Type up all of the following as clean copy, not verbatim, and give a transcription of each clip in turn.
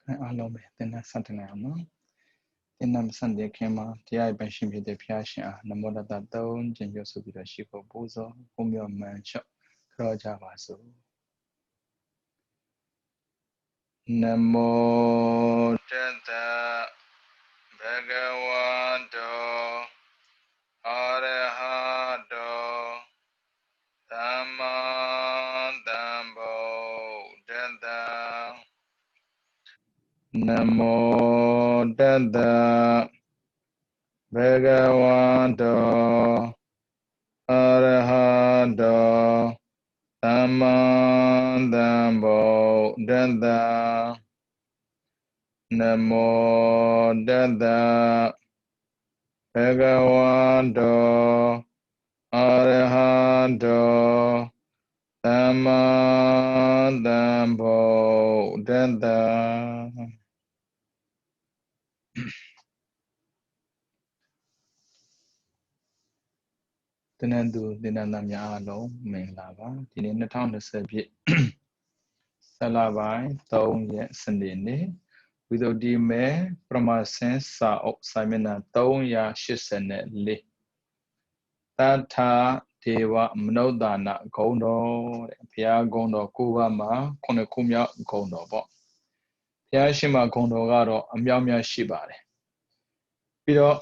အားလုံးပဲသင်္ဍဆက်တင်လိုက်အောင်နော်သင်္ဍမဆက်တဲ့ခင်မှာတရားပိုင်ရှင်ဖြစ်တဲ့ဘုရားရှင်အားနမောတတသုံးကျင့်ပြောဆိုပြီးတော့ရှိဖို့ပူဇော်ကိုမြော်မှန်ချော့ကြောကြပါစို့နမောတတဘဂဝတောအရဟတောသမ္မာသမ္ဗုဒ္ဓတ္တနမောတတဘဂဝတောအရဟတောသမ္မာသမ္ဗုဒ္ဓတ္တနမောတတဘဂဝတောအရဟတောသမ္မာသမ္ဗုဒ္ဓတ္တတနင်္သူသင်္นานသားများအားလုံးမင်္ဂလာပါဒီနေ့2020ပြည့်ဆလပိုင်း3ရက်စနေနေ့ဝိသုဒ္ဓိမေပရမစင်စာအုပ်စာမျက်နှာ384တထာဒေဝမနုဿာနဂုံတော်တဲ့ဘုရားဂုံတော်9ပါးမှာ9ခုမြောက်ဂုံတော်ပေါ့ဘုရားရှင်မှာဂုံတော်ကတော့အမြောက်များရှိပါတယ်ပြီးတော့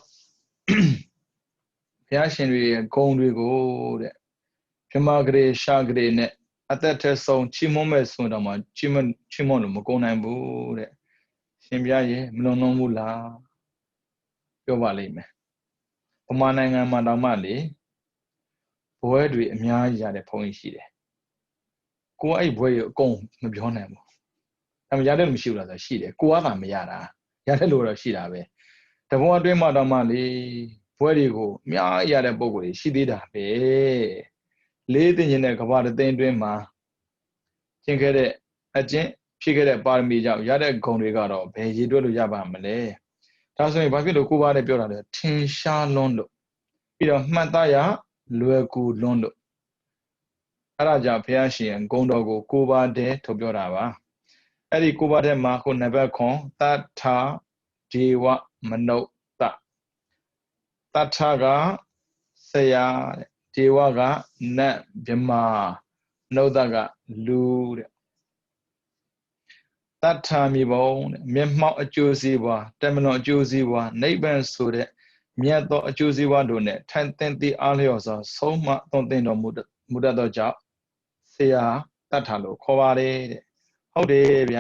ဘုရားရှင်တွေရဲ့ဂုံတွေကိုတဲ့ပြမဂရေရှာဂရေနဲ့အသက်ထက်ဆုံးချီးမွမ်းမဲ့ဆိုတော့မှချီးမွမ်းလို့မကုန်နိုင်ဘူးတဲ့ရှင်ဘုရားရေမလွန်လုံးဘူးလားပြောပါလိမ့်မယ်ဗမာနိုင်ငံမှာတောင်မှလေဘွဲတွေအများကြီးရတဲ့ဘုန်းကြီးရှိတယ်ကိုကအဲ့ဘွဲတွေအကုန်မပြောနိုင်ဘူးဒါမှရတဲ့လူမရှိဘူးလားဆိုရှိတယ်ကိုကသာမရတာရတဲ့လူတော့ရှိတာပဲတဘုံအတွင်းမှာတောင်မှလေဘွဲတွေကိုအများကြီးရတဲ့ပုံကိုယ်တွေရှိသေးတာပဲလေးသိခြင်းတဲ့ကဘာတသိန်းအတွင်းမှာကျင့်ခဲ့တဲ့အကျင့်ဖြစ်ခဲ့တဲ့ပါရမီကြောင့်ရတဲ့ဂုဏ်တွေကတော့ဘယ်ရည်တွက်လို့ရပါမလဲဒါဆိုရင်ဘာဖြစ်လို့ကိုးပါးနဲ့ပြောတာလဲထင်ရှားလွန်းလို့ပြီးတော့မှတ်သားရလွယ်ကူလွန်းလို့အဲ့ဒါကြောင့်ဘုရားရှင်ဂုဏ်တော်ကို9ပါးတည်းထုတ်ပြောတာပါအဲ့ဒီ9ပါးထဲမှာခုနံပါတ်ခွန်တထာဒေဝမနုဿတထာကဆရာတဲ့ဒေဝကနတ်မြမာမနုဿကလူတဲ့တထာမြေပုံတဲ့မျက်မှောက်အကျိုးစီးပွားတမလွန်အကျိုးစီးပွားနိဗ္ဗာန်ဆိုတဲ့မြတ်သောအကျိုးစီးပွားတို့နဲ့ထိုင်သင်သိအားလျော်စွာဆုံးမသွန်သင်တော်မူတတ်သောကြောင့်ဆရာတထာလို့ခေါ်ပါတယ်တဲ့ဟုတ်တယ်ဗျ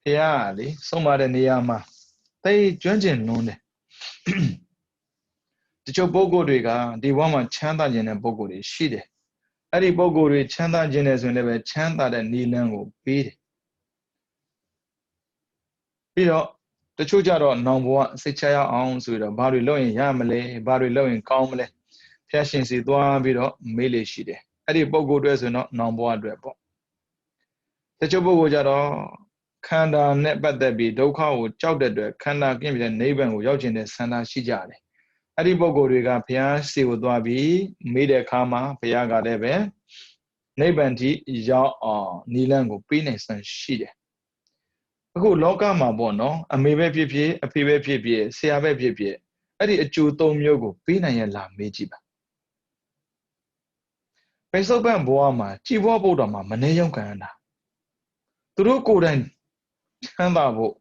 ဘုရားလေဆုံးမတဲ့နေရာမှာသိကျွမ်းကျင်လွန်းတယ်တချို့ပုဂ္ဂိုလ်တွေကဒီဘဝမှာချမ်းသာခြင်းတဲ့ပုဂ္ဂိုလ်တွေရှိတယ်အဲ့ဒီပုဂ္ဂိုလ်တွေချမ်းသာခြင်းနဲ့ဆိုရင်လည်းပဲချမ်းသာတဲ့နိလန်းကိုပေးတယ်ပြီးတော့တချို့ကြတော့နောင်ဘဝစိတ်ချရအောင်ဆိုပြီးတော့ဘာတွေလုပ်ရင်ရမလဲဘာတွေလုပ်ရင်ကောင်းမလဲဖျက်ရှင်စီသွားပြီးတော့မေးလေရှိတယ်အဲ့ဒီပုဂ္ဂိုလ်တွေဆိုရင်တော့နောင်ဘဝအတွက်ပေါ့တချို့ပုဂ္ဂိုလ်ကြတော့ခန္ဓာနဲ့ပတ်သက်ပြီးဒုက္ခကိုကြောက်တဲ့အတွက်ခန္ဓာကင်းပြီးတဲ့နိဗ္ဗာန်ကိုရောက်ခြင်းတဲ့ဆန္ဒရှိကြတယ်အဲ့ဒီပုဂ္ဂိုလ်တွေကဘုရားစီကိုသွားပြီးမေးတဲ့အခါမှာဘုရားကလည်းပဲနိဗ္ဗာန်ထိရောက်အောင်နိလန်းကိုပေးနိုင်စွမ်းရှိတယ်အခုလောကမှာပေါ့နော်အမေပဲဖြစ်ဖြစ်အဖေပဲဖြစ်ဖြစ်ဆရာပဲဖြစ်ဖြစ်အဲ့ဒီအကျိုး၃မျိုးကိုပေးနိုင်ရလားမေးကြည့်ပါပိဿုပန်ဘဝမှာကြည်ဘဝဗုဒ္ဓမှာမနေရောက်ခံရတာသူတို့ကိုယ်တိုင်ချမ်းသာဖို့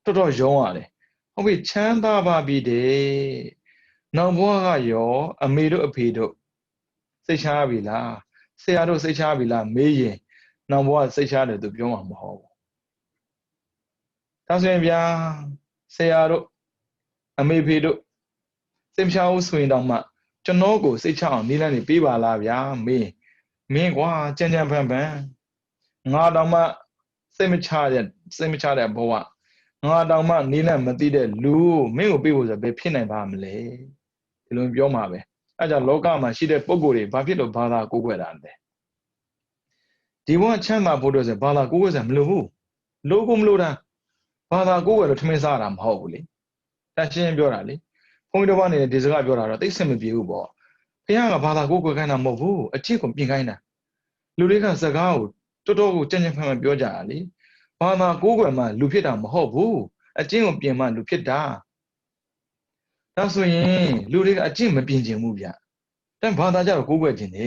တော်တော်ရုံးရတယ်ဟုတ်ပြီချမ်းသာပါပြီတဲ့နောင်ဘဝကရောအမေတို့အဖေတို့စိတ်ချပြီလားဆရာတို့စိတ်ချပြီလားမေးရင်နောင်ဘဝစိတ်ချတယ်သူပြောမှာမဟုတ်ဘူးဒါဆိုရင်ဗျာဆရာတို့အမေဖေတို့စိတ်ချအောင်ဆိုရင်တော့မှကျွန်တော်ကိုစိတ်ချအောင်နည်းလမ်းတွေပေးပါလားဗျာမင်းကွာကြံကြံဖန်ဖန်ငါတောင်မှစိတ်မချတဲ့ဘဝငါတောင်မှနည်းလမ်းမသိတဲ့လူမင်းကိုပေးဖို့ဆိုဘယ်ဖြစ်နိုင်ပါမလဲဒီလိုပြောမှာပဲအဲကြောင့်လောကမှာရှိတဲ့ပုံကိုယ်တွေဘာဖြစ်လို့ဘာသာကိုးကွယ်တာလဲဒီဘဝချမ်းသာဖို့အတွက်ဆိုဘာသာကိုးကွယ်စရာမလိုဘူးလိုကိုမလိုတာဘာသာကိုးကွယ်လို့ထမင်းစားတာမဟုတ်ဘူးလေတရှင်းပြောတာလေဘုန်းကြီးတော်ဘာနေတဲ့ဒီစကားပြောတာတော့သိစင်မပြေဘူးပေါ့ဘုရားကဘာသာကိုးကွယ်ခိုင်းတာမဟုတ်ဘူးအချစ်ကိုပြင်ခိုင်းတာလူတွေကစကားကိုတော်တော်ကိုကြံ့ကြံ့ဖန်ဖန်ပြောကြတာလေ ဘာသာကိုးကွယ်မှလူဖြစ်တာမဟုတ်ဘူးအကျင့်ကိုပြင်မှလူဖြစ်တာဒါဆိုရင်လူတွေကအကျင့်မပြင်ခြင်းဘူးဗျဒါဘာသာကြတော့ကိုးကွယ်ခြင်းနေ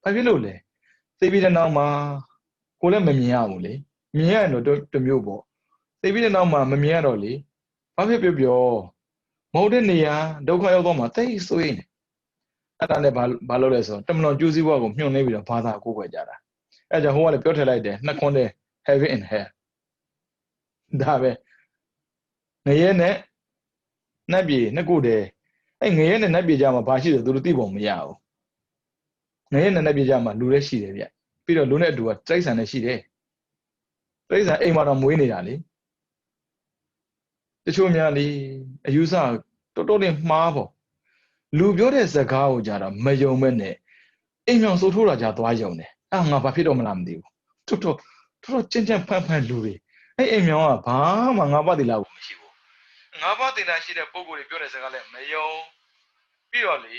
ဘာဖြစ်လို့လဲသိပြီးတဲ့နောက်မှာကိုလည်းမမြင်ရဘူးလေမြင်ရရင်တော့တမျိုးပေါ့သိပြီးတဲ့နောက်မှာမမြင်ရတော့လေဘာဖြစ်ပြောမဟုတ်တဲ့နေရာဒုက္ခရောက်တော့မှသိဆိုရင်အဲ့ဒါနဲ့ဘာလုပ်လဲဆိုတော့တမလွန်ကျိုးစည်းဘဝကိုညှို့နေပြီးတော့ဘာသာကိုးကွယ်ကြတာအဲ့ကြောင့်ဟိုကလည်းပြောထည့်လိုက်တယ်နှက်ခွန်းတဲ့ heaven and hell ဒါပဲငရဲနဲ့နတ်ပြည်နှစ်ခုတည်းအဲ့ငရဲနဲ့နတ်ပြည်ကြမှာဘာရှိတယ်သူတို့သိပုံမရဘူးငရဲနဲ့နတ်ပြည်ကြမှာလူလည်းရှိတယ်ဗျပြီးတော့လူနဲ့အတူကတိရစ္ဆာန်လည်းရှိတယ်တိရစ္ဆာန်အိမ်မှာတော့မွေးနေတာလေတချို့များလေအယူဆတော်တော်လေးမှားပေါ့လူပြောတဲ့စကားကိုကြတော့မယုံမဲ့နဲ့အိမ်မြောင်စိုးထိုးတာကြသွားယုံတယ်အဲ့ငါဘာဖြစ်တော့မလားမသိဘူးတော်ကျင့်ဖန်လူတွေအဲ့အိမ်မြောင်ကဘာမှငါးပါးတိလာကိုမရှိဘူးငါးပါးတိလာရှိတဲ့ပုံကိုယ်တွေပြောတဲ့စကားလည်းမယုံပြီးတော့လေ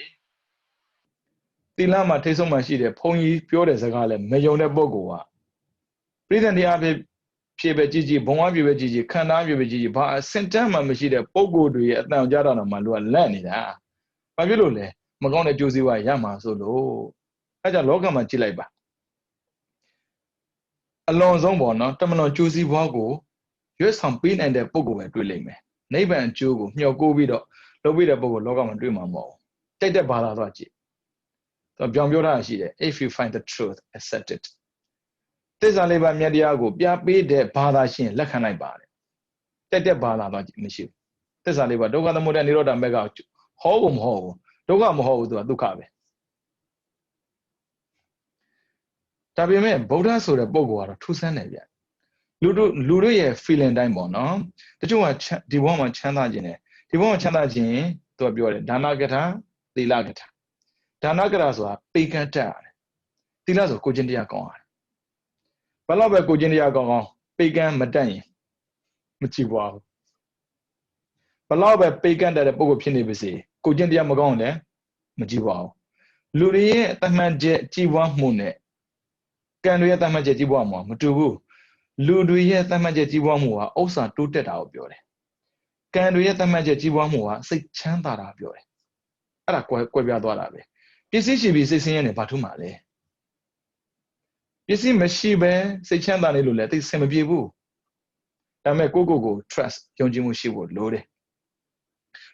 တိလာမှာထိတ်ဆုံးမှရှိတဲ့ဘုံကြီးပြောတဲ့စကားလည်းမယုံတဲ့ပုံကိုကပြည်တဲ့တရားဖြည့်ပဲကြည်ဘုံအပြည့်ပဲကြည်ခန္ဓာပြည့်ပဲကြည်ဘာအစင်တမ်းမှမရှိတဲ့ပုံကိုယ်တွေရဲ့အတန်ကြားတာတော့မှလူကလန့်နေတာဘာဖြစ်လို့လဲမကောင်းတဲ့ကြိုးစည်းဝါရမှာဆိုလို့အဲကြောင့်လောကမှာကြည့်လိုက်ပါအလွန်ဆုံးပေါ့နော်တမန်တော်ကြိုးစည်းဘွားကိုရွတ်ဆောင်ပေးနိုင်တဲ့ပုံကိုပဲတွေ့လိမ့်မယ်နိဗ္ဗာန်အကျိုးကိုမျှော်ကိုးပြီးတော့လုပ်ပြီးတဲ့ပုံကိုလောကမှာတွေ့မှာမဟုတ်ဘူးတိုက်တဲ့ဘာသာသွားကြည့်သူပြောင်းပြောတာရှိတယ် if you find the truth accept it သစ္စာလေးပါးမြတ်တရားကိုပြပေးတဲ့ဘာသာရှင်လက်ခံလိုက်ပါတယ်တိုက်တဲ့ဘာသာသွားကြည့်မရှိဘူးသစ္စာလေးပါးဒုက္ခသမုဒယနိရောဓမဂ္ဂဟောဖို့မဟုတ်ဘူးဒုက္ခမဟုတ်ဘူးသူကဒုက္ခပဲဒါပေမဲ့ဗုဒ္ဓဆိုတဲ့ပုံကတော့ထူးဆန်းတယ်ဗျလူတို့ရဲ့ feeling တိုင်းပေါ့နော်တချို့ကဒီဘဝမှာချမ်းသာခြင်းတယ်ဒီဘဝမှာချမ်းသာခြင်းသူကပြောတယ်ဒါနကထာသီလကထာဒါနကထာဆိုတာပေကံတက်ရတယ်သီလဆိုကိုကျင့်တရားကောင်းရတယ်ဘယ်တော့ပဲကိုကျင့်တရားကောင်းပေကံမတက်ရင်မကြည့်ပါဘူးဘယ်တော့ပဲပေကံတက်တဲ့ပုံကိုဖြစ်နေပါစေကိုကျင့်တရားမကောင်းလည်းမကြည့်ပါဘူးလူတွေရဲ့အတမန်ကျက်ကြည်ပွားမှုနဲ့ကံတွေရဲ့တမန်ကျက်ကြည်ပွားမှုမတူဘူးလူတွေရဲ့တမန်ကျက်ကြည်ပွားမှုဟာဥစ္စာတိုးတက်တာကိုပြောတယ်ကံတွေရဲ့တမန်ကျက်ကြည်ပွားမှုဟာစိတ်ချမ်းသာတာပြောတယ်အဲ့ဒါကွဲပြားသွားတာပဲပစ္စည်းရှိပြီးစိတ်ဆင်းရဲနေဘာထူးမှာလဲပစ္စည်းမရှိပဲစိတ်ချမ်းသာနေလို့လည်းသိစင်မပြေဘူးဒါပေမဲ့ကို trust ယုံကြည်မှုရှိဖို့လိုတယ်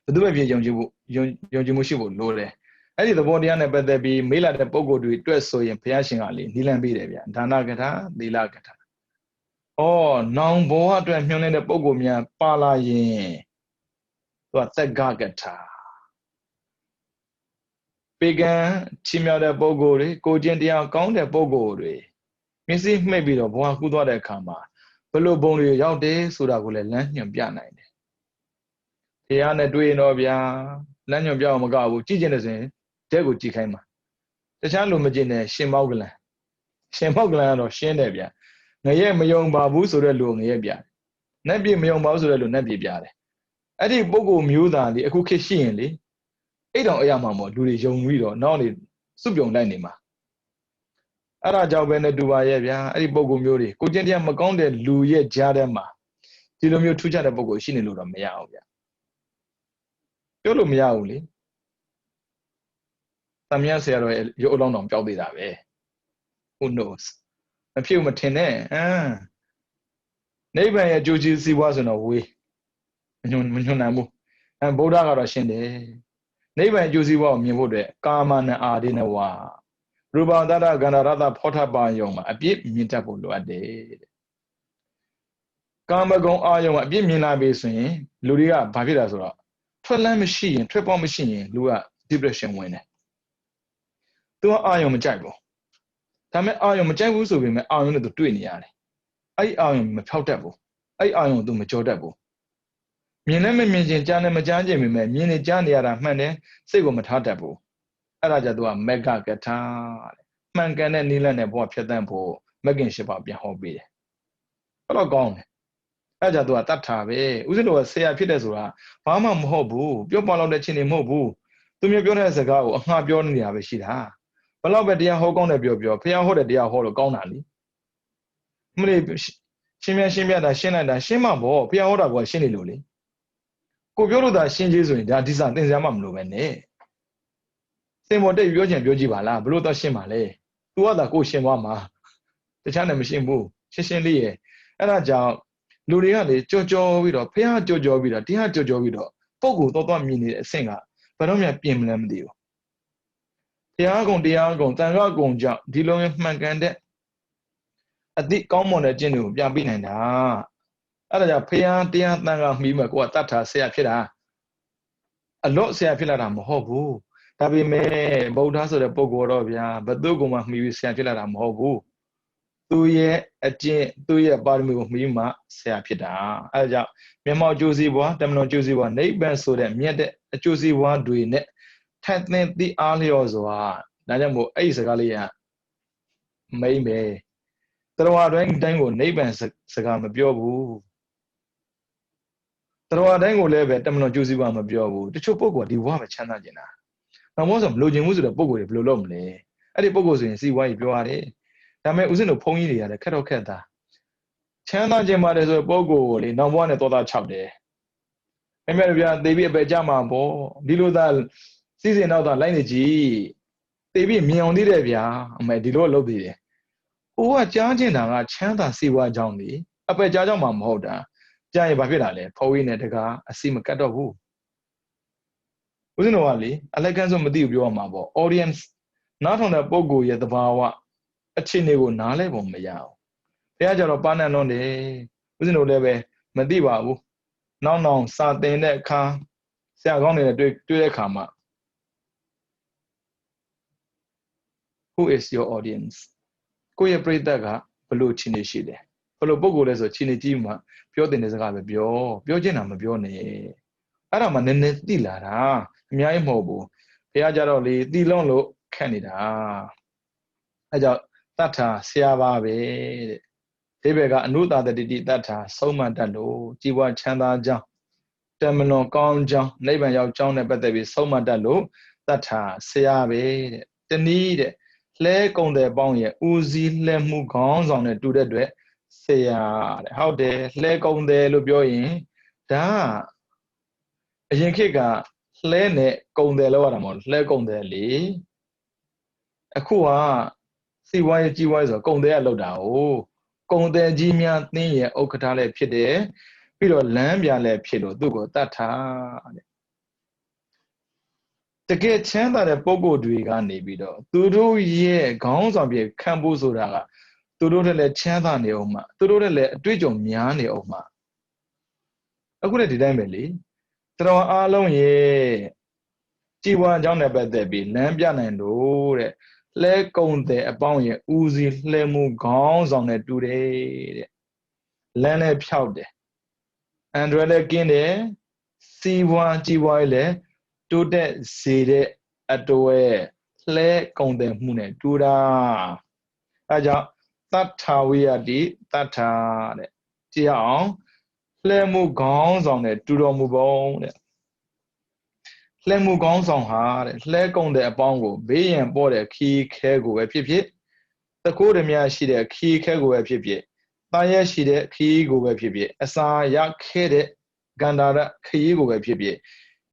ဘယ်သူပဲဖြစ်ယုံကြည်မှုရှိဖို့လိုတယ်အဲ့ဒီသဘောတရားနဲ့ပတ်သက်ပြီးမေးလာတဲ့ပုံကိုယ်တွေတွေ့ဆိုရင်ဘုရားရှင်ကလေနိလန့်ပေးတယ်ဗျဒါနကထာသီလကထာနောင်ဘဝအတွက်မျှော်လင့်တဲ့ပုံကိုယ်များပါလာရင်သူကသက်ကကထာပေကံချီးမြှောက်တဲ့ပုံကိုယ်တွေကိုကျင့်တရားကောင်းတဲ့ပုံကိုယ်တွေမျက်စိမှိတ်ပြီးတော့ဘဝကူးသွားတဲ့အခါမှာဘယ်လိုဘုံတွေရောက်တယ်ဆိုတာကိုလည်းလမ်းညွှန်ပြနိုင်တယ်ဘုရားနဲ့တွေ့ရင်တော့ဗျာလမ်းညွှန်ပြအောင်မကဘူးကြည့်ကျင်တယ်ဆိုရင်တဲ့ကိုကြည့်ခိုင်းပါတခြားလူမကြည့်နဲ့ရှင်မောက်ကလန်ကတော့ရှင်းတယ်ဗျငရဲမယုံပါဘူးဆိုတဲ့လူငရဲပြတယ်နတ်ပြည်မယုံပါဘူးဆိုတဲ့လူနတ်ပြည်ပြတယ်အဲ့ဒီပုဂ္ဂိုလ်မျိုးသားလေအခုခေတ်ရှိရင်လေအဲ့တောင်အရာမှမို့လူတွေယုံပြီးတော့နောက်နေစုပြုံလိုက်နေမှာအဲ့ဒါကြောင့်ပဲနဲ့တူပါရဲ့ဗျာအဲ့ဒီပုဂ္ဂိုလ်မျိုးတွေကိုကျင့်တရားမကောင်းတဲ့လူရဲ့ကြားထဲမှာဒီလိုမျိုးထူးခြားတဲ့ပုဂ္ဂိုလ်ရှိနေလို့တော့မရဘူးဗျာပြောလို့မရဘူးလေသမယဆရာတော်ရဲ့ရုပ်အလောင်းတော်ပျောက်သေးတာပဲ who knows မဖြစ်မထင်နဲ့နိဗ္ဗာန်ရဲ့ကြိုးကြီးစီးပွားဆိုတော့ဝေးမညွှန်နိုင်ဘူးဗုဒ္ဓကတော့ရှင်းတယ်နိဗ္ဗာန်ကြိုးစီးပွားကိုမြင်ဖို့အတွက်ကာမနဲ့အာရိနဝရူပသတ္တကန္ဓာရတ္တဖောထပါယုံမှာအပြည့်မြင်တတ်ဖို့လိုအပ်တယ်တဲ့ကာမဂုဏ်အာယုံမှာအပြည့်မြင်လာပြီဆိုရင်လူတွေကဘာဖြစ်တာဆိုတော့ထွက်လန်းမရှိရင်ထွက်ပေါက်မရှိရင်လူက depression ဝင်တယ်သူကအာယုံမကြိုက်ဘူးဒါပေမဲ့အာယုံမကြိုက်ဘူးဆိုပေမဲ့အာယုံနဲ့သူတွေ့နေရတယ်အဲ့ဒီအာယုံမဖြောက်တတ်ဘူးအဲ့ဒီအာယုံသူမကြောတတ်ဘူးမြင်လည်းမမြင်ခြင်းကြားလည်းမကြားခြင်းပေမဲ့မြင်နေကြားနေရတာမှန်တယ်စိတ်ကိုမထားတတ်ဘူးအဲ့ဒါကြောင့်သူကမက္ကကထာတဲ့မှန်ကန်တဲ့နိလန့်နဲ့ဘဝဖြတ်သန်းဖို့မဂ္ဂင်၈ပါးပြန်ဟောပေးတယ်ဘယ်တော့ကောင်းလဲအဲ့ကြောင့်သူကတတ်တာပဲဥစဉ်တော်ကဆရာဖြစ်တဲ့ဆိုတာဘာမှမဟုတ်ဘူးပြောပါလောက်တဲ့ချင်းနေမဟုတ်ဘူးသူမျိုးပြောတဲ့စကားကိုအငှားပြောနေတာပဲရှိတာဘယ်တော့ပဲတရားဟောကောင်းတယ်ပြောဖះဟောတဲ့တရားဟောလို့ကောင်းတာလीမလေး ရှင်းပြရှင်းပြတာရှင်းလိုက်တာရှင်းမှာပေါ့ဖျားဟောတာကရှင်းနေလို့လေကိုပြောလို့သာရှင်းကြီးဆိုရင်ဒါဒီစာသင်စရာမှမလိုပဲနဲ့စင်ပေါ်တက်ပြောချင်ပြောကြည့်ပါလားဘလို့တော့ရှင်းပါလေသူကသာကိုရှင်းသွားမှာတခြားနဲ့မရှင်းဘူးရှင်းရှင်းလေးရဲ့အဲ့ဒါကြောင့်လူတွေကလေကြော်ကြော်ပြီးတော့ဖျားကြော်ကြော်ပြီးတော့တရားကြော်ကြော်ပြီးတော့ပုံကိုတော့မြင်နေတဲ့အဆင့်ကဘယ်တော့မှပြင်မလဲမသိဘူးတရားကုံတရားကုံတန်ခါကုံကြောင့်ဒီလိုမျိုးမှန်ကန်တဲ့အသည့်ကောင်းမွန်တဲ့ကျင့်တွေကိုပြပြနိုင်တာအဲ့ဒါကြောင့်ဖျားတရားတန်ခါမှီမဲ့ကိုကတတ်တာဆရာဖြစ်တာအလော့ဆရာဖြစ်လာတာမဟုတ်ဘူးဒါပေမဲ့ဗုဒ္ဓဆိုတဲ့ပုဂ္ဂိုလ်တော့ဗျာဘသူကမှမှီပြီးဆရာဖြစ်လာတာမဟုတ်ဘူးသူရဲ့အကျင့်သူရဲ့ပါရမီကိုမှီမှဆရာဖြစ်တာအဲဒါကြောင့်မျက်မှောက်ကျိုးစီးပွားတမန်တော်ကျိုးစီးပွားနိဗ္ဗာန်ဆိုတဲ့မြတ်တဲ့အကျိုးစီးပွားတွေနဲ့ထိုက်သင်သိအားလျော်စွာဒါကြောင့်မို့အဲ့ဒီစကားလေးကမိမ့်ပဲတရားတိုင်းတိုင်းကိုနိဗ္ဗာန်စကားမပြောဘူးတရားတိုင်းကိုလည်းပဲတမန်တော်ကျိုးစီးပွားမပြောဘူးတချို့ပုဂ္ဂိုလ်ကဒီဘဝပဲချမ်းသာကျင်တာနောက်မို့ဆိုမလိုချင်ဘူးဆိုတဲ့ပုဂ္ဂိုလ်တွေဘယ်လိုလုပ်မလဲအဲ့ဒီပုဂ္ဂိုလ်ဆိုရင်စီးပွားရေးပြောရတယ်ဒါပေမဲ့ဦးဇင်းတို့ဘုန်းကြီးတွေရတယ်ခက်တော့ခက်တာချမ်းသာခြင်းပါတယ်ဆိုတဲ့ပုဂ္ဂိုလ်ကိုလေနောက်ဘဝနဲ့တော်တာ၆တယ်အမေတို့ဗျာသေပြီးအပယ်ကြမှာပေါ့ဒီလိုသာစီစဉ်တော့သာလိုက်နေကြည့်သေပြီးမြင်အောင်သေးတယ်ဗျာအမေဒီလိုလုပ်သေးတယ်ဟိုကကြားကျင်တာကချမ်းသာစီးပွားကြောင်းလေအပယ်ကြားကြောင်းမှမဟုတ်တာကြားရင်ဘာဖြစ်တာလဲဖုန်းကြီးနဲ့တကားအစီမကတ်တော့ဘူးဦးဇင်းတော်ကလေအလက်ကန်းဆိုမသိဘူးပြောရမှာပေါ့ audience နားထောင်တဲ့ပုဂ္ဂိုလ်ရဲ့သဘာဝအခြေအနေကိုနားလဲပုံမရအောင်ဘုရားကြတော့ပါဏန်လုံးတယ်ဦးဇင်းတို့လည်းပဲမသိပါဘူးနောက်စာသင်တဲ့အခါဆရာကောင်းတွေတွေ့တဲ့အခါမှာ who is your audience ကိုယ့်ရဲ့ပရိသတ်ကဘလို့ချင်းနေရှိတယ်ဘလို့ပုဂ္ဂိုလ်လဲဆိုချင်းနေကြည့်မှပြောတဲ့စကားပဲပြောချင်တာမပြောနဲ့အဲ့ဒါမှနည်းနည်းသိလာတာအများကြီးမဟုတ်ဘူးဘုရားကြတော့လေသိလုံးလို့ခက်နေတာအဲ့ကြောင့်တတ်တာဆရာပါပဲတဲ့ဒီဘက်ကအနုတာတတိတတ်တာဆုံးမတတ်လို့ជីវချမ်းသာကြောင်းတမလွန်ကောင်းကြောင်းနိဗ္ဗာန်ရောက်ကြောင်းနဲ့ပတ်သက်ပြီးဆုံးမတတ်လို့တတ်တာဆရာပဲတဲ့တနည်းတဲ့လှဲကုံတဲ့ပေါင်းရဲ့ဦးစီးလှဲမှုခေါင်းဆောင်နဲ့တူတဲ့အတွက်ဆရာတဲ့ဟုတ်တယ်လှဲကုံတယ်လို့ပြောရင်ဒါအရင်ခေတ်ကလှဲနဲ့ကုံတယ်လို့ရတာမဟုတ်လှဲကုံတယ်လေအခုကစီဝါရေးကြီးဝါရေးဆိုကုံတယ်ကလောက်တာ哦ကုံတယ်ကြီးများသင်းရဲ့ဥက္ကဋ္ဌလည်းဖြစ်တယ်ပြီးတော့လမ်းပြလည်းဖြစ်လို့သူ့ကိုတတ်တာတဲ့တကယ်ချမ်းသာတဲ့ပုဂ္ဂိုလ်တွေကနေပြီးတော့သူတို့ရဲ့ခေါင်းဆောင်ပြေခံဖို့ဆိုတာကသူတို့တည်းလည်းချမ်းသာနေအောင်မှသူတို့တည်းလည်းအတွေ့အကြုံများနေအောင်မှအခုလည်းဒီတိုင်းပဲလေတော်အားလုံးရဲ့ជីវအကြောင်းနဲ့ပတ်သက်ပြီးလမ်းပြနိုင်လို့တဲ့လှဲကုံတဲ့အပေါင်းရဲ့ဦးစီးလှဲမှုခေါင်းဆောင်နဲ့တူတယ်တဲ့လမ်းလည်းဖြောက်တယ်အန်ဒရလည်းကင်းတယ်စီဝါជីဝလည်းတိုးတက်စေတဲ့အတွေ့လှဲကုံတဲ့မှုနဲ့တူတာအဲကြောင့်သတ္ထာဝိယတိသတ္ထာတဲ့ကြည့်အောင်လှဲမှုခေါင်းဆောင်နဲ့တူတော်မူပုံတဲ့လှဲမှုကောင်းဆောင်ဟာတဲ့လှဲကုံတဲ့အပေါင်းကိုဘေးရန်ပေါ်တဲ့ခီးခဲကိုပဲဖြစ်ဖြစ်တကိုးဓမြရှိတဲ့ခီးခဲကိုပဲဖြစ်ဖြစ်တာရဲရှိတဲ့ခီးကိုပဲဖြစ်ဖြစ်အစာရခဲတဲ့ဂန္ဓာရခီးကိုပဲဖြစ်ဖြစ်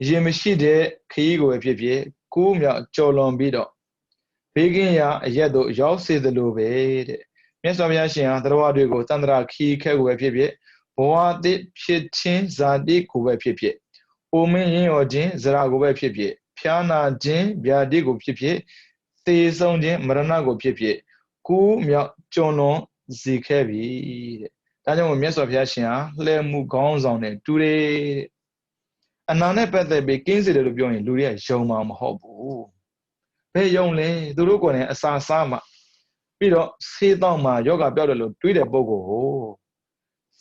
ရင်မရှိတဲ့ခီးကိုပဲဖြစ်ဖြစ်ကိုးမြောက်ကြော်လွန်ပြီးတော့ဘေးကင်းရာအရက်တို့ရောက်စေသလိုပဲတဲ့မြတ်စွာဘုရားရှင်ဟာတရားတွေကိုသန္တရာခီးခဲကိုပဲဖြစ်ဖြစ်ဘဝတိဖြစ်ချင်းဇာတိကိုပဲဖြစ်ဖြစ်အိုမင်းရင်ရောခြင်းဇရာကိုပဲဖြစ်ဖြစ်ဖျားနာခြင်းဗျာတိကိုဖြစ်ဖြစ်သေဆုံးခြင်းမရဏကိုဖြစ်ဖြစ်ကိုးမြောက်ကြော်လွန်စေခဲ့ပြီတဲ့ဒါကြောင့်မြတ်စွာဘုရားရှင်ဟာလှဲမှုခေါင်းဆောင်တဲ့တူတဲ့အနာနဲ့ပတ်သက်ပြီးကင်းစေတယ်လို့ပြောရင်လူတွေကယုံမှာမဟုတ်ဘူးဘယ်ယုံလဲသူတို့ကိုယ်နဲ့အစာစားမှပြီးတော့ဆေးတော့မှယောဂပြောက်တယ်လို့တွေးတဲ့ပုဂ္ဂိုလ်ကို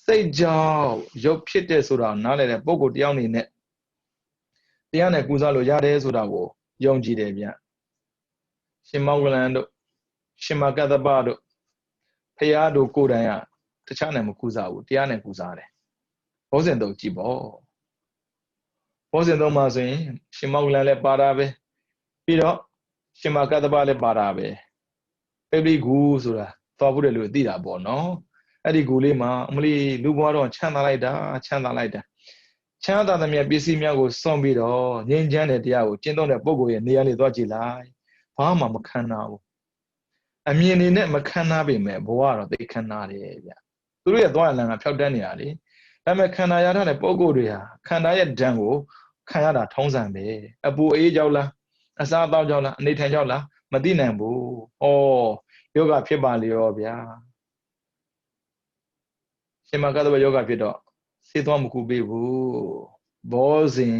စိတ်ကြောင့်ရုပ်ဖြစ်တဲ့ဆိုတာနားလည်တဲ့ပုဂ္ဂိုလ်တယောက်အနေနဲ့တရားနဲ့ကုစားလို့ရတယ်ဆိုတာကိုယုံကြည်တယ်ဗျရှင်မောဂလန်တို့ရှင်မကတ္တပတို့ဖရာတို့ကိုယ်တိုင်ကတခြားနဲ့မကုစားဘူးတရားနဲ့ကုစားတယ်ဘောဇဉ်တော့ကြည့်ပေါ့ဘောဇဉ်တော့မှာဆိုရင်ရှင်မောဂလန်လည်းပါတာပဲပြီးတော့ရှင်မကတ္တပလည်းပါတာပဲပိပိကူဆိုတာသွားဖို့တယ်လို့သိတာပေါ့နော် အဲ့ဒီကိုလေးမှာအမလီလူဘွားတော့ချမ်းသာလိုက်တာချမ်းသာလိုက်တာချမ်းသာတဲ့မြတ်ပစ္စည်းများကိုစွန့်ပြီးတော့ငြိမ်းချမ်းတဲ့တရားကိုကျင့်သုံးတဲ့ပုဂ္ဂိုလ်ရဲ့နေရာလေးသွားကြည့်လိုက်ဘာမှမခံနာဘူးအမြင်နေနဲ့မခံနာပေမဲ့ဘဝတော့သိခံနာတယ်ဗျသူတို့ရဲ့သွားရလမ်းကဖြောက်တန်းနေတာလေဒါပေမဲ့ခန္ဓာရထားတဲ့ပုဂ္ဂိုလ်တွေဟာခန္ဓာရဲ့ဓာတ်ကိုခံရတာထုံးစံပဲအပူအေးကြောက်လားအစားအသောက်ကြောက်လားအနေထိုင်ကြောက်လားမသိနိုင်ဘူးဩယောဂဖြစ်ပါလေရောဗျာရှင်မကတ္တဝယောဂဖြစ်တော့စေသွားမကူပေးဘူးဘောဇင်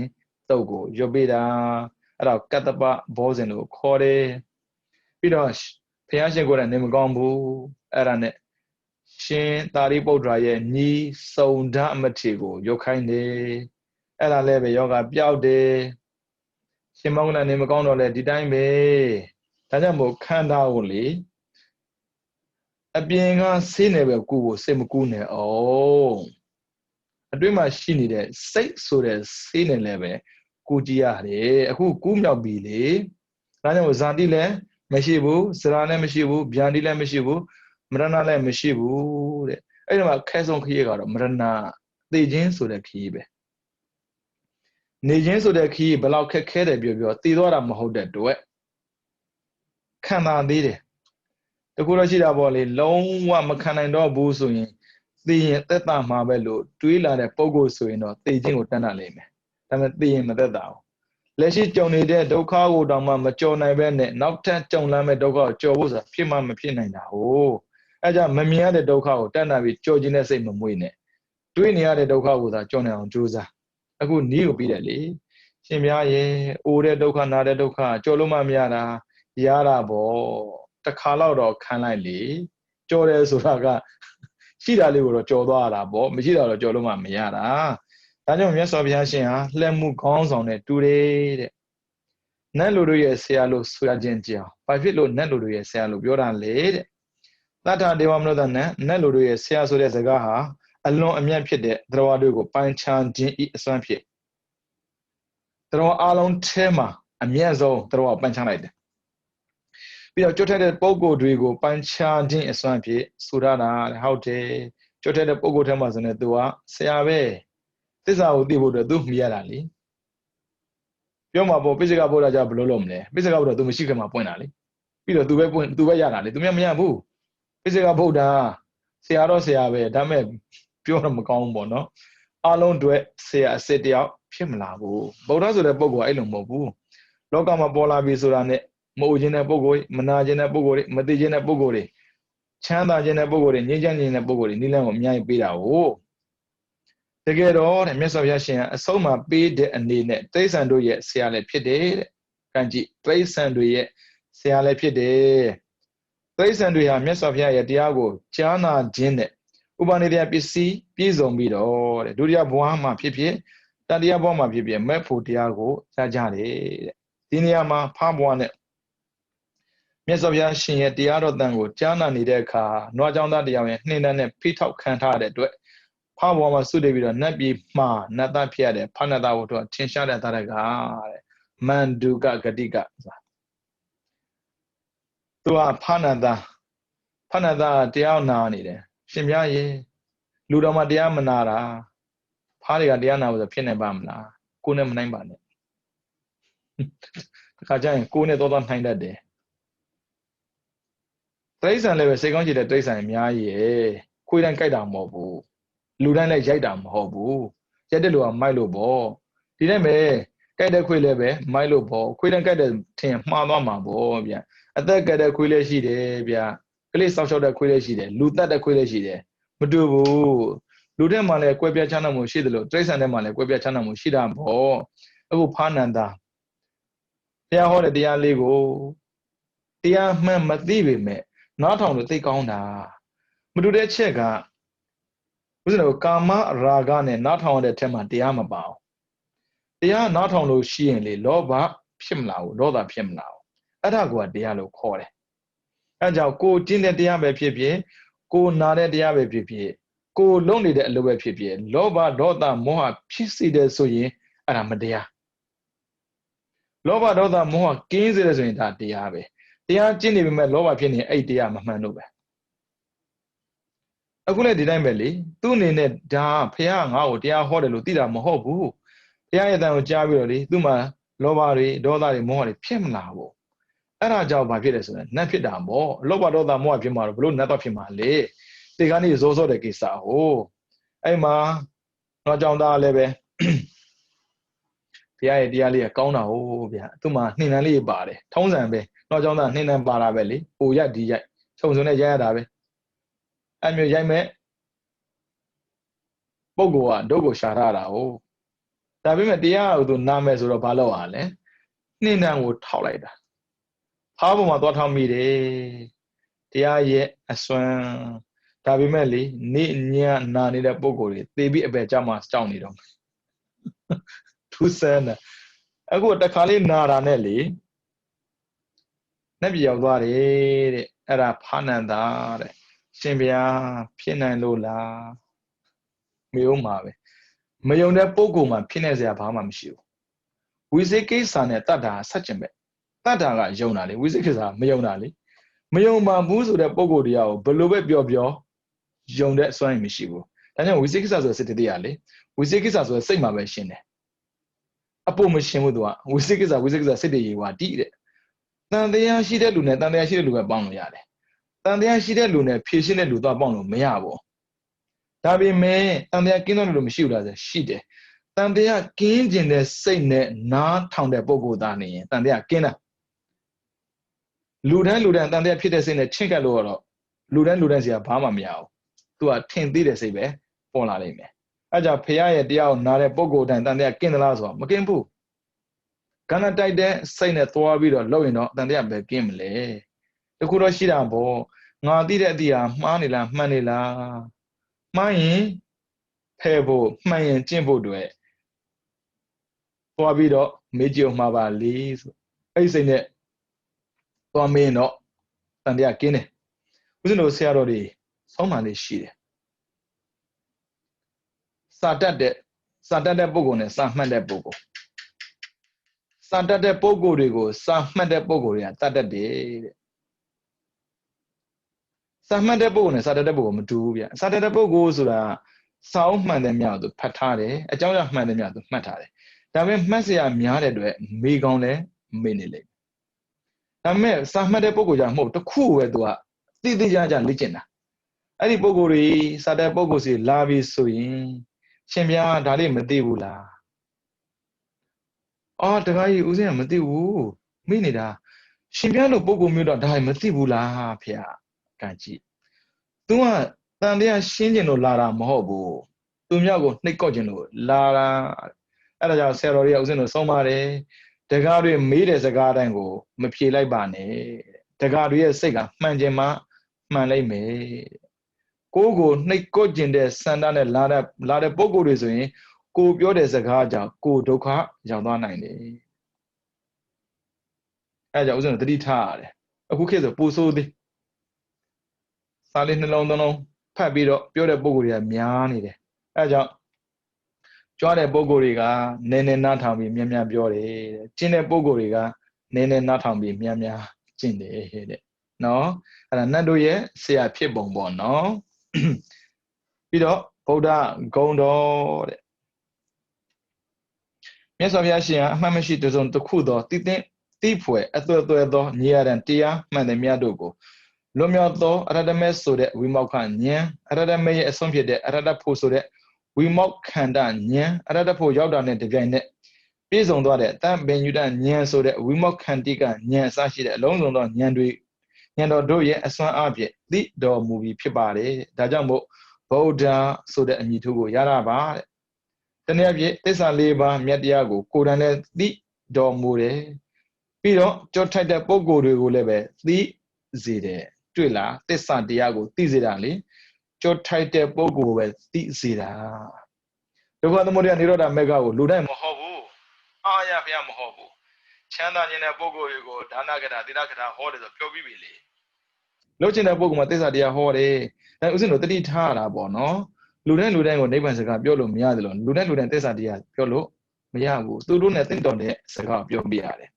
တုတ်ကိုရွတ်ပေးတာအဲ့တော့ကတ္တပဘောဇင်ကိုခေါ်တယ်ပြီးတော့ဘုရားရှင်ကိုယ်တိုင်နေမကောင်းဘူးအဲ့ဒါနဲ့ရှင်သာရိပုတ္တရာရဲ့ညီစုံဓမထေကိုရုတ်ခိုင်းတယ်အဲ့ဒါလည်းပဲယောဂပျောက်တယ်ရှင်မောင်ကနေမကောင်းတော့လေဒီတိုင်းပဲဒါကြောင့်မို့ခန္ဓာကိုလေအပြင်ကဆေးနေပဲကိုယ်စိတ်မကူးနဲ့အောင်အတွင်းမှာရှိနေတဲ့စိတ်ဆိုတဲ့ဆေးနေလည်းပဲကိုကြည့်ရတယ်အခုကူးမြောက်ပြီလေဒါကြောင့်ဇာတိလည်းမရှိဘူးစရာလည်းမရှိဘူးဗျာတိလည်းမရှိဘူးမရဏလည်းမရှိဘူးတဲ့အဲ့ဒီမှာခဲဆုံးခရီးကတော့မရဏသိခြင်းဆိုတဲ့ခရီးပဲနေခြင်းဆိုတဲ့ခရီးဘယ်လောက်ခက်ခဲတယ်ပြောသိသွားတာမဟုတ်တဲ့တွေ့ခံသာသေးတယ်တကူတော့ရှိတာပေါ့လေလုံးဝမခံနိုင်တော့ဘူးဆိုရင်သိရင်သက်သာမှာပဲလို့တွေးလာတဲ့ပုံကိုဆိုရင်တော့သိခြင်းကိုတန်းတတ်လိမ့်မယ်ဒါပေမဲ့သိရင်မသက်သာဘူးလက်ရှိကြုံနေတဲ့ဒုက္ခကိုတောင်မှမကြော်နိုင်ပဲနဲ့နောက်ထပ်ကြုံလာမဲ့ဒုက္ခကိုကြော်ဖို့ဆိုတာဖြစ်မှမဖြစ်နိုင်တာဟုတ်အဲကြောင့်မမြင်ရတဲ့ဒုက္ခကိုတန်းတတ်ပြီးကြော်ခြင်းနဲ့စိတ်မမွေးနဲ့တွေးနေရတဲ့ဒုက္ခကိုသာကြော်နိုင်အောင်ကြိုးစားအခုနီးကိုပြီးတယ်လေရှင်များရဲ့အိုတဲ့ဒုက္ခနာတဲ့ဒုက္ခကြော်လို့မှမရတာရတာပေါ့တစ်ခါတော့ခံလိုက်လေကြော်တယ်ဆိုတာကရှိတာလေးကိုတော့ကြော်သွားရတာပေါ့မရှိတာတော့ကြော်လို့မှမရတာဒါကြောင့်မြတ်စွာဘုရားရှင်ဟာလှည့်မှုခေါင်းဆောင်နဲ့တူတယ်တဲ့နတ်လူတို့ရဲ့ဆရာလို့ဆိုရခြင်းကြောင့်ဘာဖြစ်လို့နတ်လူတို့ရဲ့ဆရာလို့ပြောတာလဲတဲ့သတ္တဒေဝမနုဿနတ်လူတို့ရဲ့ဆရာဆိုတဲ့စကားဟာအလွန်အမြတ်ဖြစ်တဲ့သရဝါတို့ကိုပိုင်းခြားခြင်းဤအစွမ်းဖြစ်သရဝါအလုံးထဲမှာအမြတ်ဆုံးသရဝါပိုင်းခြားလိုက်တယ်ပြီးတော့ကြွထက်တဲ့ပုဂ္ဂိုလ်တွေကိုပိုင်းခြားခြင်းအစွမ်းဖြစ်ဆိုရတာဟုတ်တယ်ကြွထက်တဲ့ပုဂ္ဂိုလ်ထဲမှာဆိုနေသူကဆရာပဲသစ္စာကိုသိဖို့အတွက်သူမြည်ရတာလေပြောမှာပေါ့ပိစိကဗုဒ္ဓကြောင့်ဘယ်လိုလုပ်မလဲပိစိကဗုဒ္ဓသူမရှိခင်မှာပွင့်တာလေပြီးတော့သူပဲရတာလေသူမရဘူးပိစိကဗုဒ္ဓဆရာတော့ဆရာပဲဒါမဲ့ပြောတော့မကောင်းဘူးပေါ့နော်အလုံးတွေဆရာအစစ်တယောက်ဖြစ်မလာဘူးဗုဒ္ဓဆိုတဲ့ပုဂ္ဂိုလ်အဲ့လိုမဟုတ်ဘူးလောကမှာပေါ်လာပြီဆိုတာနဲ့မအိုခြင်းတဲ့ပုဂ္ဂိုလ်မနာခြင်းတဲ့ပုဂ္ဂိုလ်မသိခြင်းတဲ့ပုဂ္ဂိုလ်တွေချမ်းသာခြင်းတဲ့ပုဂ္ဂိုလ်တွေငြိမ်းချမ်းခြင်းတဲ့ပုဂ္ဂိုလ်တွေနိလန်းကိုအများကြီးပေးတာဟုတ်တကယ်တော့တဲ့မြတ်စွာဘုရားရှင်ကအဆုံးမှာပေးတဲ့အနေနဲ့တိရစ္ဆာန်တို့ရဲ့ဆရာလည်းဖြစ်တယ်တဲ့။ကံကြည့်တိရစ္ဆာန်တွေရဲ့ဆရာလည်းဖြစ်တယ်။တိရစ္ဆာန်တွေဟာမြတ်စွာဘုရားရဲ့တရားကိုကြားနာခြင်းနဲ့ဥပနိဒေယပစ္စည်းပြည့်စုံပြီးတော့တဲ့ဒုတိယဘဝမှာဖြစ်ဖြစ်တတိယဘဝမှာဖြစ်ဖြစ်မဲ့ဖို့တရားကိုကြားကြတယ်တဲ့။ဒီနေရာမှာဖားဘဝနဲ့မြတ်စွာဘုရားရှင်ရဲ့တရားတော်တန်ကိုကြားနာနေတဲ့အခါနွားကြောင့်သားတရားရဲ့နှင်းတန်းနဲ့ဖိထောက်ခံထားတဲ့အတွက်ဖားပေါ်မှာစုတည်ပြီးတော့နတ်ပြည်မှာနတ်သားဖြစ်ရတဲ့ဖာနသားကိုတော့ထင်ရှားတဲ့သားတဲ့ကတဲ့မန္ဒုကဂတိကသူကဖာနသားတရားနာနေတယ်ရှင်ပြရေလူတော်မှာတရားမနာတာဖားတွေကတရားနာဖို့ဆိုဖြစ်နေပါမလားကိုယ်နဲ့မနိုင်ပါနဲ့တခါကျရင်ကိုယ်နဲ့တော့နိုင်တတ်တယ်တိရစ္ဆာန်လည်းပဲစိတ်ကောင်းကြည့်တဲ့တိရစ္ဆာန်အများကြီးရဲ့ခွေးတိုင်းကြိုက်တာမဟုတ်ဘူးလူတိုင်းလည်းရိုက်တာမဟုတ်ဘူးရိုက်တဲ့လူကမိုက်လို့ပေါ့ဒီတိုင်းပဲကြိုက်တဲ့ခွေးလည်းပဲမိုက်လို့ပေါ့ခွေးတိုင်းကြိုက်တဲ့ထင်မှားသွားမှာပေါ့ဗျအသက်ကြက်တဲ့ခွေးလည်းရှိတယ်ဗျကလေးစောက်ရှောက်တဲ့ခွေးလည်းရှိတယ်လူတက်တဲ့ခွေးလည်းရှိတယ်မတူဘူးလူထဲမှာလည်းကွဲပြားခြားနားမှုရှိတယ်လို့တိရစ္ဆာန်ထဲမှာလည်းကွဲပြားခြားနားမှုရှိတာပေါ့အခုဖာနန္ဒာဘုရားဟောတဲ့တရားလေးကိုတရားမှန်မသိပေမဲ့နားထောင်လို့သိကောင်းတာမတူတဲ့ချက်ကဥစ္စာကိုကာမရာဂနဲ့နားထောင်ရတဲ့ထက်မှတရားမပါဘူးတရားနားထောင်လို့ရှိရင်လေလောဘဖြစ်မလာဘူးဒေါသဖြစ်မလာဘူးအဲ့ဒါကတရားလို့ခေါ်တယ်အဲကြောင့်ကိုကျင့်တဲ့တရားပဲဖြစ်ဖြစ်ကိုနာတဲ့တရားပဲဖြစ်ဖြစ်ကိုလုံနေတဲ့အလုပ်ပဲဖြစ်ဖြစ်လောဘဒေါသမောဟဖြစ်စေတယ်ဆိုရင်အဲ့ဒါမတရားလောဘဒေါသမောဟကင်းစေတယ်ဆိုရင်ဒါတရားပဲတရားကျင့်နေပေမဲ့လောဘဖြစ်နေအဲ့တရားမမှန်လို့ပဲ အခုလည်းဒီတိုင်းပဲလေသူ့အနေနဲ့ဒါဖះငါ့ကိုတရားဟောတယ်လို့သိတာမဟုတ်ဘူးဖះရဲ့အတန်ကိုကြားပြီးတော့လေသူ့မှာလောဘတွေဒေါသတွေမောဟတွေဖြစ်မလာဘူးအဲ့ဒါကြောင့်ဘာဖြစ်လဲဆိုရင်နတ်ဖြစ်တာပေါ့လောဘဒေါသမောဟဖြစ်မှာတော့ဘလို့နတ်တော့ဖြစ်မှာလေဒီကနေ့ဇောစောတဲ့ကိစ္စဟိုအဲ့မှာတော့ကြောင့်သားလည်းပဲဖះရဲ့တရားလေးကကောင်းတာဟိုဗျာသူ့မှာနှိမ့်နှံလေးပါတယ်ထုံးစံပဲတော့ကြောင့်သားနှိမ့်နှံပါတာပဲလေဟိုရက်ဒီရက်ခြုံစုံနဲ့ရိုက်ရတာပဲအဲ့မျိုးရိုက်မဲ့ပုဂ္ဂိုလ်ကဒုက္ခရှာရတာဟိုဒါပေမဲ့တရားကိုသူနာမယ်ဆိုတော့ဘာလို့ ရလဲနှိမ့်နှံကိုထောက်လိုက်တာဖားပေါ်မှာသွားထောက်မိတယ်တရားရဲ့အစွမ်းဒါပေမဲ့လေနေညနာနေတဲ့ပုဂ္ဂိုလ်တွေသေပြီးအပယ်ကြမှာကြောက်နေတော့ထူးဆန်းတယ်အခုတခါလေးနာတာနဲ့လေနှက်ပြေရောက်သွားတယ်တဲ့အဲ့ဒါဖာနန္တာတဲ့ရှင်ဗျာဖြစ်နိုင်လို့လားမယုံပါပဲမယုံတဲ့ပုဂ္ဂိုလ်မှာဖြစ်နေစရာဘာမှမရှိဘူးဝိသေကိစ္စနဲ့တတ်တာဆက်ကျင်ပဲတတ်တာကယုံတာလေဝိသေကိစ္စမယုံတာလေမယုံပါဘူးဆိုတဲ့ပုဂ္ဂိုလ်တရားကိုဘယ်လိုပဲပြောယုံတဲ့အစွမ်းမရှိဘူးဒါကြောင့်ဝိသေကိစ္စဆိုတဲ့စိတ်တရားလေဝိသေကိစ္စဆိုတဲ့စိတ်မှာပဲရှင်းတယ်အဖို့မရှင်းဘူးသူကဝိသေကိစ္စစိတ်တည်းဝါတိတဲ့တန်တရားရှိတဲ့လူနဲ့တန်တရားရှိတဲ့လူပဲပေါင်းလို့ရတယ်တန်တရားရှိတဲ့လူနဲ့ဖြည့်ရှင်းတဲ့လူတော့ပေါင်းလို့မရဘူးဒါပေမဲ့တန်တရားကင်းတဲ့လူမရှိဘူးလားဆိုရှိတယ်တန်တရားကင်းကျင်တဲ့စိတ်နဲ့နားထောင်တဲ့ပုဂ္ဂိုလ်သားနေရင်တန်တရားကင်းတာလူတိုင်းတန်တရားဖြစ်တဲ့စိတ်နဲ့ချင့်ကပ်လို့တော့လူတိုင်းစီကဘာမှမရဘူးသူကထင်သိတဲ့စိတ်ပဲပေါ်လာလိမ့်မယ်အဲကြောင့်ဖရာရဲ့တရားကိုနားတဲ့ပုဂ္ဂိုလ်တိုင်းတန်တရားကင်းသလားဆိုတော့မကင်းဘူးကဏ္ဍတိုက်တဲ့စိတ်နဲ့သွားပြီးတော့လုပ်ရင်တော့တန်တရားပဲကင်းမလဲတခုတော့ရှိတာပေါ့ငါသိတဲ့အတရားမှားနေလားမှန်နေလားမှားရင်ဖယ်ဖို့မှန်ရင်ကျင့်ဖို့တွေ့သွားပြီးတော့မေးကြည့်အောင်မှာပါလေဆိုအဲ့ဒီစိတ်နဲ့သွားမင်းတော့တန်တရားကင်းတယ်ဦးဇင်းတို့ဆရာတော်တွေဆောင်းမှန်လေးရှိတယ်စာတတ်တဲ့ပုဂ္ဂိုလ်နဲ့စာမှတ်တဲ့ပုဂ္ဂိုလ်စာတတ်တဲ့ပုဂ္ဂိုလ်တွေကိုစာမှတ်တဲ့ပုဂ္ဂိုလ်တွေကတတ်တတ်တယ်တဲ့စာမှတ်တဲ့ပုဂ္ဂိုလ်နဲ့စာတတ်တဲ့ပုဂ္ဂိုလ်မတူဘူးဗျစာတတ်တဲ့ပုဂ္ဂိုလ်ဆိုတာစာအုပ်မှန်တဲ့မြောက်သူဖတ်ထားတယ်အကြောင်းအရာမှန်တဲ့မြောက်သူမှတ်ထားတယ်ဒါပေမဲ့မှတ်စရာများတဲ့အတွက်မေးကောင်းလဲမေးနေလိမ့်ဒါပေမဲ့စာမှတ်တဲ့ပုဂ္ဂိုလ်じゃမဟုတ်တခုပဲသူကသိသိကြကြလေ့ကျင့်တာအဲ့ဒီပုဂ္ဂိုလ်တွေစာတတ်ပုဂ္ဂိုလ်စီလာပြီဆိုရင်ရှင်ဗျာဒါလေးမသိဘူးလားအော်တခါကြီးဦးစင်းကမသိဘူးမိနေတာရှင်ဗျာလို့ပုဂ္ဂိုလ်မျိုးတော့ဒါမသိဘူးလားဖေ။ကံကြည့်။ तू ကတန်တရားရှင်းကျင်လို့လာတာမဟုတ်ဘူး။ तू မြောက်ကိုနှိပ်ကောက်ကျင်လို့လာတာ။အဲ့ဒါကြောင့်ဆရာတော်တွေကဦးစင်းတို့ဆုံးပါတယ်။တကားတွေမေးတဲ့စကားတိုင်းကိုမဖြေလိုက်ပါနဲ့။တကားတွေရဲ့စိတ်ကမှန်ကျင်မှမှန်လိုက်မယ်။ကိုနှိပ်ကောက်ကျင်တဲ့စန္ဒနဲ့လာတဲ့ပုဂ္ဂိုလ်တွေဆိုရင်ကိုပြောတဲ့စကားကြောင့်ကိုဒုက္ခရောက်သွားနိုင်တယ်။အဲကြောင့်ဦးဇင်းတို့တတိထားရတယ်။အခုခေတ်ဆိုပူဆိုးသေးစာလေးနှလုံးဖတ်ပြီးတော့ပြောတဲ့ပုဂ္ဂိုလ်တွေကများနေတယ်။အဲကြောင့်ကြွားတဲ့ပုဂ္ဂိုလ်တွေကနည်းနည်းနားထောင်ပြီးများများပြောတယ်တဲ့။ကျင့်တဲ့ပုဂ္ဂိုလ်တွေကနည်းနည်းနားထောင်ပြီးများများကျင့်တယ်တဲ့။နော်။အဲ့ဒါနတ်တို့ရဲ့ဆရာဖြစ်ပုံပေါ့နော်။ပြီးတော့ဗုဒ္ဓဂုဏ်တော်တဲ့မြတ်စွာဘုရားရှင်ကအမှန်မရှိတစုံတစ်ခုသောတိဖွယ်အသွဲသောညီရန်တရားမှန်တဲ့မြတ်တို့ကိုလွန်မြောက်သောအရဟတမေဆိုတဲ့ဝိမောက္ခဉာဏ်အရဟတမေရဲ့အဆုံးဖြစ်တဲ့အရဟတဖို့ဆိုတဲ့ဝိမောက္ခန္တဉာဏ်အရဟတဖို့ရောက်တာနဲ့တပြိုင်နက်ပြည့်စုံသွားတဲ့တန်ပင်ညုတဉာဏ်ဆိုတဲ့ဝိမောက္ခန္တိကဉာဏ်အစရှိတဲ့အလုံးစုံသောဉာဏ်တော်တို့ရဲ့အစွမ်းအဖြစ်သိတော်မူပြီးဖြစ်ပါတယ်ဒါကြောင့်မို့ဗုဒ္ဓဆိုတဲ့အမည်ထိုးကိုရတာပါတဲ့တနည်းအားဖြင့်သစ္စာ၄ပါးမြတ်တရားကိုကိုယ်တိုင်လည်းသိတော်မူတယ်ပြီးတော့ကြောထိုက်တဲ့ပုဂ္ဂိုလ်တွေကိုလည်းပဲသိစေတယ်တွေ့လားသစ္စာတရားကိုသိစေတာလေကြောထိုက်တဲ့ပုဂ္ဂိုလ်ပဲသိစေတာဒုက္ခသမုဒယနိရောဓမေဃကိုလူတိုင်းမဟုတ်ဘူးအာရဘုရားမဟုတ်ဘူးချမ်းသာခြင်းတဲ့ပုဂ္ဂိုလ်တွေကိုဒါနကထာသီလကထာဟောတယ်ဆိုပြောပြီးပြီလေလှုပ်ခြင်းတဲ့ပုဂ္ဂိုလ်မှာသစ္စာတရားဟောတယ်အဲဥစဉ်တို့တတိထားရတာပေါ့နော်လူတိုင်းကိုနိဗ္ဗာန်စကားပြောလို့မရတယ်လို့လူတိုင်းသစ္စာတရားပြောလို့မရဘူးသူတို့နဲ့တင့်တော်တဲ့စကားပြောပြရတယ်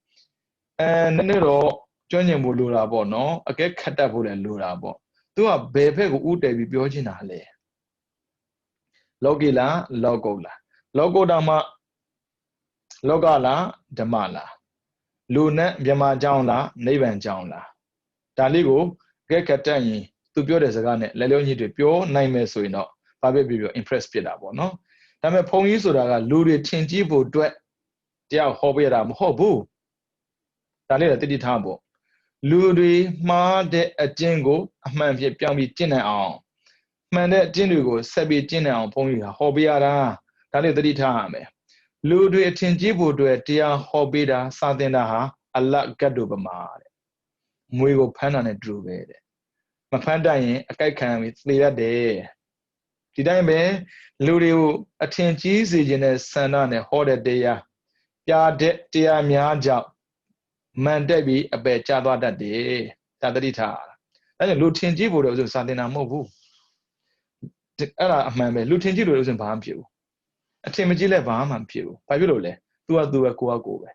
နည်းနည်းတော့ကျွမ်းကျင်ဖို့လိုတာပေါ့နော်အကဲခတ်တတ်ဖို့လည်းလိုတာပေါ့ သူကဘယ်ဘက်ကိုဥတည်ပြီးပြောချင်တာလဲလောကီလားလောကုတ်လားလောကုတ္တမလောကလားဓမ္မလားလူနဲ့မြမเจ้าလားနိဗ္ဗာန်เจ้าလားဒါလေးကိုကဲခတ်တက်ရင်သူပြောတဲ့စကားနဲ့လက်လျောညီတွေပြောနိုင်မယ်ဆိုရင်တော့ဘာပဲပြော impress ဖြစ်တာပေါ့နော်ဒါပေမဲ့ဘုံကြီးဆိုတာကလူတွေထင်ကြီးဖို့အတွက်တရားဟောပေးတာမဟုတ်ဘူးဒါလေးတော့တတိထားပေါ့လူတွေမှားတဲ့အကျင့်ကိုအမှန်ဖြစ်ပြောင်းပြီးကျင့်နိုင်အောင်မှန်တဲ့အကျင့်တွေကိုဆက်ပြီးကျင့်နိုင်အောင်ဘုန်းကြီးကဟောပေးရတာဒါလေးတတိထားရမယ်လူတွေအထင်ကြီးဖို့အတွက်တရားဟောပေးတာစာသင်တာဟာအလတ်ကတ်တို့ပမာတဲ့မွေကိုဖမ်းတာနဲ့တူပဲတဲ့မဖမ်းတတ်ရင်အကြိုက်ခံပြီးသေရတယ်ဒီတိုင်းပဲလူတွေကိုအထင်ကြီးစေခြင်းနဲ့ဆန္ဒနဲ့ဟောတဲ့တရားပြတဲ့တရားများကြောင့်မှန်တက်ပြီးအပယ်ကျသွားတတ်တယ်ဒါတတိထားအဲ့ဒါလူထင်ကြီးဖို့တော့ဆိုစာသင်တာမဟုတ်ဘူးအဲ့ဒါအမှန်ပဲလူထင်ကြီးလို့ဆိုဘာမှမဖြစ်ဘူးအထင်မကြီးလဲဘာမှမဖြစ်ဘူးဘာဖြစ်လို့လဲ तू က तू ပဲကိုကကိုပဲ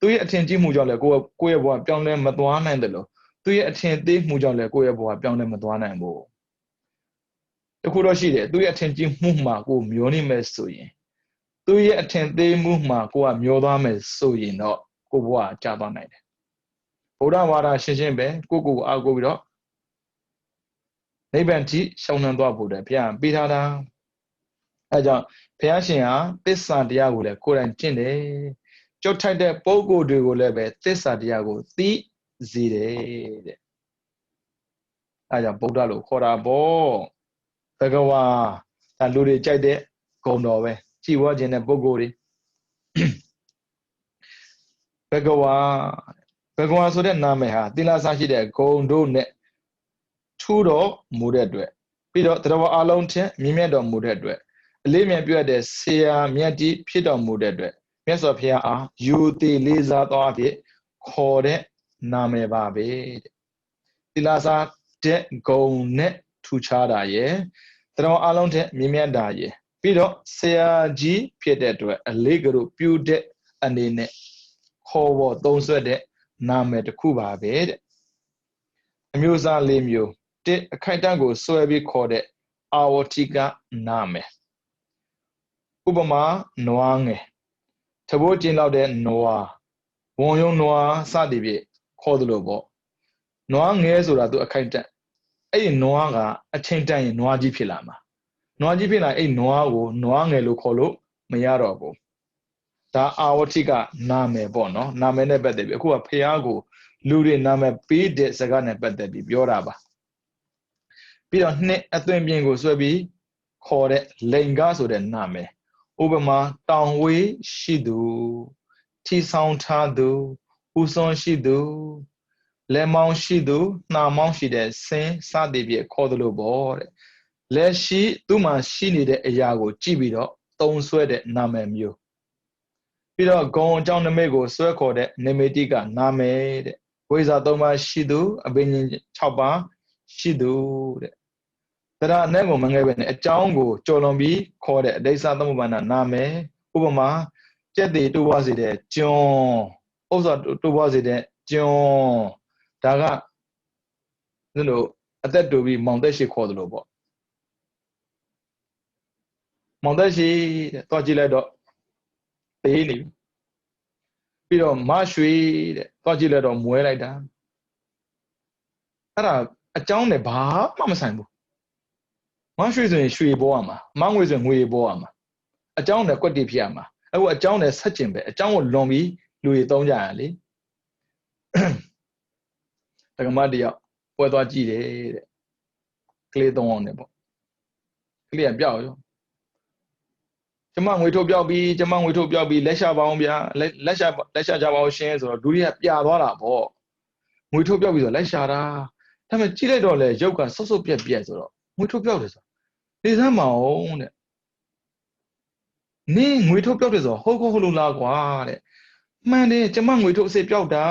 သူရဲ့အထင်ကြီးမှုကြောင့်လဲကိုရဲ့ဘဝပြောင်းလဲမသွားနိုင်တယ်လို့သူရဲ့အထင်သေးမှုကြောင့်လဲကိုရဲ့ဘဝပြောင်းလဲမသွားနိုင်ဘူးတခုတော့ရှိတယ်သူရဲ့အထင်ကြီးမှုမှာကိုမျောနေမယ်ဆိုရင်သူရဲ့အထင်သေးမှုမှာကိုကမျောသွားမယ်ဆိုရင်တော့ကိုဘဝကျသွားနိုင်တယ်ဗုဒ္ဓဘာသာရှင်းရှင်းပဲကိုအားကိုပြီးတော့နိဗ္ဗာန်ထိရှောင်နှံသွားဖို့တဲ့ဘုရားပေးထားတာအဲကြောင့်ဘုရားရှင်ဟာသစ္စာတရားကိုလည်းကိုယ်တိုင်ကျင့်တယ်ကြုတ်ထိုက်တဲ့ပုဂ္ဂိုလ်တွေကိုလည်းပဲသစ္စာတရားကိုသိစေတယ်တဲ့အဲကြောင့်ဗုဒ္ဓလို့ခေါ်တာပေါ့ဘဂဝါဒါလူတွေကြိုက်တဲ့ဂုဏ်တော်ပဲကြည်ဝါခြင်းတဲ့ပုဂ္ဂိုလ်တွေဘဂဝါဆိုတဲ့နာမည်ဟာသီလစားရှိတဲ့ဂုဏ်တို့နဲ့ထူးတော်မူတဲ့အတွက်ပြီးတော့တရားအလုံးထက်မြင့်မြတ်တော်မူတဲ့အတွက်အလေးမြတ်ပြည့်တဲ့ဆရာမြတ်ကြီးဖြစ်တော်မူတဲ့အတွက်မြတ်စွာဘုရားအားယူသည်လေးစားသောအဖြစ်ခေါ်တဲ့နာမည်ပါပဲတဲ့သီလစားတဲ့ဂုဏ်နဲ့ထူခြားတာရဲ့တရားအလုံးထက်မြင့်မြတ်တာရဲ့ပြီးတော့ဆရာကြီးဖြစ်တဲ့အတွက်အလေးကလေးပြုတဲ့အနေနဲ့ခေါ်ပေါ်သုံးဆွဲတဲ့နာမည်တစ်ခုပါပဲတဲ့အမျိုးအစား၄မျိုးအခိုက်အတန့်ကိုဆွဲပြီးခေါ်တဲ့အာဝတိကနာမည်ဥပမာနွားငယ်တဘိုးကျင်းလောက်တဲ့နွားဝန်ယုံနွားစသည်ဖြင့်ခေါ်သလိုပေါ့နွားငယ်ဆိုတာသူအခိုက်အတန့်အဲ့ဒီနွားကအချိန်တန်ရင်နွားကြီးဖြစ်လာမှာနွားကြီးဖြစ်လာအဲ့နွားကိုနွားငယ်လို့ခေါ်လို့မရတော့ဘူးဒါအာဝတိကနာမည်ပေါ့နော်နာမည်နဲ့ပတ်သက်ပြီးအခုကဖះကိုလူတွေနာမည်ပေးတဲ့စကားနဲ့ပတ်သက်ပြီးပြောတာပါပြီးတော့နှစ်အသွင်ပြင်ကိုဆွဲပြီးခေါ်တဲ့လိန်ကားဆိုတဲ့နာမည်ဥပမာတောင်ဝေးရှိသူထီဆောင်ထားသူဥစွန်ရှိသူလက်မောင်းရှိသူနှာမောင်းရှိတဲ့ဆင်းစသည်ဖြင့်ခေါ်သလိုပေါ့တဲ့လက်ရှိသူ့မှာရှိနေတဲ့အရာကိုကြည့်ပြီးတော့သုံးဆွဲတဲ့နာမည်မျိုးပြီးတော့ဂုံအကြောင်းနမိတ်ကိုဆွဲခေါ်တဲ့နိမိတိကနာမည်တဲ့ဝိဇ္ဇာ၃ပါးရှိသူအပင်၆ပါးရှိသူတဲ့တရားအနည်းကိုမငဲပဲနဲ့အကြောင်းကိုကြော်လွန်ပြီးခေါ်တဲ့အဋ္ဌသမုပ္ပါဒနာမည်ဥပမာကြက်တွေတိုးပွားစေတဲ့ကျွန်းဥစ္စာတိုးပွားစေတဲ့ကျွန်းဒါကအသက်တူပြီးမောင်သက်ရှိခေါ်တယ်လို့ပေါ့မောင်သက်ရှိတဲ့တွားကြည့်လိုက်တော့တေးနေပြီးတော့မရွှေတဲ့တွားကြည့်လိုက်တော့မွဲလိုက်တာအဲ့ဒါအကြောင်းနဲ့ဘာမှမဆိုင်ဘူးမရွှေဆိုရင်ရွှေပေါ်ရမှာမငွေဆိုရင်ငွေပေါ်ရမှာအကြောင်းနဲ့ကွက်တိဖြစ်ရမှာအခုအကြောင်းနဲ့ဆက်ကျင်ပဲအကြောင်းကိုလွန်ပြီးလူတွေသုံးကြရလေတက္ကမတယောက်ပွဲသွားကြည့်တယ်တဲ့ကလေးသုံးအောင်နဲ့ပေါ့ကလေးကပြောက်ရောကျမငွေထုတ်ပြောက်ပြီးလက်ရှာပါအောင်ဗျာလက်ရှာကြပါအောင်ရှင်ဆိုတော့ဒူရီကပြသွားတာပေါ့ငွေထုတ်ပြောက်ပြီးဆိုလက်ရှာတာဒါပေမဲ့ကြည့်လိုက်တော့လေရုပ်ကဆုတ်ပြက်ဆိုတော့ငွေထုတ်ပြောက်တယ်ဆိုနေစမ်းမအောင်တဲ့နင်းငွေထုတ်ပြောက်တယ်ဆိုဟုတ်လို့လားကွာတဲ့မှန်တယ်ကျမငွေထုတ်အစ်ပြောက်တာ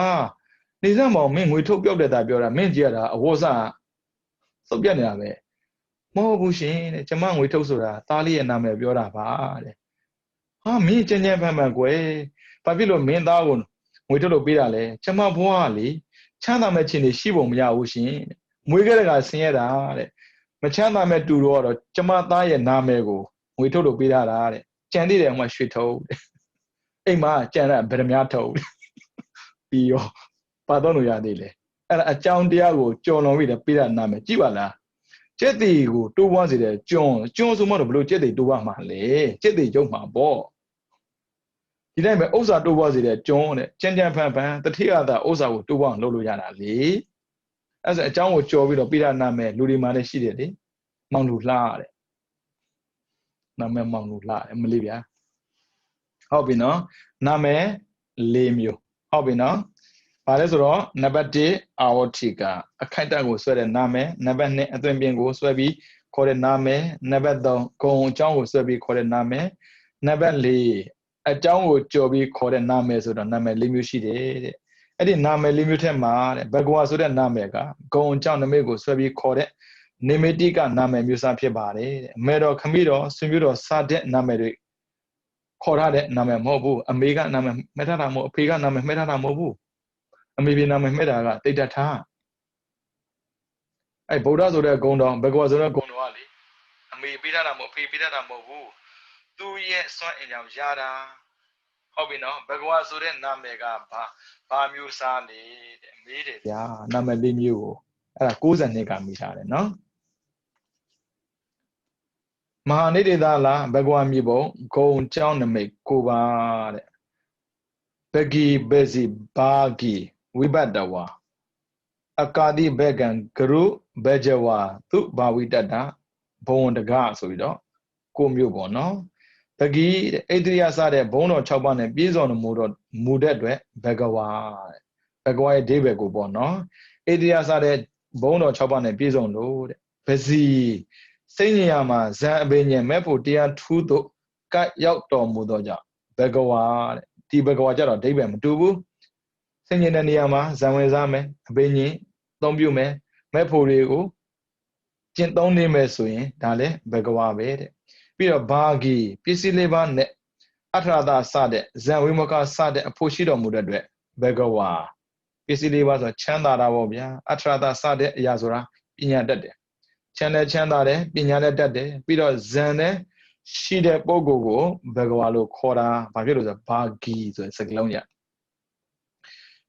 နေစမ်းမအောင်မင်းငွေထုတ်ပြောက်တယ်တာပြောတာမင်းကြည့်ရတာအဝတ်စားဆုတ်ပြက်နေတာပဲမဟုတ်ဘူးရှင်တဲ့ကျမငွေထုတ်ဆိုတာသားလေးရဲ့နာမည်ပြောတာပါတဲ့ဟာမင်းကျန်ဖန်ကွယ်ဘာဖြစ်လို့မင်းသားကိုငွေထုတ်လို့ပေးတာလဲကျမဘွားကလေချမ်းသာမဲ့ခြင်းတွေရှိပုံမရဘူးရှင် မွေးခဲ့တဲ့ကဆင်းရဲတာတဲ့မချမ်းသာမဲ့တူတော့ကျမသားရဲ့နာမည်ကိုငွေထုတ်လို့ပေးထားတာတဲ့ကြံသေးတယ်ဟိုမှာရွှေထုတ်တဲ့အိမ်မှာကြံတာဗရမ ्या ထုတ်ပြီးရောပါတော့လို့ရသေးလေအဲ့ဒါအကြောင်းတရားကိုကြော်လွန်ပြီးတော့ပေးတာနာမည်ကြည့်ပါလားကျက်တီကိုတိုးပွားစေတဲ့ကျွန်းဆိုမှတော့ဘလို့ကျက်တီတိုးပွားမှာလဲကျက်တီကျုံမှာပေါ့ဒီတိုင်းပဲဥစ္စာတိုးပွားစေတဲ့ကျွန်းတဲ့ကြံကြံဖန်ဖန်တတိယသာဥစ္စာကိုတိုးပွားအောင်လုပ်လို့ရတာလေအဲ့ဒါအကြောင်းကိုကြော်ပြီးတော့ပေးတာနာမည်လူဒီမှာလည်းရှိတယ်လေမောင်လူလှတဲ့နာမည်မောင်လူလှမလေးဗျာဟုတ်ပြီနော်နာမည်၄မျိုးဟုတ်ပြီနော်ဘာလဲဆိုတော့နံပါတ်1အာဝတိကအခိုက်အတန့်ကိုဆွဲတဲ့နာမည်နံပါတ်2အသွင်ပြင်ကိုဆွဲပြီးခေါ်တဲ့နာမည်နံပါတ်3ဂုံအကြောင်းကိုဆွဲပြီးခေါ်တဲ့နာမည်နံပါတ်4အကြောင်းကိုကြော်ပြီးခေါ်တဲ့နာမည်ဆိုတော့နာမည်၄မျိုးရှိတယ်တဲ့အဲ့ဒီနာမည်၄မျိုးထဲမှာတဲ့ဘဂဝါဆိုတဲ့နာမည်ကဂုံအကြောင်းနမိတ်ကိုဆွဲပြီးခေါ်တဲ့နိမိတိကနာမည်မျိုးစားဖြစ်ပါတယ်တဲ့အမေတော်ခမီးတော်ဆွေမျိုးတော်စတဲ့နာမည်တွေခေါ်ထားတဲ့နာမည်မဟုတ်ဘူးအမေကနာမည်မှတ်ထားတာမဟုတ်အဖေကနာမည်မှတ်ထားတာမဟုတ်ဘူးအမေပြနာမည်မှတ်တာကတိတ်တထားအဲ့ဗုဒ္ဓဆိုတဲ့ဂုံတော်ဘဂဝါဆိုတဲ့ဂုံတော်ကလေအမေပေးထားတာမဟုတ်အဖေပေးထားတာမဟုတ်ဘူးသူရဲ့စွန့်အင်ကြောင့်ရတာဟုတ်ပြီနော်ဘဂဝါဆိုတဲ့နာမည်ကဘာမျိုးစားလေတဲ့မေးတယ်ဗျာနာမည်၄မျိုးကိုအဲ့ဒါ62ကမိထားတယ်နော်မဟာနိဒေသလားဘဂဝါမြေပုံဂုံကြောင်းနမိတ်ကိုပါတဲ့ဘဂီဘဇီဘာဂီဝိဘတ်တဝါအကာတိဘေကံဂရုဘေဂျဝါသူဘာဝိတတဘုံတကဆိုပြီးတော့ကိုမျိုးပေါ့နော်ဘဂီအိတရိယစတဲ့ဘုံတော်6ပါးနဲ့ပြည့်စုံတော်မူတော့မူတဲ့အတွက်ဘဂဝါဘဂဝါရဲ့အိဗယ်ကိုပေါ့နော်အိတရိယစတဲ့ဘုံတော်6ပါးနဲ့ပြည့်စုံလို့တဲ့ဘဇီစိတ်ဉာဏ်မှာဇံအပိညာမဲ့ဖို့တရားထူးသို့ကရောက်တော်မူသောကြောင့်ဘဂဝါတဲ့ဒီဘဂဝါကြတော့အိဗယ်မတူဘူးစိတ်ဉာဏ်တဲ့နေရာမှာဇံဝင်စားမယ်အပိညာသုံးပြုမယ်မဲ့ဖို့တွေကိုကျင့်သုံးနေမယ်ဆိုရင်ဒါလည်းဘဂဝါပဲတဲ့ပြီးတော့ဘာဂီပစ္စည်းလေးပါးနဲ့အထရတာစတဲ့ဇံဝိမကစတဲ့အဖို့ရှိတော်မူတဲ့အတွက်ဘဂဝါပစ္စည်းလေးပါးဆိုချမ်းသာတာပေါ့ဗျာအထရတာစတဲ့အရာဆိုတာပညာတတ်တယ်ချမ်းလည်းချမ်းသာတယ်ပညာလည်းတတ်တယ်ပြီးတော့ဇံနဲ့ရှိတဲ့ပုဂ္ဂိုလ်ကိုဘဂဝါလို့ခေါ်တာဘာဖြစ်လို့ဆိုဘာဂီဆိုတဲ့စကားလုံးရ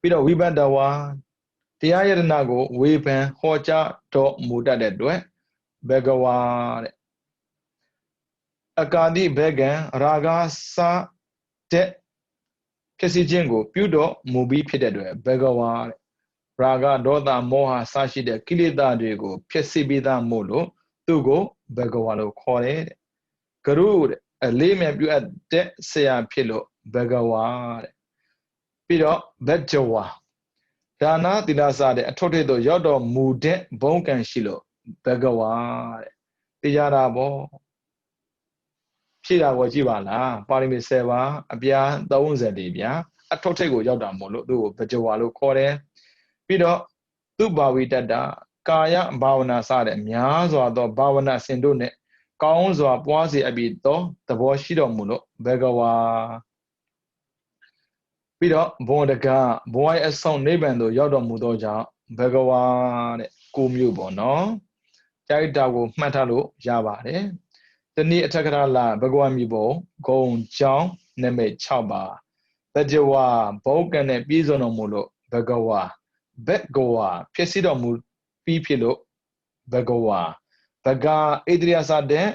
ပြီးတော့ဝိဘတ်တဝါတရားယတနာကိုဝေဖန်ဟောကြားတော်မူတတ်တဲ့အတွက်ဘဂဝါတဲ့အကာတိဘေကံရာဂစတဲ့ဖြစ်စီခြင်းကိုပြုတော်မူပြီးဖြစ်တဲ့အတွက်ဘဂဝါတဲ့ရာဂဒေါသမောဟစရှိတဲ့ကိလေသာတွေကိုဖြစ်စီပြီးသားမို့လို့သူ့ကိုဘဂဝါလို့ခေါ်တယ်တဲ့ဂရုတဲ့အလေးမြတ်ပြုအပ်တဲ့ဆရာဖြစ်လို့ဘဂဝါတဲ့ပြီးတော့ဘဂဝါဒါနသီလစတဲ့အထွတ်ထိပ်သို့ရောက်တော်မူတဲ့ဘုံကံရှိလို့ဘဂဝါတဲ့တရားတာပေါ့ဖြည့်တာကိုကြည့်ပါလားပါရမီ7ပါးအပြား30ဗျာအထွတ်ထိပ်ကိုရောက်တာမို့လို့သူ့ကိုဘဂဝါလို့ခေါ်တယ်ပြီးတော့သူဘာဝိတတကာယဘာဝနာစတဲ့များစွာသောဘာဝနာစင်တို့နဲ့ကောင်းစွာပွားစေအပ်ပြီးသောသဘောရှိတော်မူလို့ဘဂဝါပြီးတော့ဘဝတကဘဝရဲ့အဆုံးနိဗ္ဗာန်သို့ရောက်တော်မူသောကြောင့်ဘဂဝါတဲ့ကိုမျိုးပေါ့နော်ကြိုက်တာကိုမှတ်ထားလို့ရပါတယ်တနည်းအထက်ကရာလာဘဂဝါမြေပုံဂုံကြောင်းနမိတ်6ပါးဘဂဝါဘုံကံနဲ့ပြည့်စုံတော်မူလို့ဘဂဝါဘဂဝါဖြစ်စီတော်မူပြီးဖြစ်လို့ဘဂဝါဘဂဣတရိယစတဲ့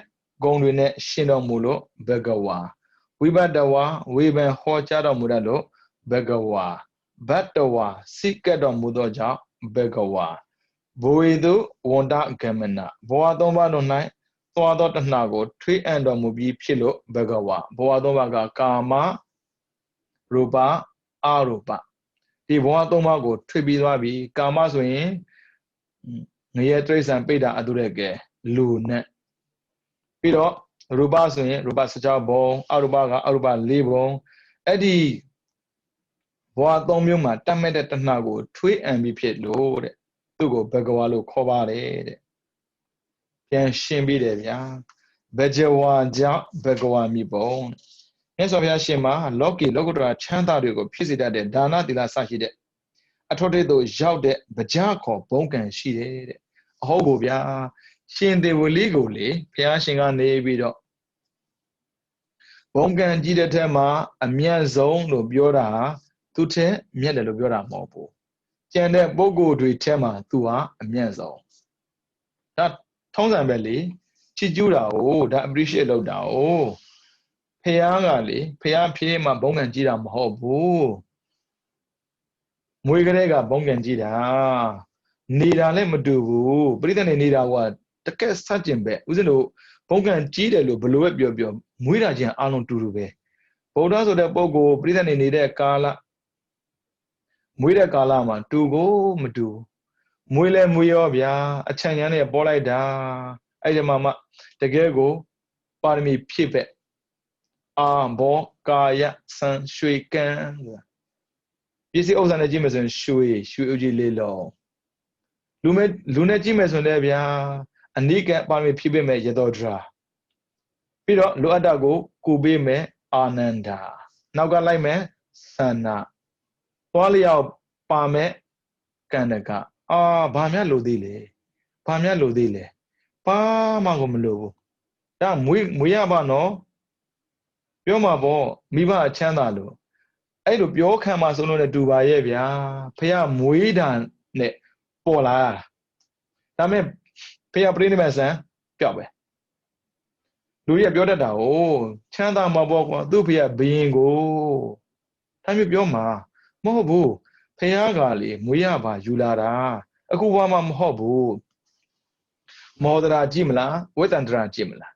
ဂုံတွေနဲ့ရှင်တော်မူလို့ဘဂဝါဝိဘတ်တဝါဝေဘန်ဟောကြားတော်မူတတ်လို့ဘဂဝါဘတ်တဝါစိကတ်တော်မူသောကြောင့်ဘဂဝါဘဝေတုဝန္တဂမနဘဝ3ပါးတို့၌သွားသောတဏှာကိုထွေးအံ့တော်မူပြီးဖြစ်လို့ဘဂဝါဘဝ3ပါးကကာမရူပအရူပဒီဘဝ3ပါးကိုထွေးပြီးသွားပြီကာမဆိုရင်ငရဲတိရစ္ဆာန်ပိဋ္ဌာအတုရကဲလူနဲ့ပြီးတော့ရူပဆိုရင်ရူပ16ဘုံအရူပကအရူပ4ဘုံအဲ့ဒီဘဝ3မျိုးမှာတတ်မဲ့တဲ့တဏှာကိုထွေးအံ့ပြီးဖြစ်လို့တဲ့သူ့ကိုဘဂဝါလို့ခေါ်ပါတယ်တဲ့ပြန်ရှင်းပြီးတယ်ဗျာဘဂဝါကြောင့်ဘဂဝါမိပုံမြတ်စွာဘုရားရှင်မှာလောကီလောကုတ္တရာချမ်းသာတွေကိုဖြစ်စေတတ်တဲ့ဒါနသီလစရှိတဲ့အထွတ်ထိပ်သို့ရောက်တဲ့ဗကြခေါ်ဘုံကံရှိတယ်တဲ့ ဟုတ်ကိုဗျာရှင်တေဝလေးကိုလေဘုရားရှင်ကနေပြီးတော့ဘုံကံကြီးတဲ့ထက်မှာအမြတ်ဆုံးလို့ပြောတာသူထက်မြတ်တယ်လို့ပြောတာမဟုတ်ဘူးကျန်တဲ့ပုဂ္ဂိုလ်တွေထက်မှာသူဟာအမြတ်ဆုံးဒါထုံးစံပဲလေချစ်ကျူးတာကိုဒါ appreciate လုပ်တာကိုဖះကလေဖះဖြေးမှာဘုံကံကြီးတာမဟုတ်ဘူးမွေးကလေးကဘုံကံကြီးတာနေတာလည်းမတူဘူးပြိတ္တနေနေတာကတကက်ဆက်ကျင်ပဲဦးဇင်းတို့ဘုံကံကြီးတယ်လို့ဘလို့ပဲပြောမွေးတာချင်းအားလုံးတူတူပဲဗုဒ္ဓဆိုတဲ့ပုဂ္ဂိုလ်ပြိတ္တနေနေတဲ့ကာလမွေးတဲ့ကာလမှာတူကိုမတူမွေးလဲမွေးရောဗျာအချမ်းချမ်းနဲ့ပေါ်လိုက်တာအဲ့ဒီမှာမှတကယ်ကိုပါရမီဖြည့်ပဲအာဘောကာယစံရွှေကံပစ္စည်းဥစ္စာနဲ့ကြည့်မယ်ဆိုရင်ရွှေဥကြီးလေးလုံးလူနဲ့ကြည့်မယ်ဆိုလည်းဗျာအနိကပါရမီဖြည့်ပေးမယ်ရသောဒရာပြီးတော့လိုအပ်တာကိုကူပေးမယ်အာနန္ဒာနောက်ကလိုက်မယ်သန္နာသွားလျောက်ပါမယ်ကန္တကဘာများလိုသေးလဲဘာများလိုသေးလဲဘာမှကိုမလိုဘူးဒါမွေးရပါနော်ပြောမှာပေါ့မိဘအချမ်းသာလို့အဲ့လိုပြောခံမှာဆုံးလို့လည်းတူပါရဲ့ဗျာဖះမွေးတာနဲ့ပေါ်လာဒါမဲ့ဖះပြိဋိမဆန်ပြောက်ပဲလူကြီးကပြောတတ်တာ哦ချမ်းသာမှာပေါ့ကွာသူ့ဖះဘယင်ကိုဒါမျိုးပြောမှာမဟုတ်ဘူးဖះကလေမွေးရပါယူလာတာအခုဘာမှမဟုတ်ဘူးမောဒရာကြည့်မလားဝိတ္တန္တရာကြည့်မလား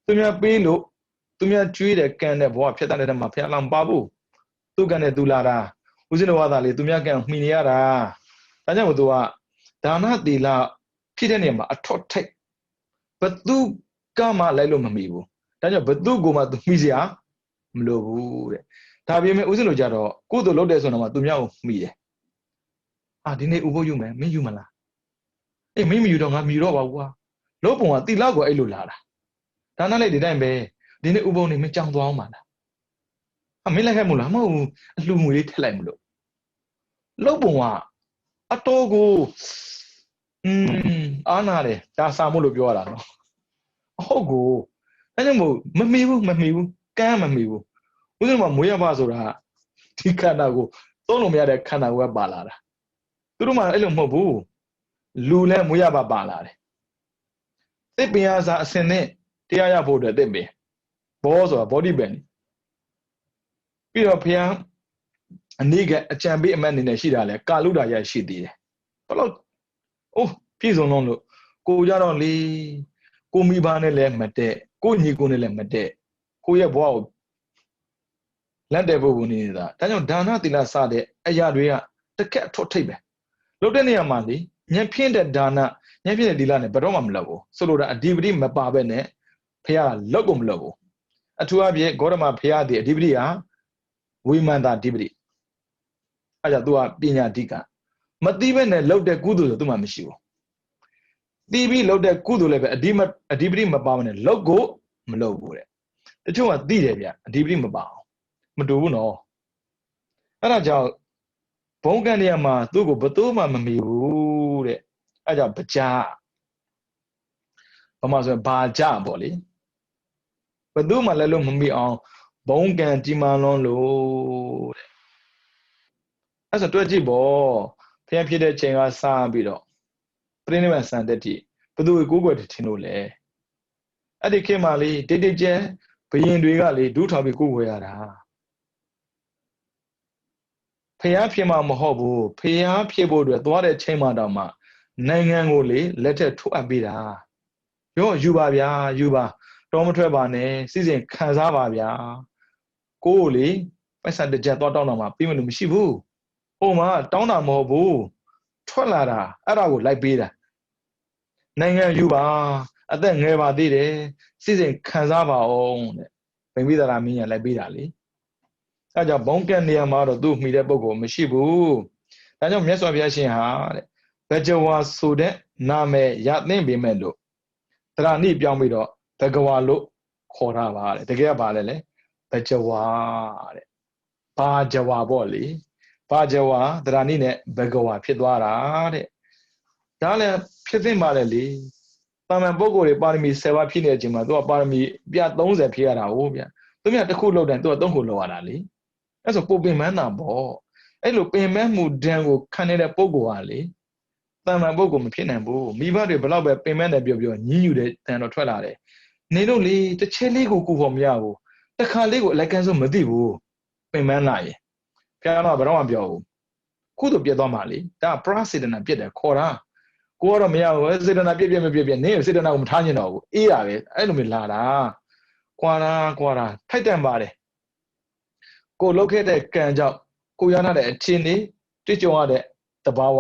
သူများပေးလို့သူများကျွေးတယ်ကံတဲ့ဘဝဖြစ်တဲ့တဲ့မှာဖះလောင်ပါဘူးသူကံနဲ့သူလာတာဦးဇင်းတော်ကသာလေသူများကံမှီနေရတာဒါကြောင့်မို့သူကဒါနသီလဖြစ်တဲ့နေရာမှာအထောက်ထိတ်ဘသူကမှလိုက်လို့မမီဘူးဒါကြောင့်ဘသူကိုမှသူမှီစရာမလိုဘူးတဲ့ဒါပေမဲ့ဦးဇင်းတို့ကြတော့ကိုယ်တို့လုပ်တယ်ဆိုတော့မှသူများကိုမှီတယ်ဒီနေ့ဥပုပ်ယူမယ်မင်းယူမလားမင်းမယူတော့ငါမယူတော့ပါဘူးကွာလို့ပုံကသီလကိုအဲ့လိုလာတာဒါနလိုက်ဒီတိုင်းပဲဒီနေ့ဥပုပ်နေမကြောင်သွားအောင်ပါလားမင်းလိုက်ခဲ့မို့လားမဟုတ်ဘူးအလှငွေလေးထက်လိုက်မလို့လို့ပုံကအတော်ကိုအားနာတယ်ဒါစာမို့လို့ပြောရတာနော်ဟုတ်ကိုအဲ့ကြောင့်မို့မမီဘူးကမ်းမမီဘူးဦးဇင်းကမွေးရပါဆိုတာဒီခန္ဓာကိုသုံးလို့မရတဲ့ခန္ဓာကိုပဲပါလာတာသူတို့မှအဲ့လိုမဟုတ်ဘူးလူလဲမွေးရပါလာတယ်သစ်ပင်အားစာအစင်နဲ့တရားရဖို့အတွက်သစ်ပင်ဘောဆိုတာ body bend ပြီးတော့ဖះအနိကအကြံပေးအမတ်အနေနဲ့ရှိတာလဲကာလုဒ္ဒရာရှိသေးတယ်ဘလို့ပြည့်စုံလုံးလို့ကိုကြတော့လေကိုမိဘနဲ့လည်းမတက်ကိုညီကိုနဲ့လည်းမတက်ကိုရဲ့ဘဝကိုလက်တဲ့ဖို့ဝင်နေတာဒါကြောင့်ဒါနသီလစတဲ့အရာတွေကတကက်ထော့ထိပ်ပဲလုပ်တဲ့နေရာမှာလေဉာဏ်ဖြင့်တဲ့ဒါနဉာဏ်ဖြင့်တဲ့သီလနဲ့ဘယ်တော့မှမလုပ်ဘူးဆိုလိုတာအဓိပတိမပါပဲနဲ့ဖះလောက်ကိုမလုပ်ဘူးအထူးအဖြင့်ဂေါတမဖះဒီအဓိပတိဟာဝိမန္တာအဓိပတိအဲ့ဒါ तू ကပညာဓိကမသိပဲနဲ့လောက်တဲ့ကုသိုလ်ဆိုသူမှမရှိဘူးသိပြီးလောက်တဲ့ကုသိုလ်လည်းပဲအဓိပတိမပါဘဲနဲ့လောက်ကိုမလုပ်ဘူးတဲ့တချို့ကသိတယ်ဗျအဓိပတိမပါအောင်မတူဘူးနော်အဲ့ဒါကြောင့်ဘုံကံနေရာမှာသူ့ကိုဘသူမှမမီဘူးတဲ့အဲ့ကြောင့်ဗကြားဘာမှဆိုရင်ဘာကြပေါ့လေဘသူမှလည်းလို့မမီအောင်ဘုံကံကြီးမားလွန်းလို့တဲ့အဲ့ဆိုတွက်ကြည့်ပေါ့ဖျက်ဖြစ်တဲ့ချိန်ကစပြီးတော့ပြိဋိဘံစံတက်တိဘသူကိုကိုယ်ွယ်ထင်လို့လေအဲ့ဒီခေတ်မှာလေတိတ်တိတ်ကျဲဘယင်တွေကလေဒုထောင်ပြီးကိုယ်ွယ်ရတာဖျားဖြစ်မှာမဟုတ်ဘူးဖျားဖြစ်ဖို့အတွက်သွားတဲ့ချိန်မှတော့မှနိုင်ငံကိုလေလက်ထက်ထုတ်အပ်ပေးတာရောယူပါဗျာယူပါတော်မထွက်ပါနဲ့စီစဉ်ခံစားပါဗျာကိုယ်လေပိုက်ဆံတစ်ချက်သွားတောင်းတော့မှပြီးမလို့မရှိဘူးဟိုမှာတောင်းတာမဟုတ်ဘူးထွက်လာတာအဲ့ဒါကိုလိုက်ပေးတာနိုင်ငံယူပါအသက်ငယ်ပါသေးတယ်စီစဉ်ခံစားပါအောင်တဲ့ဗိမိသာရမင်းကလိုက်ပေးတာလေအဲကြောင့်ဘုံကံနေရာမှာတော့သူ့မိတဲ့ပုဂ္ဂိုလ်မရှိဘူးဒါကြောင့်မြတ်စွာဘုရားရှင်ဟာတဲ့ဘဂဝါဆိုတဲ့နာမည်ရသင့်ပေမဲ့လို့တရဏိပြောင်းပြီးတော့ဘဂဝါလို့ခေါ်တာပါတဲ့တကယ်ကပါလဲလေဘဂဝါတဲ့ဘာဂျဝါပေါ့လေဘာဂျဝါတရဏိနဲ့ဘဂဝါဖြစ်သွားတာတဲ့ ဒါလည်းဖြစ်သင့်ပါလေလေတာမန်ပုဂ္ဂိုလ်တွေပါရမီ7ပါးဖြည့်နေတဲ့အချိန်မှာသူကပါရမီပြ30ဖြည့်ရတာဟုတ်ဗျသူမြတ်တစ်ခုလောက်တယ်သူက3ခုလောက်ရတာလေအဲ့ဆိုပိုပင်မန်းတာပေါ့အဲ့လိုပင်မန်းမှုဒဏ်ကိုခံနေတဲ့ပုဂ္ဂိုလ်ကလေတာမန်ပုဂ္ဂိုလ်မဖြစ်နိုင်ဘူးမိဘတွေဘလောက်ပဲပင်မန်းတယ်ပြောညည်းညူတဲ့တန်တော်ထွက်လာတယ်နေလို့လေတစ်ချက်လေးကိုကူဖို့မရဘူးတစ်ခါလေးကိုအလိုက်ကန်းဆုံးမသိဘူးပင်မန်းလာရင်ဘုရားတော်ကဘယ်တော့မှပြောဘူးခုတို့ပြတ်သွားမှလေဒါပရစေတနာပြတ်တယ်ခေါ်တာကိုကတော့မရဘူးစေတနာပြည့်မပြည့်နင်းစေတနာကိုမထားကျင်တော့ဘူးအေးရပဲအဲ့လိုမျိုးလာတာကွာတာထိုက်တန်ပါတယ်ကိုလုတ်ခဲ့တဲ့ကံကြောင့်ကိုရနာတဲ့အချင်းတွေတွေ့ကြုံရတဲ့တဘာဝ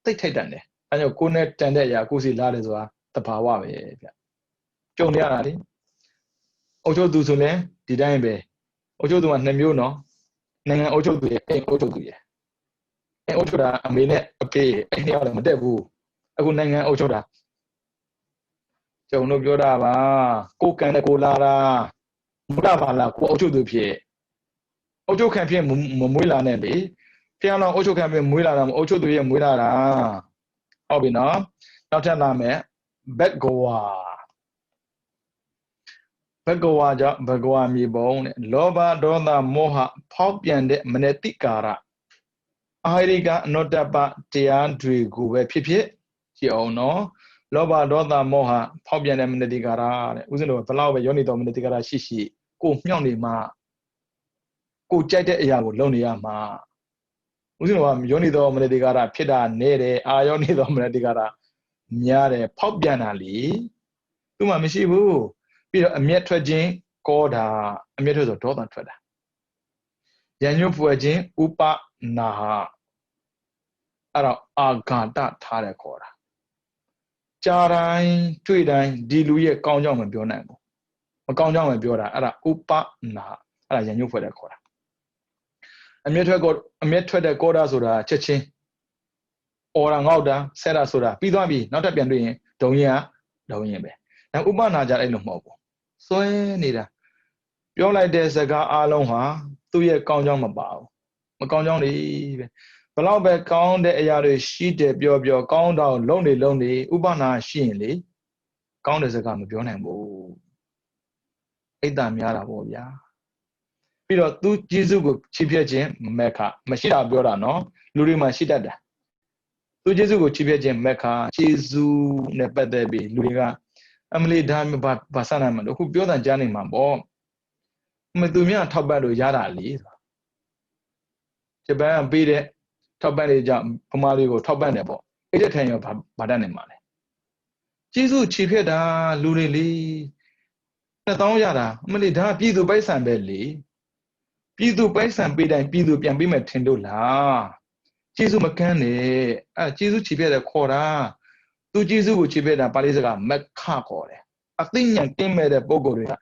သိထိုက်တန်တယ်အဲကြောင့်ကိုနဲ့တန်တဲ့အရာကိုစီလာတယ်ဆိုတာတဘာဝပဲဗျကြုံရတာလေအုပ်ချုပ်သူဆိုရင်ဒီတိုင်းပဲအုပ်ချုပ်သူက2မျိုးနော်နိုင်ငံအုပ်ချုပ်သူရဲ့အိမ်အုပ်ချုပ်သူရဲ့အိမ်အုပ်ချုပ်တာအမေနဲ့အဖေအိမ်နဲ့လည်းမတက်ဘူးအခုနိုင်ငံအုပ်ချုပ်တာကျုံတို့ပြောတာပါကိုကန်တဲ့ကိုလာတာမဟုတ်ပါလားကိုအုပ်ချုပ်သူဖြစ်အုပ်ချုပ်ခံဖြစ်မမွေးလာနဲ့လေဖျားလောင်အုပ်ချုပ်ခံဖြစ်မွေးလာတာမအုပ်ချုပ်သူရဲ့မွေးလာတာဟုတ်ပြီနော်နောက်ထပ်လာမယ်ဘက်ဂဝါကြောင့်ဘဂဝါမြေပုံတဲ့လောဘဒေါသမောဟဖောက်ပြန်တဲ့မနတိကာရအာဟိရိကအနောတ္တပတရားတွေကိုပဲဖြစ်ဖြစ်ကြည့်အောင်နော်လောဘဒေါသမောဟဖောက်ပြန်တဲ့မနတိကာရတဲ့ဦးဇင်းတို့ဘယ်လောက်ပဲယောနိတော်မနတိကာရရှိကိုမြောက်နေမှာကိုကြိုက်တဲ့အရာကိုလုပ်နေရမှာဦးဇင်းတို့ကယောနိတော်မနတိကာရဖြစ်တာနေတယ်အာယောနိတော်မနတိကာရများတယ်ဖောက်ပြန်တာလေသူမှမရှိဘူးပြီးတော့အမျက်ထွက်ခြင်းကောတာအမျက်ထွက်ဆိုဒေါသထွက်တာရညွတ်ဖွယ်ခြင်းဥပနာဟအဲ့တော့အာဂါတထားတယ်ခေါ်တာကြားတိုင်းတွေ့တိုင်းဒီလူရဲ့ကောင်းကြောင်းမပြောနိုင်ဘူးမကောင်းကြောင်းပဲပြောတာအဲ့ဒါဥပနာအဲ့ဒါရညွတ်ဖွယ်တယ်ခေါ်တာအမျက်ထွက်တဲ့ကောတာဆိုတာချက်ချင်းအော်တာငေါက်တာဆက်တာဆိုတာပြီးသွားပြီနောက်ထပ်ပြန်တွေ့ရင်ဒုံရင်ပဲဒါဥပနာကြအဲ့လိုမဟုတ်ဘူးစွဲနေတာပြောလိုက်တဲ့စကားအလုံးဟာသူ့ရဲ့ကောင်းကြောင်းမပါဘူးမကောင်းကြောင်းတွေပဲဘလောက်ပဲကောင်းတဲ့အရာတွေရှိတယ်ပြောကောင်းတော့လုံးနေဥပနာရှိရင်လေကောင်းတဲ့စကားမပြောနိုင်ဘူးအိတ်တများတာပေါ့ဗျာပြီးတော့သူကျေးဇူးကိုချီးဖြည့်ခြင်းမက်ခမရှိတာပြောတာနော်လူတွေမှာရှိတတ်တယ်သူကျေးဇူးကိုချီးဖြည့်ခြင်းမက်ခကျေးဇူးနဲ့ပတ်သက်ပြီးလူတွေကအမလီဒါဘာစနာမလို့အခုပြောတာကြားနေမှာပေါ့မသူများထောက်ပတ်လို့ရတာလေဂျပန်ကပေးတဲ့ထောက်ပတ်တွေကြောင့်ဗမာတွေကိုထောက်ပတ်တယ်ပေါ့အဲ့တဲ့ထိုင်ရောဘာတတ်နေမှာလဲကျေးဇူးချီးဖြည့်တာလူတွေလေ1000ရတာအမလီဒါပြည်သူပိုက်ဆံပဲလေပြည်သူပိုက်ဆံပေးတိုင်းပြည်သူပြန်ပေးမယ်ထင်လို့လားကျေးဇူးမကန်းနဲ့အဲကျေးဇူးချီးဖြည့်တယ်ခေါ်တာသူကျေးဇူးကိုချီးဖြည့်တာပါဠိစကားမက္ခခေါ်တယ်အသိဉာဏ်ကင်းမဲ့တဲ့ပုဂ္ဂိုလ်တွေက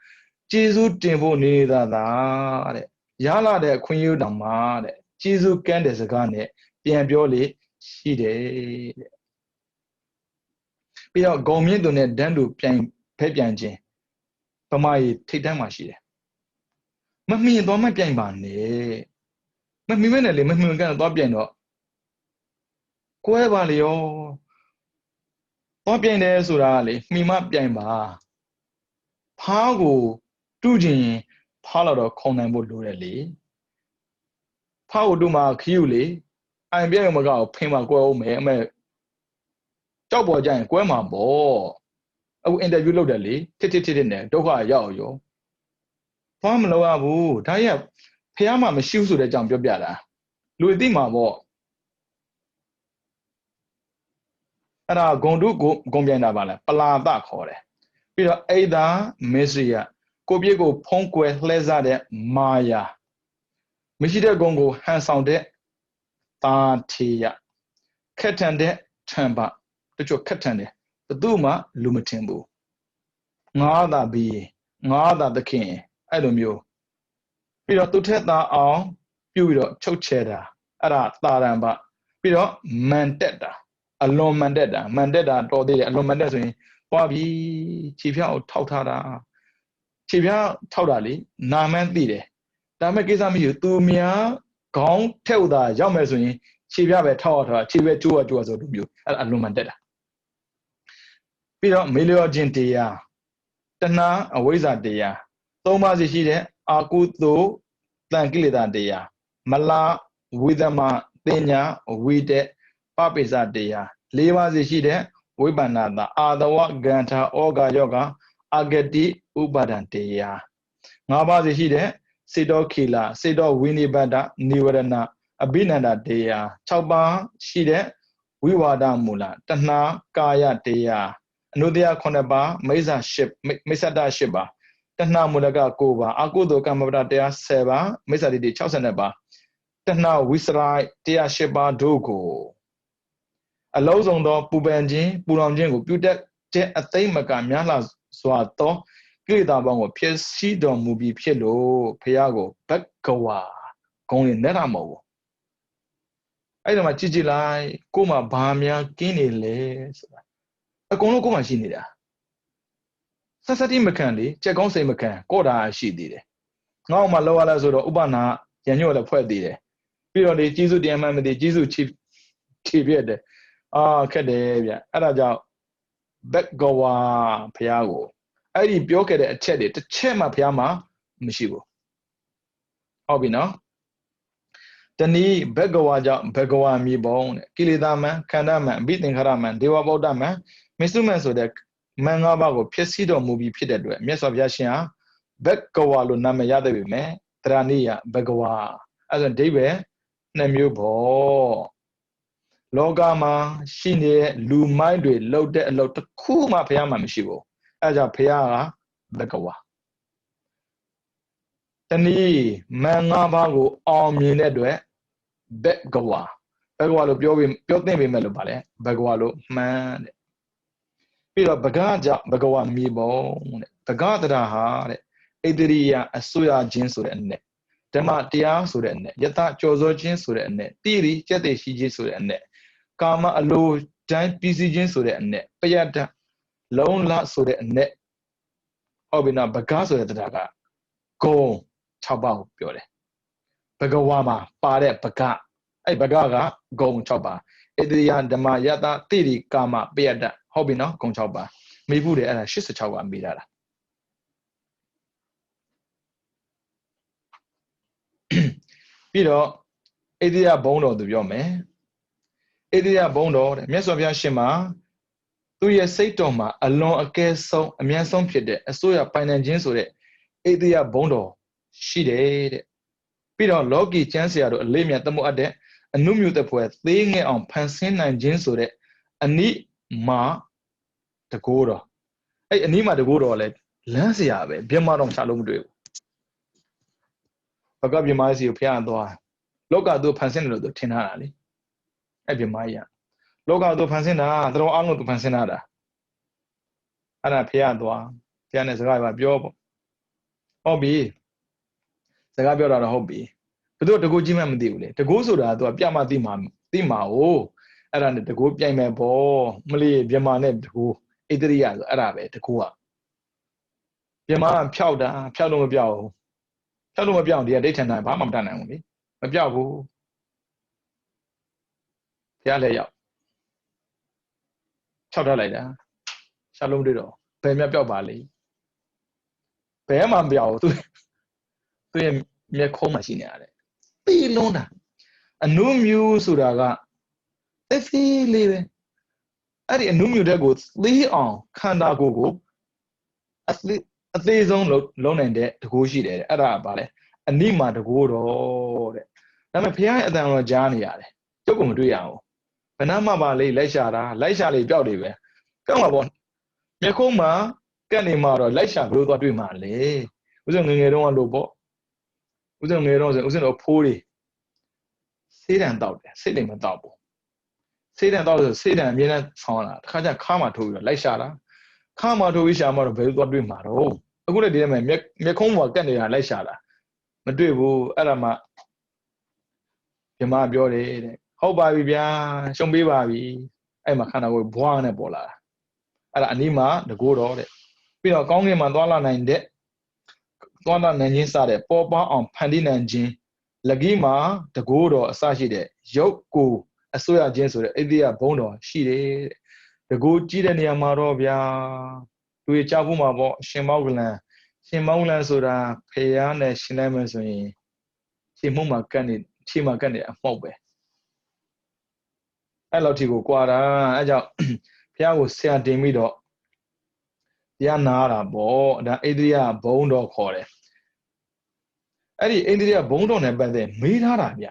ကျေးဇူးတင်ဖို့နေတာတဲ့ရလာတဲ့အခွင့်အရေးတောင်မှတဲ့ကျေးဇူးကန်းတဲ့စကားနဲ့ပြန်ပြောလေရှိတယ်တဲ့ပြီးတော့ဂုံမြင့်သူနဲ့ဒန်းတူဖဲပြန်ခြင်းဗမာကြီးထိတ်တန်းမှာရှိတယ်မမြင်တော့မပြိုင်ပါနဲ့မမြင်မဲ့နဲ့လေမမြင်ကန်တော့ပြိုင်တော့ကွဲပါလေရောတော့ပြိုင်တယ်ဆိုတာလေမှီမပြိုင်ပါဖားကိုတူးခြင်းဖားတော့ခုံနိုင်ဖို့လိုတယ်လေဖားကိုတူးမှာခီးယူလေအိုင်ပြဲမကောက်ဖင်းမှာကွဲအောင်မယ်အမေကြောက်ပေါ်ကြရင်ကွဲမှာပေါ့အခုအင်တာဗျူးလုပ်တယ်လေတစ်နဲ့ဒုက္ခရောက်ရောဘာမလုပ်ရဘူးဒါကြီးကဖះမှမရှိဘူးဆိုတဲ့အကြောင်းပြောပြတာလူသိမှာပေါ့အဲ့ဒါဂုံတုဂုံပြန်တာပါလဲပလာတခေါ်တယ်ပြီးတော့အိဒါမေစရိယကိုပြည့်ကိုဖုံးကွယ်လှဲစားတဲ့မာယာမရှိတဲ့ဂုံကိုဟန်ဆောင်တဲ့တာထေယခက်ထန်တဲ့ထံပါတချို့ခက်ထန်တယ်ဘသူမှလူမထင်ဘူးငါးသာပြီးငါးသာသခင်အဲ့လိုမျိုးပြီးတော့သူထက်သားအောင်ပြုပြီးတော့ချုပ်ချယ်တာအဲ့ဒါတာရံပပြီးတော့မန်တက်တာအလွန်မန်တက်တာတော်သေးတယ်အလွန်မန်တက်ဆိုရင်ပွားပြီးခြေဖြောက်ထောက်ထားတာခြေဖြောက်ထောက်တာလေနာမန်းသိတယ်ဒါပေမဲ့ကိစ္စမရှိဘူးသူများခေါင်းထဲ့ဥတာရောက်မယ်ဆိုရင်ခြေဖြောက်ပဲထောက်ရတာခြေပဲကျိုးဆိုလိုမျိုးအဲ့အလွန်မန်တက်တာ ပြီးတော့မေလျောခြင်းတရားတဏှာအဝိဇ္ဇာတရားသုံးပါးစီရှိတဲ့အာကုသိုလ်တန်ကိလေသာတရားမလာဝိသမတင်ညာဝိတက်ပပိစတရား၄ပါးစီရှိတဲ့ဝိပန္နတာအာတဝဂန္ဓာဩဃယောဂအာဂတိဥပါဒံတရား၅ပါးစီရှိတဲ့စေတောခိလစေတောဝိနိဘဒနိဝရဏအဘိနန္ဒတရား၆ပါးရှိတဲ့ဝိဝါဒမူလတဏှာကာယတရားအနုတ္တယ9ပါးမိစ္ဆာ8မိစ္ဆတ8ပါးတဏှာမူလက9ပါးအကုသိုလ်ကမ္မပဒတရား10ပါးမိစ္ဆာတိတိ62ပါးတဏှာဝိစရိုက်တရား8ပါးတို့ကိုအလုံးစုံသောပူပန်ခြင်းပူလောင်ခြင်းကိုပြုတတ်တဲ့အသိမကများလှစွာသောကိလေသာပေါင်းကိုဖြစ်စီတော်မူပြီးဖြစ်လို့ဖះကိုဘဂဝါဂုံးနဲ့တာမဟုတ်ဘူးအဲ့ဒါမှကြည့်ကြည့်လိုက်ကို့မှာဘာများကင်းနေလဲဆိုတာအကုန်လုံးကို့မှာရှိနေတာဆက်စတိမခံလေကြက်ကောင်းစိတ်မခံကော့တာရှိသေးတယ်ငါ့မှာလောရလဲဆိုတော့ဥပနာရညွတ်လည်းဖွဲ့သေးတယ်ပြီးတော့လေကြီးစုတရားမှမသိကြီးစုချပြည့်တယ်ခက်တယ်ဗျအဲ့ဒါကြောင့်ဘဂဝါဖះကိုအဲ့ဒီပြောခဲ့တဲ့အချက်တွေတစ်ချက်မှဖះမှာမရှိဘူးဟုတ်ပြီနော်တနည်းဘဂဝါကြောင့်ဘဂဝါမြေပုံတဲ့ကိလေသာမံခန္ဓာမံအဘိသင်္ခါရမံဒေဝဗုဒ္ဓမံမစ္စုမံဆိုတဲ့မံ၅ပါးကိုဖြစ်စီတော်မူပြီးဖြစ်တဲ့အတွက်မြတ်စွာဘုရားရှင်ဟာဘဂဝါလို့နာမည်ရတဲ့ပြီမဲ့တရဏိယဘဂဝါအဲ့ဒါအဓိပ္ပာယ်နှစ်မျိုးပေါ့လောကမှာရှိနေတဲ့လူမိုက်တွေလှုပ်တဲ့အလုပ်တစ်ခုမှဘုရားမှမရှိဘူးအဲ့ဒါကြောင့်ဘုရားကဘဂဝါတနည်းမံ၅ပါးကိုအောင်မြင်တဲ့အတွက်ဘဂဝါလို့ပြောသင့်ပေမဲ့လို့ဗာလဲဘဂဝါလို့မှန်တဲ့ပြီးတော့ဘဂကြောင့်ဘဂဝါမြေပုံတဲ့ဘဂတရာဟာတဲ့ဣတရိယအစွရခြင်းဆိုတဲ့အနဲ့ဓမ္မတရားဆိုတဲ့အနဲ့ယတကြော်စောခြင်းဆိုတဲ့အနဲ့တိရိကျက်တဲ့ရှိခြင်းဆိုတဲ့အနဲ့ကာမအလိုတိုင်းပြည်စည်းခြင်းဆိုတဲ့အနဲ့ပယတ္တလုံးလဆိုတဲ့အနဲ့ဟုတ်ပြီနော်ဘဂဆိုတဲ့တရားကဂုံ6ပါးကိုပြောတယ်ဘဂဝါမှာပါတဲ့ဘဂအဲ့ဘဂကဂုံ6ပါးဣတရိယဓမ္မယတတိရိကာမပယတ္တဟုတ်ပြီနော်ဂုံ6ပါးမေးဘူးတယ်အဲ့ဒါ86ကမေးတာလားပြီးတော့ဣတရိယဘုံတော်သူပြောမယ်ဣတရိယဘုံတော်တဲ့မြတ်စွာဘုရားရှင်မှာသူရဲ့စိတ်တော်မှာအလွန်အကဲဆုံးအမြတ်ဆုံးဖြစ်တဲ့အစိုးရပိုင်နိုင်ခြင်းဆိုတဲ့ဣတရိယဘုံတော်ရှိတယ်တဲ့ပြီးတော့လောကီကျမ်းဆရာတို့အလေးမြတ်သမှုအပ်တဲ့အနုမြုတပွဲသေးငယ်အောင်ဖန်ဆင်းနိုင်ခြင်းဆိုတဲ့အနိမာတကိုးတော်အဲ့အနိမာတကိုးတော်လဲလမ်းဆရာပဲပြမတော့ချလို့မတွေ့ဘူးဘဂဗြဟ္မာစီကိုဖျားသွားလောကသူဖန်ဆင်းတယ်လို့သူထင်ထားတာလေအဲ့ဗြဟ္မာကြီးကလောကသူဖန်ဆင်းတာတော်အောင်လို့သူဖန်ဆင်းတာအဲ့ဒါဖျားသွားဖျားနဲ့စကားပြောပေါ့ဟုတ်ပြီစကားပြောတာတော့ဟုတ်ပြီဘယ်သူတကူကြီးမှမသိဘူးလေတကူဆိုတာသူကပြမသိမှာဟိုအဲ့ဒါနဲ့တကူပြိုင်မယ်ပေါ့မလီဗြဟ္မာနဲ့တကူဣတရိယဆိုအဲ့ဒါပဲတကူကဗြဟ္မာကဖြောက်လို့မပြောက်ဘူးဖြောက်လို့မပြောက်ဒီကဒိဋ္ဌာန်ဘာမှမတတ်နိုင်ဘူးလေမပြောက်ဘူးဘုရားလည်းရောက်ဖြောက်ထားလိုက်တာရှာလုံးတွေ့တော့ဘယ်မြတ်ပြောက်ပါလိမ့်ဘယ်မှမပြောက်ဘူးသူရဲ့မျက်ခုံးမှရှိနေရတယ်ပြီးလုံးတာအနုမြူဆိုတာကသိသေးလေးပဲအဲ့ဒီအနုမြူတဲ့ကိုသေးအောင်ခန္ဓာကိုယ်ကိုအသေးဆုံးလုံးနိုင်တဲ့တကူရှိတယ်တဲ့အဲ့ဒါကဘာလဲအနိမာတကူတော်တဲ့ဒါပေမဲ့ဘုရားရဲ့အတန်တော်ကြားနေရတယ်ကျုပ်ကမတွေ့ရဘူးဘယ်နှမှပါလေလိုက်ရှာလေပျောက်နေပဲကြောက်မှာပေါ့မျက်ခုံးမှာကတ်နေမှာတော့လိုက်ရှာဘလို့သွားတွေ့မှာလေဥစဉ်ငယ်ငယ်တုန်းကလို့ပေါ့ဥစဉ်ငယ်တော့ဆိုဥစဉ်တော့ဖိုးတွေဆေးတံတောက်တယ်စိတ်တွေမတောက်ဘူးဆေးတံတောက်ဆိုဆေးတံအမြဲတမ်းဆောင်းလာတစ်ခါကျခါမှထိုးပြီးတော့လိုက်ရှာတာခါမှထိုးပြီးရှာမှတော့ဘယ်လိုသွားတွေ့မှာတော့အခုလည်းဒီထဲမှာမျက်ခုံးပေါ်ကတ်နေတာလိုက်ရှာတာမတွေ့ဘူးအဲ့ဒါမှဗြဟ္မာပြောတယ်တဲ့ဟုတ်ပါပြီဗျာရှုံပေးပါပြီအဲ့မှာခန္ဓာကိုယ်ဘွားနဲ့ပေါ်လာတာအဲ့ဒါအနိမာတကိုးတော်တဲ့ပြီးတော့ကောင်းကင်မှာသွားလာနိုင်ခြင်းစတဲ့ပေါ်ပေါအောင်ဖန်တီးနိုင်ခြင်းလကိမှာတကိုးတော်အစရှိတဲ့ရုပ်ကိုအစိုးရခြင်းဆိုတဲ့ဣတိယဘုံတော်ရှိတယ် တကူကြည့်တဲ့နေရာမှာတော့ဗျာသူကြောက်ဖို့မှာပေါ့ရှင်မောက်ကလန်ဆိုတာဖေရနဲ့ရှင်းလိုက်မယ်ဆိုရင်ရှင်းမှုမှာကတ်နေရှင်းမှာကတ်နေအမောက်ပဲအဲ့လောက်ထိကိုကွာတာအဲ့ကြောင့်ဖះကိုဆရာတင်ပြီးတော့တရားနာတာပေါ့ဒါဣန္ဒြိယဘုံတော်ခေါ်တယ်အဲ့ဒီဣန္ဒြိယဘုံတော်နဲ့ပတ်သက်မေးထားတာဗျ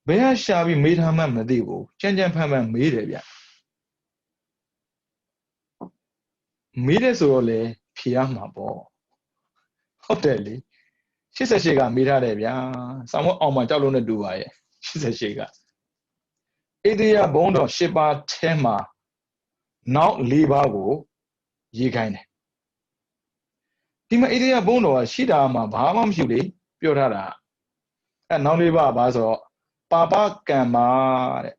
ဘယ်ဟာရှာပြီးမေးထားမှမသိဘူးကြမ်းကြမ်းဖမ်းဖမ်းမေးတယ်ဗျမေးတယ်ဆိုတော့လေဖြေရမှာပေါ့ဟုတ်တယ်လေ88ကမေးထားတယ်ဗျာစာမအောင်မှာကြောက်လို့နဲ့တူပါရဲ့88ကဣန္ဒြိယဘုံတော်10ပါးထဲမှာနောက်4ပါးကိုရေးခိုင်းတယ်ဒီမှာဣန္ဒြိယဘုံတော်ကရှိတာမှာဘာမှမရှိဘူးလေပြောထားတာအဲ့နောက်4ပါးဘာဆိုတော့ပါပကံမာတဲ့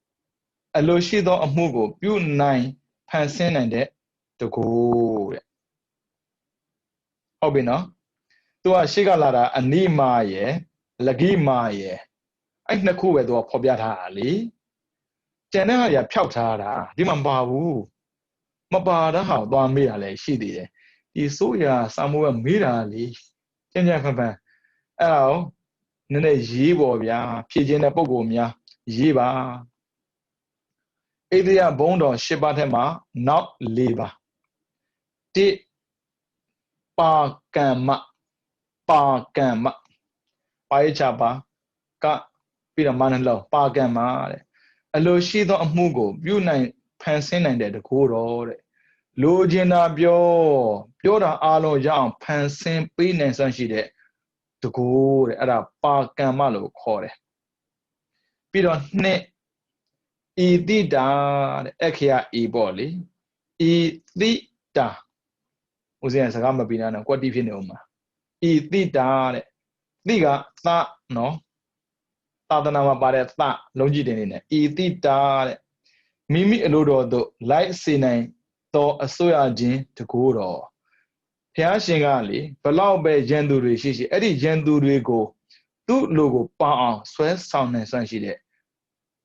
အလိုရှိသောအမှုကိုပြုနိုင်ဖန်ဆင်းနိုင်တဲ့တကူတဲ့ဟုတ်ပြီနော်သူကရှေ့ကလာတာအနိမာရယ်လဂိမာရယ်အဲ့နှစ်ခုပဲသူကဖော်ပြထားတာလေကျန်တဲ့ဟာကြီးဖျောက်ထားတာဒီမှာမပါဘူးမပါတဲ့ဟာသွားမေးတာလည်းရှိသေးတယ်ဒီဆိုရစာမိုးကမေးတာလေကြမ်းကြမ်းဖန်ဖန်အဲ့ဒါနည်းနည်းရေးပေါ်ဗျာဖြည့်ခြင်းတဲ့ပုံကိုများရေးပါဣန္ဒြိယဘုံတော်10ပါးထဲမှာနောက်4ပါးတိပါကမ္မပါရချပါကပြီးတော့မနှလုံးပါကမ္မတဲ့အလိုရှိသောအမှုကိုပြုနိုင်ဖန်ဆင်းနိုင်တဲ့တကူတော်တဲ့လိုချင်တာပြောတာအားလုံးရအောင်ဖန်ဆင်းပေးနိုင်စွမ်းရှိတဲ့တကူတဲ့အဲ့ဒါပါကမ္မလို့ခေါ်တယ်ပြီးတော့နှစ်ဤတိတာတဲ့အခရာဤပေါ့လေဤတိတာဦးဇင်းစကားမပြီးနော်ကွက်တိဖြစ်နေဦးမှာဤတိတာတဲ့တိကသနော်သာသနာမှာပါတဲ့သလုံးကြည့်တင်နေနဲ့ဤတိတာတဲ့မိမိအလိုတော်သို့လိုက်စေနိုင်သောအစိုးရခြင်းတကူတော်ဘုရားရှင်ကလေဘလောက်ပဲရန်သူတွေရှိအဲ့ဒီရန်သူတွေကိုသူ့လိုကိုပအောင်ဆွဲဆောင်နိုင်စွမ်းရှိတဲ့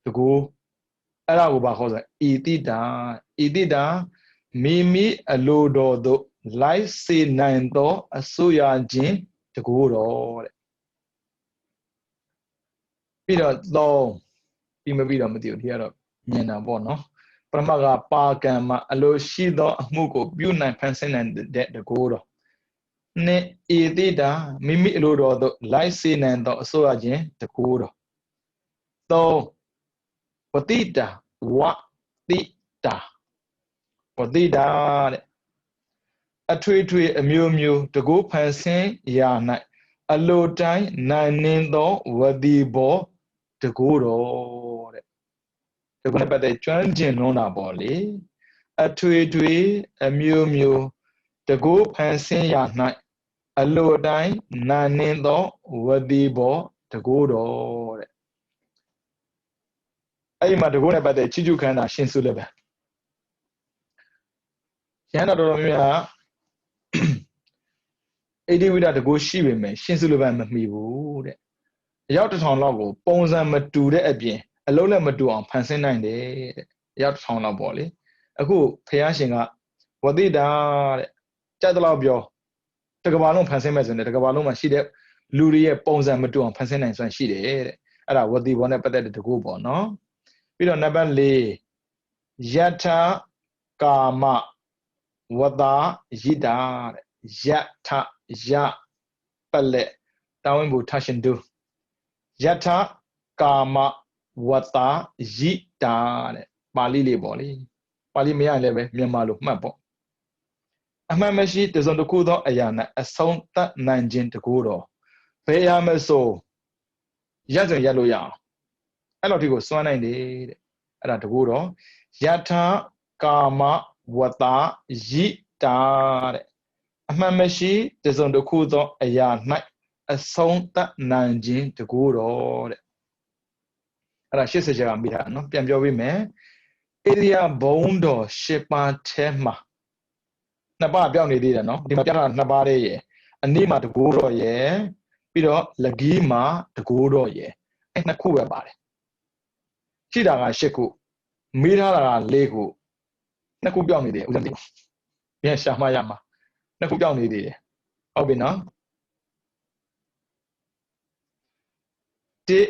တကူအဲ့ဒါကိုဘာခေါ်ဆိုဤတိတာမိမိအလိုတော်သို့လိုက်စေနိုင်သောအစိုးရခြင်းတကူတော်တဲ့ပြီးတော့ပြီးမပြီးတော့မသိဘူးဒီကတော့မြင်တာပေါ့နော်ပရမကပါကံမှာအလိုရှိသောအမှုကိုပြုနိုင်ဖန်ဆင်းနိုင်တဲ့တကူတော်နှစ်ဧတိတာမိမိအလိုတော်သို့လိုက်စေနိုင်သောအစိုးရခြင်းတကူတော်သုံးဝတိတာတဲ့အထွေထွေအမျိုးမျိုးတကူဖန်ဆင်းရာ၌အလိုတိုင်းနိုင်နှင်းသောဝတိဘောတကူတော်တဲ့ဒီကုနဲ့ပတ်သက်ကျွမ်းကျင်လွန်းတာပေါ့လေအထွေထွေအမျိုးမျိုးတကူဖန်ဆင်းရာ၌အလိုတိုင်းနိုင်နှင်းသောဝတိဘောတကူတော်တဲ့အဲ့ဒီမှာတကူနဲ့ပတ်သက်ချီးကျူးခန္ဓာရှင်းစုလည်းပဲရဟန္တာတော်များဣတိဝိဒတကူရှိပေမဲ့ရှင်းစုလည်းပဲမမှီဘူးတဲ့အရောက်1000လောက်ကိုပုံစံမတူတဲ့အပြင်အလုံးလည်းမတူအောင်ဖန်ဆင်းနိုင်တယ်တဲ့အရောက်1000လောက်ပေါ့လေအခုဖះရှင်ကဝတိတာတဲ့ကြက်တလောက်ပြောတကဘာလုံးဖန်ဆင်းမဲ့ဆိုရင်တကဘာလုံးမှာရှိတဲ့လူတွေရဲ့ပုံစံမတူအောင်ဖန်ဆင်းနိုင်စွမ်းရှိတယ်တဲ့အဲ့ဒါဝတိဘောနဲ့ပတ်သက်တဲ့တကူပေါ့နော်ပြီးတော့နံပါတ်4ယထာကာမဝတာယိတာတဲ့ယထပလက်တာဝန်ဘူထရှင်ဒုယထာကာမဝတာယိတာတဲ့ပါဠိလေးပေါ့လေပါဠိမရလည်းပဲမြန်မာလိုမှတ်ပေါ့အမှန်မရှိတစုံတစ်ခုသောအရာ၌အဆုံးသတ်နိုင်ခြင်းတကူတော်ဘယ်အရာမဆိုရက်စင်ရက်လို့ရအောင်အဲ့လိုဒီကိုစွမ်းနိုင်တယ်တဲ့အဲ့ဒါတကူတော်ယထာကာမဝတာယိတာတဲ့အမှန်မရှိတစုံတစ်ခုသောအရာ၌အဆုံးသတ်နိုင်ခြင်းတကူတော်တဲ့အဲ့ဒါ80ကျမ်းမိတာနော်ပြန်ပြောပေးမယ်ဣရိယာဘုံတော်10ပါးထဲမှာ2ပါးပြောင်းနေသေးတယ်နော်ဒီမှာပြတာ2ပါးလေးရယ်အနိမှာတကူတော်ရယ်ပြီးတော့လဂီမှာတကူတော်ရယ်အဲ့2ခုပဲပါတယ်ရှိတာက10ခုမေးထားတာက4ခု နှစ်ခုပြောင်းနေတယ်ဥစဉ်ပြန်ရှာမှရမှာနှစ်ခုပြောင်းနေသေးတယ်ဟုတ်ပြီနော်တိ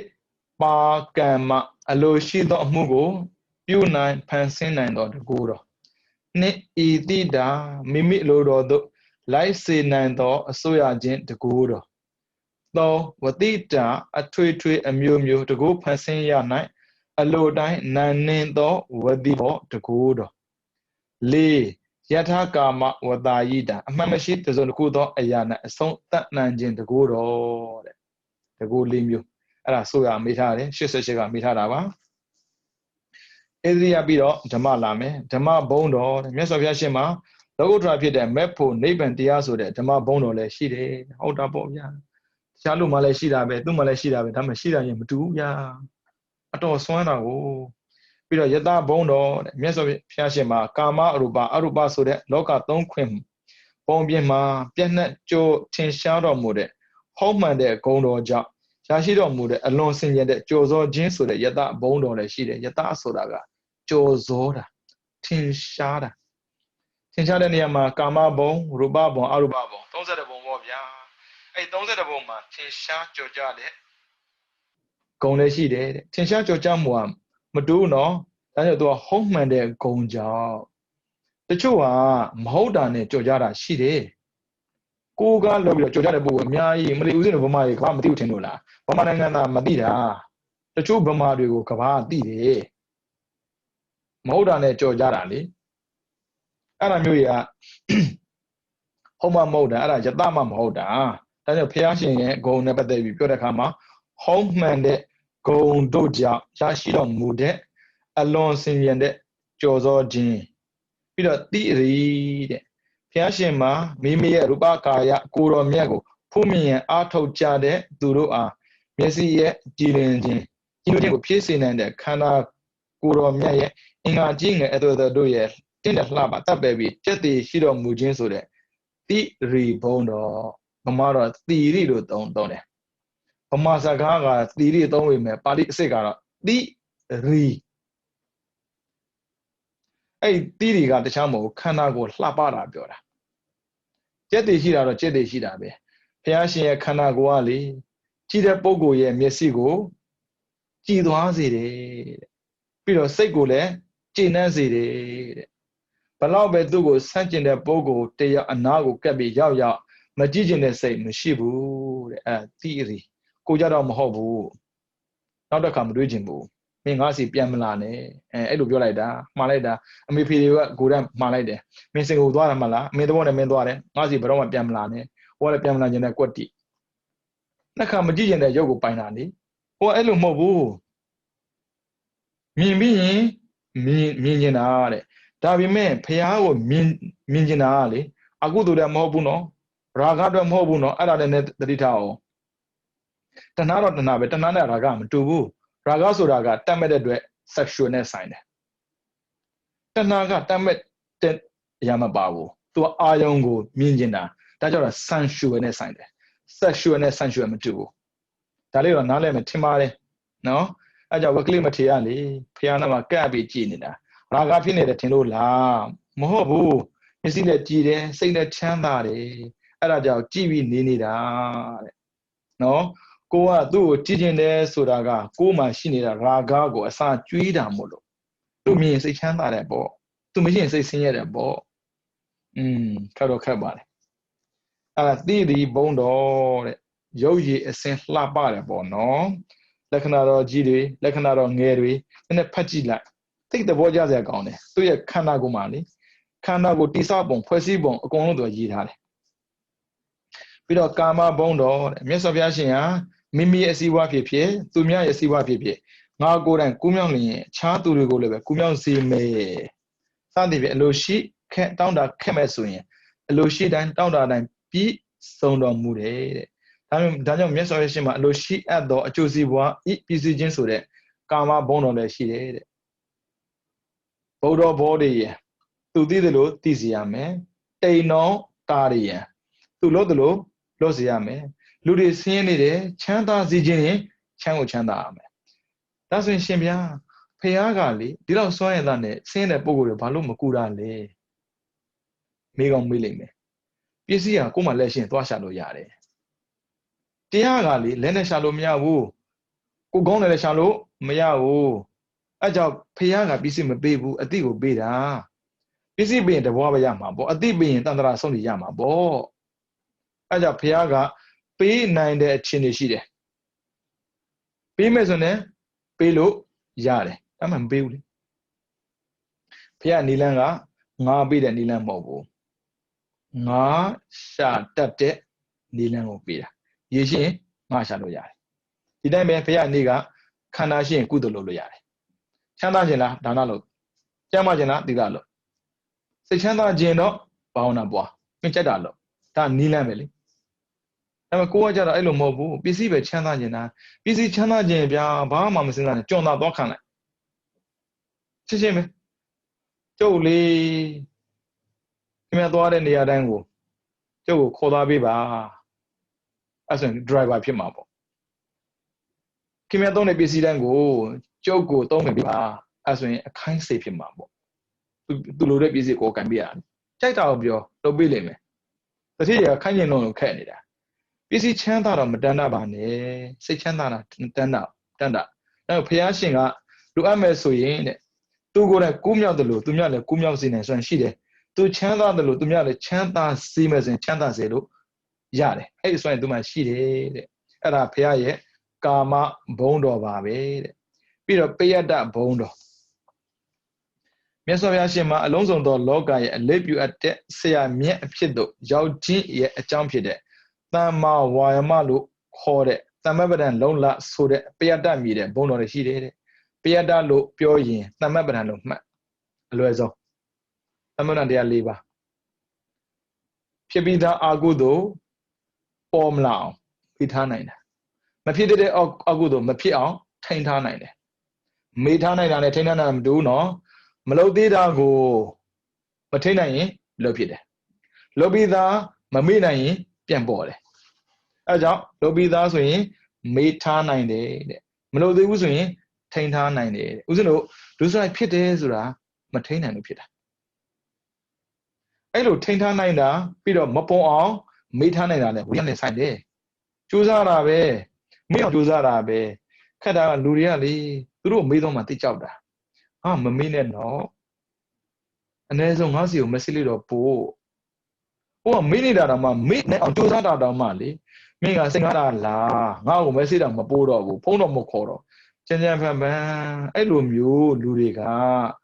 ပါကံမအလိုရှိသောအမှုကိုပြုနိုင်ဖန်ဆင်းနိုင်သောတကူတော်နှစ်ဤတိတာမိမိလိုတော်သို့လိုက်စေနိုင်သောအစိုးရခြင်းတကူတော်သောဝတိတာအထွေထွေအမျိုးမျိုးတကူဖန်ဆင်းရ၌အလိုတိုင်းနာနှင်းသောဝတိဘောတကူတော်လေးယထာကာမဝတာယိတာအမှန်မရှိတစုံတစ်ခုသောအရာ၌အဆုံးသတ်နိုင်ခြင်းတကူတော်တဲ့တကူလေးမျိုးအဲ့ဒါဆိုရမေးထားတယ်88ကမေးထားတာပါဣသရိယပြီးတော့ဓမ္မလာမယ်ဓမ္မဘုံတော်တဲ့မြတ်စွာဘုရားရှင်မှာလောကုတ္တရာဖြစ်တဲ့မေဖို့နိဗ္ဗာန်တရားဆိုတဲ့ဓမ္မဘုံတော်လည်းရှိတယ်ဟုတ်တာပေါ့ဗျာတခြားလူမှလည်းရှိတာပဲသူ့မှလည်းရှိတာပဲဒါမှရှိတာရင်မတူဘူးဗျာအတော်ဆွမ်းတာကိုပြီးတော့ယတဘုံတော်တဲ့မြတ်စွာဘုရားရှင်မှာကာမအရူပအရူပဆိုတဲ့လောကသုံးခွင်ပုံပြင်မှာပြည့်နှက်ကြိုးထင်ရှားတော်မူတဲ့ဟောမှန်တဲ့ဂုဏ်တော်ကြောင့်ရရှိတော်မူတဲ့အလွန်စင်ကြယ်တဲ့ကြော်စောခြင်းဆိုတဲ့ယတဘုံတော်လည်းရှိတယ်ယတဆိုတာကကြော်စောတာထင်ရှားတာထင်ရှားတဲ့နေရာမှာကာမဘုံရူပဘုံအရူပဘုံ30ဘုံပေါ့ဗျာအဲ့30ဘုံမှာထင်ရှားကြော်ကြတဲ့ဂုဏ်လည်းရှိတယ်တဲ့ထင်ရှားကြော်ကြမှုကမတူးနော်ဒါကြောင့်သူကဟုံးမှန်တဲ့ဂုံကြောင့်တချို့ကမဟုတ်တာနဲ့ကြော်ကြတာရှိတယ်ကိုကလောက်ပြီးတော့ကြော်ကြတဲ့ပုဂ္ဂိုလ်အများကြီးမလီဦးစင်းတို့ဗမာတွေကဘာမသိဘူးထင်လို့လားဗမာနိုင်ငံသားမသိတာတချို့ဗမာတွေကိုကဘာသိတယ်မဟုတ်တာနဲ့ကြော်ကြတာလေအဲ့ဒါမျိုးတွေကဟုတ်မှမဟုတ်တာအဲ့ဒါယတမှမဟုတ်တာဒါကြောင့်ဘုရားရှင်ရဲ့ဂုံနဲ့ပတ်သက်ပြီးပြောတဲ့အခါမှာဟုတ်မှန်တဲ့ဂုံတို့ကြောင့်ရရှိတော်မူတဲ့အလွန်စင်ကြယ်တဲ့ကြော်စောခြင်းပြီးတော့တိရိတဲ့ဘုရားရှင်မှာမိမိရဲ့ရူပကာယကိုယ်တော်မြတ်ကိုဖုမြင်ရန်အားထုတ်ကြတဲ့သူတို့အားမျက်စိရဲ့ကြည်လင်ခြင်းကြည်လင်ခြင်းကိုဖြည့်စေနိုင်တဲ့ခန္ဓာကိုယ်တော်မြတ်ရဲ့အင်္ဂါကြီးငယ်အတို့ရဲ့တင့်တဲ့လှပါတပ်ပဲပြီးစက်တည်ရှိတော်မူခြင်းဆိုတဲ့တိရိဘုံတော်ဗမာတော့တိရိလို့သုံးတယ်ဗမာစကားကတိရိသုံးပေမဲ့ပါဠိအစစ်ကတော့တိရိအဲ့တိရိကတခြားမဟုတ်ခန္ဓာကိုလှပတာပြောတာစက်တည်ရှိတာတော့စက်တည်ရှိတာပဲဘုရားရှင်ရဲ့ခန္ဓာကိုယ်ကလေကြည့်တဲ့ပုဂ္ဂိုလ်ရဲ့မျက်စိကိုကြည်သွားစေတယ်တဲ့ပြီးတော့စိတ်ကိုလည်းကျေနပ်စေတယ်တဲ့ဘလောက်ပဲသူ့ကိုဆန့်ကျင်တဲ့ပုဂ္ဂိုလ်တရားအနာကိုကပ်ပြီးရောက်မကြည့်ကျင်တဲ့စိတ်မရှိဘူးတဲ့အဲတိရိကိုကြတော့မဟုတ်ဘူးနောက်တစ်ခါမတွေးကျင်ဘူးမင်းငါစီပြန်မလာနဲ့အဲ့လိုပြောလိုက်တာမှားလိုက်တာအမေဖေတွေကကိုယ်တိုင်မှားလိုက်တယ်မင်းစင်ကိုသွားတယ်မလားအမေသဘောနဲ့မင်းသွားတယ်ငါစီဘယ်တော့မှပြန်မလာနဲ့ဟိုကလည်းပြန်မလာကျင်တဲ့ကွက်တိနှစ်ခါမကြည့်ကျင်တဲ့ရုပ်ကိုပိုင်တာလေဟိုကအဲ့လိုမဟုတ်ဘူးမြင်ပြီးရင်မြင်ကျင်တာတဲ့ဒါပေမဲ့ဖះကိုမြင်ကျင်တာကလေအကုသိုလ်လည်းမဟုတ်ဘူးနော်ရာဂတော့မဟုတ်ဘူးနော်အဲ့ဒါလည်းသတိထားအောင်တဏှာတော့တဏှာပဲတဏှာနဲ့ရာဂမတူဘူးရာဂဆိုတာကတတ်မဲ့တဲ့အတွက် sexual နဲ့ဆိုင်တယ်တဏှာကတတ်မဲ့တဲ့အရာမပါဘူးသူကအာယုံကိုမြင်ကျင်တာဒါကြောင့် sensual နဲ့ဆိုင်တယ် sexual နဲ့ sensual မတူဘူးဒါလေးတော့နားလည်မယ်ထင်ပါတယ်နော်အဲ့ကြောင့်ဝကလိမထေရလေဖះနာမှာကပ်ပြီးကြည်နေတာရာဂဖြစ်နေတယ်ထင်လို့လားမဟုတ်ဘူးမျက်စိနဲ့ကြည်တယ်စိတ်နဲ့ချမ်းသာတယ်အဲ့ဒါကြောင့်ကြည်ပြီးနေတာတဲ့နော်ကိုကသူ့ကိုကြည်ကျင်တယ်ဆိုတာကကိုယ်မှရှိနေတာရာဂကိုအစာကျွေးတာမို့လို့သူမြင်စိတ်ချမ်းသာတယ်ပေါ့သူမရှိရင်စိတ်ဆင်းရဲတယ်ပေါ့ခက်တော့ခက်ပါလေအဲ့ဒါတိတိဘုံတော်တဲ့ရုပ်ရည်အစင်လှပတယ်ပေါ့နော်လက္ခဏာတော်ကြီးတွေလက္ခဏာတော်ငယ်တွေနည်းနည်းဖတ်ကြည့်လိုက်သိတဲ့ဘောကြစရာကောင်းတယ်သူ့ရဲ့ခန္ဓာကိုယ်မှာလေခန္ဓာကိုယ်တိစပုံဖွဲ့စည်းပုံအကုန်လုံးသူကရေးထားတယ်ပြီးတော့ကာမဘုံတော်တဲ့မြတ်စွာဘုရားရှင်ဟာမိမိရဲ့အစည်းအဝါးဖြစ်သူများရဲ့အစည်းအဝါးဖြစ်ငါကိုယ်တိုင်ကူးမြောင်းလျင်အခြားသူတွေကိုလည်းပဲကူးမြောင်းစေမယ်စသည်ဖြင့်အလိုရှိခက်တောင်းတာခက်မဲ့ဆိုရင်အလိုရှိတိုင်းတောင်းတာတိုင်းပြီးဆုံးတော်မူတယ်တဲ့ဒါကြောင့်မြတ်စွာဘုရားရှင်မှာအလိုရှိအပ်သောအကျိုးစီးပွားဤပြည်စည်းခြင်းဆိုတဲ့ကာမဘုံတော်လည်းရှိတယ်တဲ့ဘုဒ္ဓဘောဓိယသူသိတယ်လို့သိစီရမယ်တိန်တော်တာရယသူလို့တယ်လို့လို့စီရမယ်လူတွေဆင်းရဲနေတယ်ချမ်းသာစီခြင်းရင်ချမ်းကိုချမ်းသာရမယ်ဒါဆိုရင်ရှင်ဗျာ Payagали, did not soy than it, saying that Bogo, Paloma Kudale. Megon Millime. Pisia, Kuma Leshin, Twashalo Yare. Tiagali, Lena Shalomia woo. Kugona Shalo, Maya woo. I job Payaga, Bisim a baby, a deal beta. Busy being the Wabbayama, but a deep being Tandra Sony Yama, bo. I job Payaga, pay 9 de Chinishide. Pay Mesone, Pelo, Yare. I'm a baby. Pia Nilanga, nga be the Nilan Mobo. Nga sha tapte Nilan Bida. Yishin, Marshalo Yare. He then made Pia Niga, Kanashi and Kudolo Yare. Chandajina, Danalo. Jamajana, Digalo. Say Chanda Jeno, Bauna Boa. Michadalo. Tan Nilameli. I'm a coaja Elo Mobu, busy with Chandajina. Busy Chanda Jabia, Bama, John Dokana. Sishime. Jolie. Kimador and the Adango. Joe Koda Biba. As a driver Pimabo. Kimadone busy dango. Jogo don't be as a kind safe Pimabo. To load up busy go can be an. Check out your Lobilime. But here, can you know Canada? Busy Chanda Madana Bane, say Chanda, Tanda. Now, Piashinga, do Amesoyin. To go and Kumya the Lu, Tumia, Kumya Sin and Shide. To Chanda the Lu, Tumia, Chanda Simmers and Chanda Zedo. Yare, I just went to my shide. At a Piaye, Kama, Bondo Babe. Peter Payada Bondo. Messoyashima, Alonso do Loga, and leave you at Sea Mia Pido, Yao Jin ye a champion. Tama Wayamalu, Horde, Tamabadan Lola, so the Payada Mide, Bono the Shide. Payada lo, Pioyin, Tamabadan lo, Loezo. Tamadan de Aliba. Pibida Agudo, Omlao, Pitanine. Mapide Agudo, Mapia, Taintanine. Metana and Tainanam do no, Melodida go, Matinae, Lopide. Lobida, Mamina, Piambole. Aja, Lobida swing, Metana, Melody Uzwing, Taintanine. Uzuno, those like Pitezura, Matina and Pita. I do Taintanina, Peter Mapo, Metana, we understand it. Chuzarabe, me or Chuzarabe, Kada Luriali, Ru Midoma Tichauda. Ah, Mamina no. And there's a Mazio Messilito Po. Oh, minute that I'm a midnight on Chuzada Mali. Me, I sing la, now Messida Mapodo, Pono Mokoro. Chanjam, Elum you, Luriga.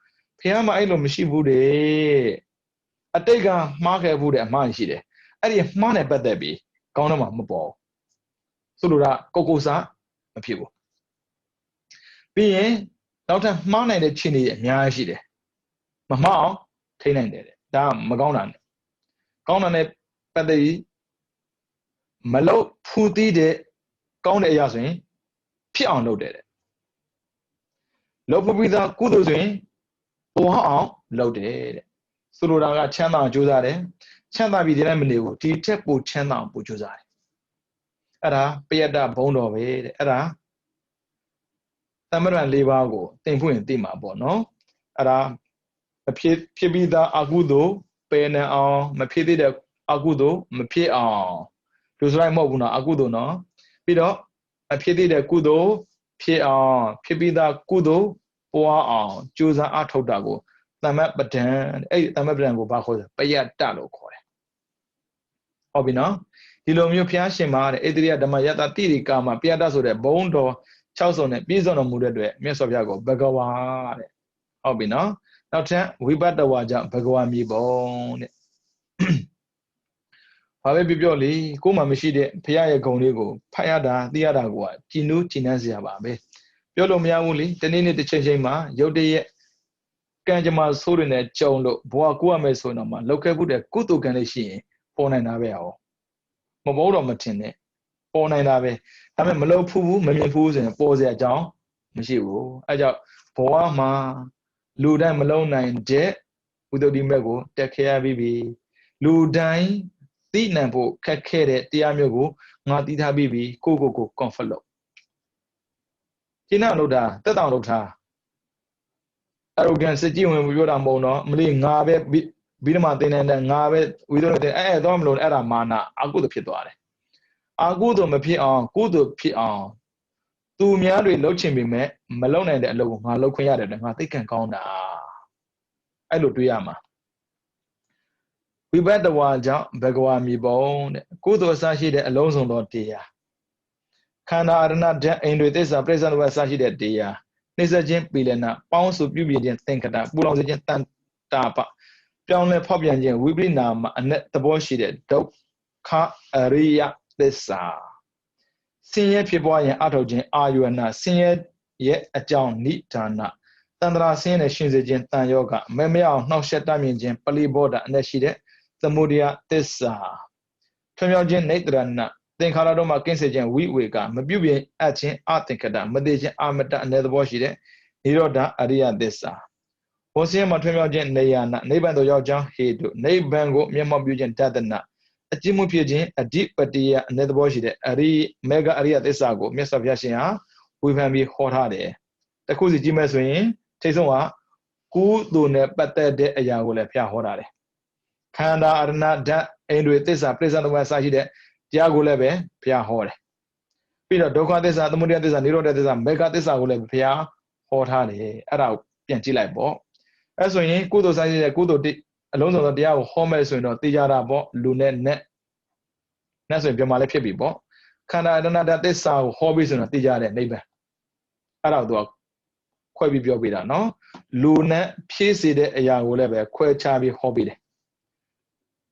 Piama Elum Shibude. A tega market wood at Manshide. I did money but there be. Gonama Mabo. Sulura, Cocosa, a people. Being Doctor Mana the Chini, Yashide. Mamma, Tainted, Dam Magonan. Gonan but the Malo Puti de Gon Yasin, Pian loaded. Lopo with a Kudozin, Oha loaded. Sulura Chana Juzare, Chana be the Lemon, Tepu Chana Bujuzai. Ada, Piada Bono, Ada. Tamaran Livago, Tempu and Tima Bono. Ada, a Pibida Agudo, Pena on, Mapidi Agudo, Mapi on. Those right Mobuna Agudo no. Pido, a Pidi de Gudo, Pia on, Pibida Gudo, Boa on, Jusa Atodago, Tamat Batan, 8 Tamabrango Bajo, Paya Dalo Core. Obina, Hilomio Piashima, Edria Damayata Tiri Kama, Piadas of the Bondo. Chauson, Bizon of Mudde, Miss of Yago, Bagawa. Obina, now we bad the Waja, Bagawa mi bone. However, Bioli, Kuma Mishide, Pia Gonigo, Payada, the Adagua, Chinu, Chinazia Babe. Piolo Miauli, the Nini de Chejema, Yode Kanjama Surine, Chondo, Boakua Mesonama, Lokabuda, Kutu Ganeshi, Pona Naveo. Momodo Matine. Pona Nave. I mean, Malo Poo, Mammy Poos and Posia John, Michiru. I got Poama, Luda Malone and Jet, without the Mego, take care, baby. Ludine, the Nampo, Cat Kere, the Amigo, not the Habibi, Coco, Confalo. Tina Loda, the download her. arrogant စကြည့်ဝင်ပြောတာမဟုတ်တော့မလေးငါပဲဘိဓမ္မာသင်တဲ့ငါပဲဝိသုဒ္ဓသင်တော့မလို့အဲ့ဒါမာနအကုသိုလ်ဖြစ်သွားတယ်အကုသိုလ်မဖြစ်အောင်ကုသိုလ်ဖြစ်အောင်သူများတွေလှုပ်ချင်ပေမဲ့မလှုပ်နိုင်တဲ့အလုပ်ကိုငါလှုပ်ခွင့်ရတယ်ငါသိက္ခာကောင်းတာအဲ့လိုတွေးရမှာဝိဘတ်တဝါကြောင့်ဘဂဝါမြေပုံတဲ့ကုသိုလ်အစရှိတဲ့အလုံးစုံသောတရားခန္ဓာအရဏဓာတ်အိန္ဒြေသစ္စာပြိဿနုဘအစရှိတဲ့တရားနှိစ္စခြင်းပီလနာပေါင်းစုပြုပြင်ခြင်းသင်္ခတပူလောင်စေခြင်းတန်တာပပြောင်းလဲဖောက်ပြန်ခြင်းဝိပရိနာမအ내သဘောရှိတဲ့ဒုက္ခအရိယသစ္စာဆင်းရဲဖြစ်ပွားရင်အထောက်ခြင်းအာယုဏဆင်းရဲရဲ့အကြောင်းနိဒါနတန္တရာဆင်းရဲနဲ့ရှင်စေခြင်းတန်ယောဂမဲမရအောင်နှောက်ယှက်တတ်မြင်ခြင်းပလိဘောဓအ내ရှိတဲ့သမုဒယသစ္စာထွံ့မြောက်ခြင်းနေတရဏသင်္ခါရတို့မှာကင်းစေခြင်းဝိဝေကမပြုပြင်အပ်ခြင်းအသင်္ခတမသေးခြင်းအမတအ내သဘောရှိတဲ့နိရောဓအရိယသစ္စာဝဆင်းမှာထွံ့မြောက်ခြင်းနေယနာနိဗ္ဗာန်သို့ရောက်ကြောင်းဟေတုနိဗ္ဗာန်ကိုမျက်မှောက်ပြုခြင်းတဒနာအကျဉ်းမှုဖြစ်ခြင်းအဓိပတိယအ내သဘောရှိတဲ့အရိမေဃအရိယသစ္စာကိုမြတ်စွာဘုရားရှင်ဟာဝေဖန်ပြီးဟောထားတယ်တခုစီကြည့်မယ်ဆိုရင်ထိတ်ဆုံးကကုသိုလ်နဲ့ပတ်သက်တဲ့အရာကိုလည်းဘုရားဟောထားတယ်ခန္ဓာအရဏဓာတ်အိန္ဒြေသစ္စာပြိဿနုဘအစရှိတဲ့တရားကိုလည်းပဲဘုရားဟောတယ်ပြီးတော့ဒုက္ခသစ္စာသမုဒယသစ္စာနိရောဓသစ္စာမေဃသစ္စာကိုလည်းဘုရားဟောထားတယ်အဲ့ဒါကိုပြန်ကြည့်လိုက်ပေါ့အဲ့ဆိုရင်ကုသိုလ်ဆိုင်တဲ့ကုသိုလ်အလုံးစုံသောတရားကိုဟောမယ်ဆိုရင်တော့သိကြတာပေါ့လူနဲ့နဲ့ဆိုရင်ပြမလည်းဖြစ်ပြီပေါ့ခန္ဓာအရဏဓာတ်သစ္စာကိုဟောပြီးဆိုရင်တော့သိကြတဲ့နိဗ္ဗာန်အဲ့ဒါကိုသူကခွဲပြီးပြောပြတာနော်လူနဲ့ဖြည့်စေတဲ့အရာကိုလည်းပဲခွဲခြားပြီးဟောပြီးတယ်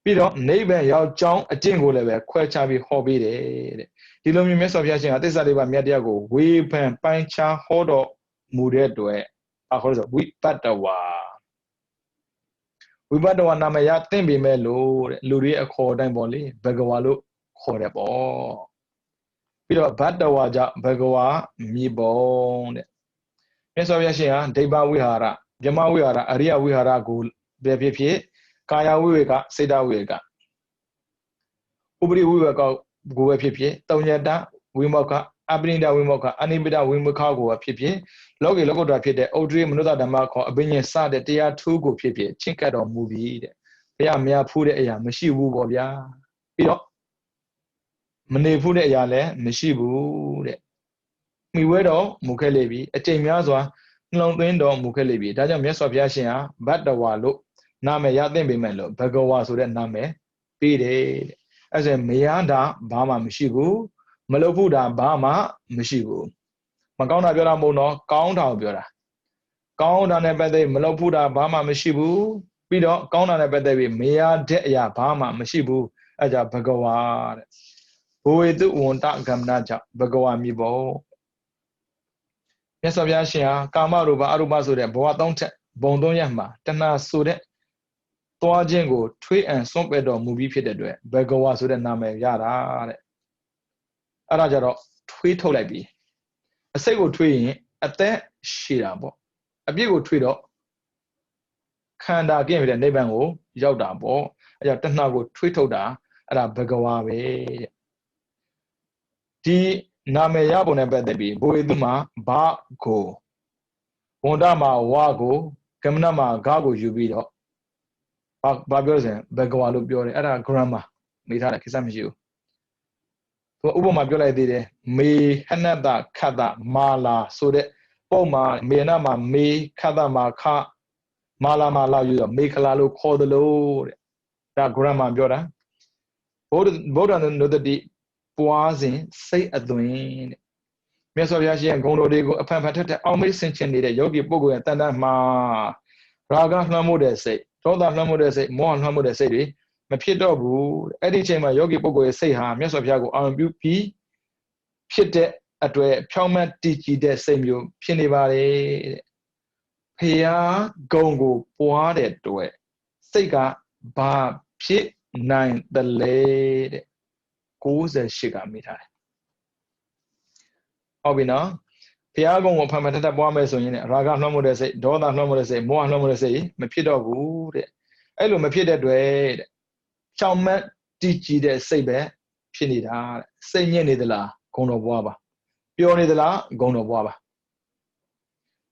ပြီးတော့နိဗ္ဗာန်ရောက်ကြောင်းအကျင့်ကိုလည်းပဲခွဲခြားပြီးဟောပြီးတယ်တဲ့ဒီလိုမျိုးမြတ်စွာဘုရားရှင်ကသစ္စာလေးပါးမြတ်တရားကိုဝေဖန်ပိုင်းခြားဟောတော်မူတဲ့အတွက်အခါလို့ဆိုဝိပတ္တဝါဝိပတ္တဝါနာမယသင်ပေမဲ့လို့တဲ့လူတွေအခေါ်အတိုင်းပေါ့လေဘဂဝါလို့ခေါ်တယ်ပေါ့ပြီးတော့ဘတ္တဝါကြောင့်ဘဂဝါမြေပုံတဲ့မြတ်စွာဘုရားရှင်ဟာဒိဗ္ဗဝိဟာရဗြဟ္မဝိဟာရအရိယဝိဟာရကိုပဲဖြစ်ကာယဝိဝေကစေတဝိဝေကဥပရိဝိဝေကကိုပဲဖြစ်တုံညတဝိမောက္ခအပရိဒဝိမောက္ခအနိပိဒဝိမောက္ခကိုပဲဖြစ်လောကေလောကုတ္တရာဖြစ်တဲ့ဩဒရိမနုဿဓမ္မခေါ်အဘိညာဉ်စတဲ့တရားထူးကိုဖြစ်ချင့်ကပ်တော်မူပြီတဲ့ဘုရားမြတ်ဖူးတဲ့အရာမရှိဘူးပေါ့ဗျာပြီးတော့မနေဖူးတဲ့အရာလည်းမရှိဘူးတဲ့မိဝဲတော်မူခဲ့လေပြီအကျင့်များစွာနှလုံးသွင်းတော်မူခဲ့လေပြီဒါကြောင့်မြတ်စွာဘုရားရှင်ဟာဘတ္တဝါလို့နာမည်ရသင့်ပေမဲ့လို့ဘဂဝါဆိုတဲ့နာမည်ပေးတယ်တဲ့အဲ့ဆိုမရတာဘာမှမရှိဘူးမလုပ်ဖို့တာဘာမှမရှိဘူးမကောင်းတာပြောတာမဟုတ်တော့ကောင်းတာကိုပြောတာကောင်းတာနဲ့ပတ်သက်မလုပ်ဖို့တာဘာမှမရှိဘူးပြီးတော့ကောင်းတာနဲ့ပတ်သက်ပြီးမရတဲ့အရာဘာမှမရှိဘူးအဲ့ကြောင့်ဘဂဝါတဲ့ဘဝေတုဝန္တကမ္မနာကြောင့်ဘဂဝါမြေပေါ်မြတ်စွာဘုရားရှင်ဟာကာမရူပအရူပဆိုတဲ့ဘဝသုံးချက်ဘုံသုံးရမှာတဏှာဆိုတဲ့သွားခြင်းကိုထွေးအံစွန့်ပယ်တော်မူပြီးဖြစ်တဲ့အတွက်ဘဂဝါဆိုတဲ့နာမည်ရတာတဲ့အဲ့ဒါကြတော့ထွေးထုတ်လိုက်ပြီအစိတ်ကိုထွေးရင်အသက်ရှည်တာပေါ့အပြစ်ကိုထွေးတော့ခန္ဓာကင်းဖြစ်တဲ့နိဗ္ဗာန်ကိုရောက်တာပေါ့အဲ့ကြောင့်တဏှာကိုထွေးထုတ်တာအဲ့ဒါဘဂဝါပဲတဲ့ဒီနာမည်ရပုံနဲ့ပတ်သက်ပြီးဘဝေတုမှာဘာကိုဝန္ဒမှာဝါကိုကမ္မနမှာဂါကိုယူပြီးတော့ဘာပြောလဲဆိုရင်ဘဂဝါလို့ပြောတယ်အဲ့ဒါ grammar နေထားတယ်ကိစ္စမရှိဘူးသူဥပမာပြောလိုက်သေးတယ်မေဟနတခတ္တမာလာဆိုတဲ့ပုံမှာမေနမှာမေခတ္တမှာခမာလာမှာလာယူတော့မေခလာလို့ခေါ်တယ်လို့တဲ့ဒါ grammar ပြောတာဗုဒ္ဓနုတ္တိပွားစဉ်စိတ်အသွင်တဲ့မြတ်စွာဘုရားရှင်ဂုဏ်တော်တွေကိုအဖန်ဖန်ထက်ထက်အောင်မေ့ဆင်ခြင်နေတဲ့ယောဂီပုဂ္ဂိုလ်ရဲ့တဏ္ဍာမှာရာဂလွှမ်းမိုးတဲ့စိတ်ဒေါသလွှမ်းမိုးတဲ့စိတ်မောဟလွှမ်းမိုးတဲ့စိတ်တွေမဖြစ်တော့ဘူးအဲ့ဒီအချိန်မှာယောဂီပုဂ္ဂိုလ်ရဲ့စိတ်ဟာမြတ်စွာဘုရားကိုအာရုံပြုပြီးဖြစ်တဲ့အတွေ့ဖြောင်းမှတ်တည်ကြည်တဲ့စိတ်မျိုးဖြစ်နေပါတယ်တဲ့ဖရာဂုံကိုပွားတဲ့တွေ့စိတ်ကဘာဖြစ်နိုင်တယ်လဲတဲ့68ကမိထားတယ်ဟုတ်ပြီနော်ဘုရားကုံကိုဖန်ဖန်ထက်ထက်ပွားမယ်ဆိုရင်ရာဂလွှမ်းမိုးတဲ့စိတ်ဒေါသလွှမ်းမိုးတဲ့စိတ်မောဟလွှမ်းမိုးတဲ့စိတ်မဖြစ်တော့ဘူးတဲ့အဲ့လိုမဖြစ်တဲ့အတွက်တဲ့ချောင်မတ်တည်ကြည်တဲ့စိတ်ပဲဖြစ်နေတာတဲ့စိတ်ညစ်နေသလားဂုံတော်ပွားပါပျော်နေသလားဂုံတော်ပွားပါ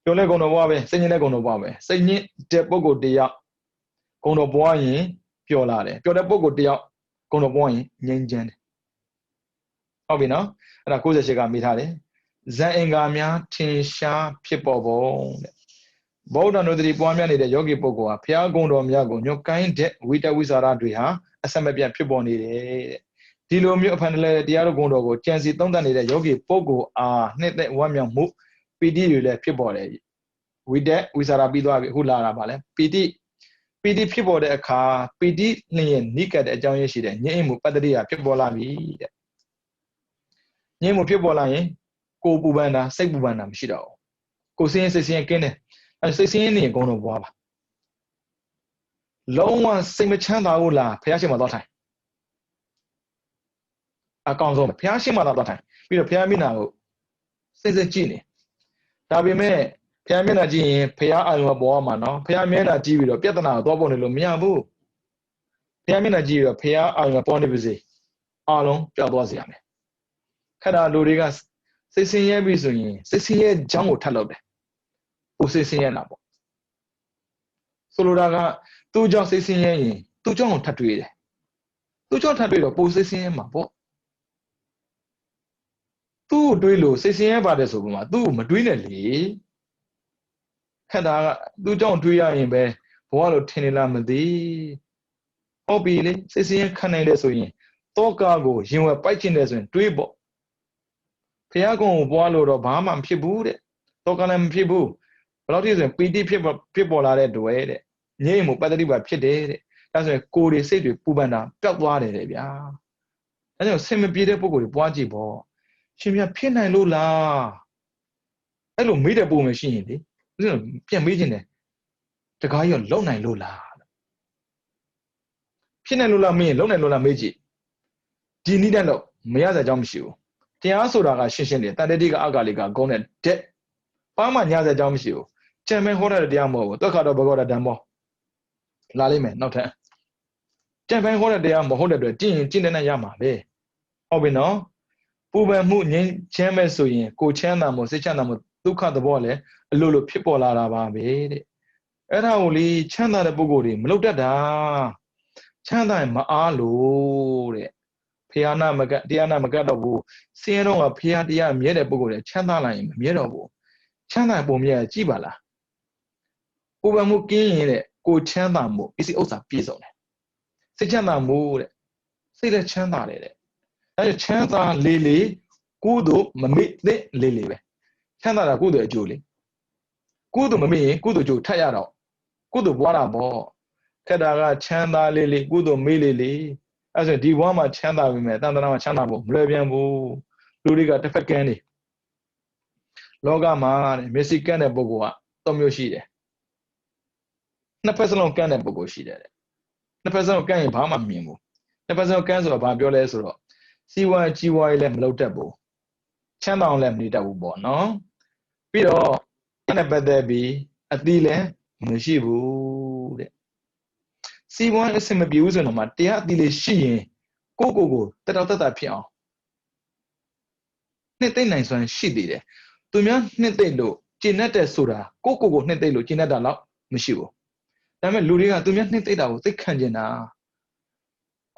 ပ ပြောလဲကုန်တော့ဘွားပဲစိတ်ညစ်လဲကုန်တော့ဘွားပဲစိတ်ညစ်တဲ့ပုဂ္ဂိုလ်တယောက်ကုန်တော့ဘွားရင်ပျော်လာတယ်ပျော်တဲ့ပုဂ္ဂိုလ်တယောက်ကုန်တော့ဘွားရင်ငြိမ်းချမ်းတယ်ဟုတ်ပြီနော်အဲ့ဒါ68ကမိထားတယ်ဇန်အင်္ဂါများထင်ရှားဖြစ်ပေါ်ပုံတဲ့ဗုဒ္ဓနုဒတိပွားများနေတဲ့ယောဂီပုဂ္ဂိုလ်ဟာဘုရားကုံတော်များကိုညွတ်ကိုင်းတဲ့ဝိတဝိစာရတွေဟာအဆက်မပြတ်ဖြစ်ပေါ်နေတယ်တဲ့ဒီလိုမျိုးအဖန်တလဲတရားတော်ကုံတော်ကိုကြံစီသုံးသပ်နေတဲ့ယောဂီပုဂ္ဂိုလ်အားနှစ်သက်ဝမ်းမြောက်မှုပီတိတွေလည်းဖြစ်ပေါ်တယ်ဝိတဝိစာရပြီးသွားပြီအခုလာတာပါလဲပီတိဖြစ်ပေါ်တဲ့အခါပီတိလျင်နိကတ်တဲ့အကြောင်းရင်းရှိတယ်ငြိမ့်မှုပတ္တိယဖြစ်ပေါ်လာပြီတဲ့ငြိမ့်မှုဖြစ်ပေါ်လာရင်ကိုယ်ပူပန်တာစိတ်ပူပန်တာမရှိတော့ဘူးကိုယ်စင်းစိတ်စင်းကင်းတယ်အဲစိတ်စင်းနေကုန်းတော့ဘွားပါလုံးဝစိတ်မချမ်းသာဘူးလားဘုရားရှင်မှာသွားထိုင်အကောင်ဆုံးဘုရားရှင်မှာသွားထိုင်ပြီးတော့ဘုရားမျက်နှာကိုစိတ်စိတ်ကြည့်နေဒါပေမဲ့ဘုရားမျက်နှာကြည့်ရင်ဘုရားအာရုံပေါ်ရမှာနော်ဘုရားမျက်နှာကြည့်ပြီးတော့ပြဿနာကိုသွားပေါ်နေလို့မရဘူးဘုရားမျက်နှာကြည့်ပြီးတော့ဘုရားအာရုံပေါ်နေပါစေအားလုံးပျောက်သွားစေရမယ်ခက်တာလူတွေကစိတ်ဆင်းရဲပြီဆိုရင်စိတ်ဆင်းရဲကြောင်းကိုထပ်လုပ်တယ်ကိုစိတ်ဆင်းရဲတာပေါ့ဆိုလိုတာကသူ့ကြောင့်စိတ်ဆင်းရဲရင်သူ့ကြောင့်ကိုထပ်တွေးတယ်သူ့ကြောင့်ထပ်တွေးတော့ပိုစိတ်ဆင်းရဲမှာပေါ့သူ့ကိုတွေးလို့စိတ်ဆင်းရဲပါတယ်ဆိုပြီးမှသူ့ကိုမတွေးနဲ့လေခက်တာကသူ့ကြောင့်တွေးရရင်ပဲဘဝလိုထင်နေလားမသိဟုတ်ပြီလေစိတ်ဆင်းရဲခံနိုင်တယ်ဆိုရင်တောကကိုရင်ဝယ်ပိုက်ချင်တယ်ဆိုရင်တွေးပေါ့ဖះကုံကိုပွားလို့တော့ဘာမှမဖြစ်ဘူးတဲ့တောကလည်းမဖြစ်ဘူးဘယ်လောက်ထိဆိုရင်ပီတိဖြစ်ပေါ်လာတဲ့တွေ့တဲ့ငြိမ့်မှုပတ္တိပါဖြစ်တယ်တဲ့ဒါဆိုရင်ကိုယ်တွေစိတ်တွေပူပန်တာပျောက်သွားတယ်တဲ့ဗျာဒါကြောင့်ဆင်မပြေတဲ့ပုံကိုယ်တွေပွားကြည့်ပေါ့ရှင်ပြဖြစ်နိုင်လို့လားအဲ့လိုမေးတဲ့ပုံမရှိရင်လေပြန်မေးခြင်းတယ်တကားကြီးကလုံနိုင်လို့လားဖြစ်နိုင်လို့လားမင်းလုံနိုင်လို့လားမေးကြည့်ဒီနည်းတဲ့လို့မရစရာအကြောင်းမရှိဘူးတရားဆိုတာကရှင်းရှင်းတယ်တန်တတိကအကာလိကဂုံးတဲ့တဲ့ဘာမှညာစရာအကြောင်းမရှိဘူးကြံမဲဟောတဲ့တရားမဟုတ်ဘူးသက်ခါတော့ဘဂဝတာဓမ္မောလာလိမ့်မယ်နောက်ထပ်ကြံမဲဟောတဲ့တရားမဟုတ်တဲ့အတွက်ကျင့်ရင်ကျင့်တဲ့ရမှာပဲဟုတ်ပြီနော်ပူပန်မှုငြိမ်းချမ်းမဲ့ဆိုရင်ကိုချမ်းသာမှုစိတ်ချမ်းသာမှုဒုက္ခသဘောလည်းအလိုလိုဖြစ်ပေါ်လာတာပါပဲတဲ့အဲ့ဒါကိုလေချမ်းသာတဲ့ပုဂ္ဂိုလ်တွေမလုပ်တတ်တာချမ်းသာရင်မအားလို့တဲ့ဖះနာမကတရားနာမကတော့ဘူးဆင်းရဲတော့ကဖះတရားမြဲတဲ့ပုဂ္ဂိုလ်တွေချမ်းသာလာရင်မမြဲတော့ဘူးချမ်းသာပုံမြဲကြည့်ပါလားပူပန်မှုကင်းရင်တဲ့ကိုချမ်းသာမှုပစ္စည်းဥစ္စာပြည့်စုံတယ်စိတ်ချမ်းသာမှုတဲ့စိတ်လည်းချမ်းသာတယ်တဲ့ဒါကြောင့်ချမ်းသာလေးလေးကုသိုလ်မမေ့သင့်လေးလေးပဲချမ်းသာတာကုသိုလ်အကျိုးလေးကုသိုလ်မမေ့ရင်ကုသိုလ်အကျိုးထပ်ရတော့ကုသိုလ်ပွားတာပေါ့ခက်တာကချမ်းသာလေးလေးကုသိုလ်မေ့လေးလေးအဲ့ဆိုဒီဘဝမှာချမ်းသာပြီမဲ့တန်တရာမှာချမ်းသာဖို့မလွယ်ပြန်ဘူးလူတွေကတစ်ဖက်ကန်းနေလောကမှာတဲ့မျက်စိကန်းတဲ့ပုဂ္ဂိုလ်ကသုံးမျိုးရှိတယ်နှစ်ဖက်စလုံးကန်းတဲ့ပုဂ္ဂိုလ်ရှိတယ်တဲ့နှစ်ဖက်စလုံးကန်းရင်ဘာမှမမြင်ဘူးနှစ်ဖက်စလုံးကန်းဆိုတော့ဘာပြောလဲဆိုတော့စီဝါကြီးဝါကြီးလည်းမလုပ်တတ်ဘူးချမ်းသာအောင်လည်းမနေတတ်ဘူးပေါ့နော်ပြီးတော့အဲ့နဲ့ပတ်သက်ပြီးအသီးလည်းမရှိဘူးတဲ့စီဝါအစမပြေဘူးဆိုတော့မှတရားအသီးလေးရှိရင်ကိုတတော်တတ်ဖြစ်အောင်နှစ်သိမ့်နိုင်စွမ်းရှိသေးတယ်သူများနှစ်သိမ့်လို့ကျင့်တတ်တဲ့ဆိုတာကိုနှစ်သိမ့်လို့ကျင့်တတ်တာတော့မရှိဘူးဒါပေမဲ့လူတွေကသူများနှစ်သိမ့်တာကိုသိခံကျင်တာ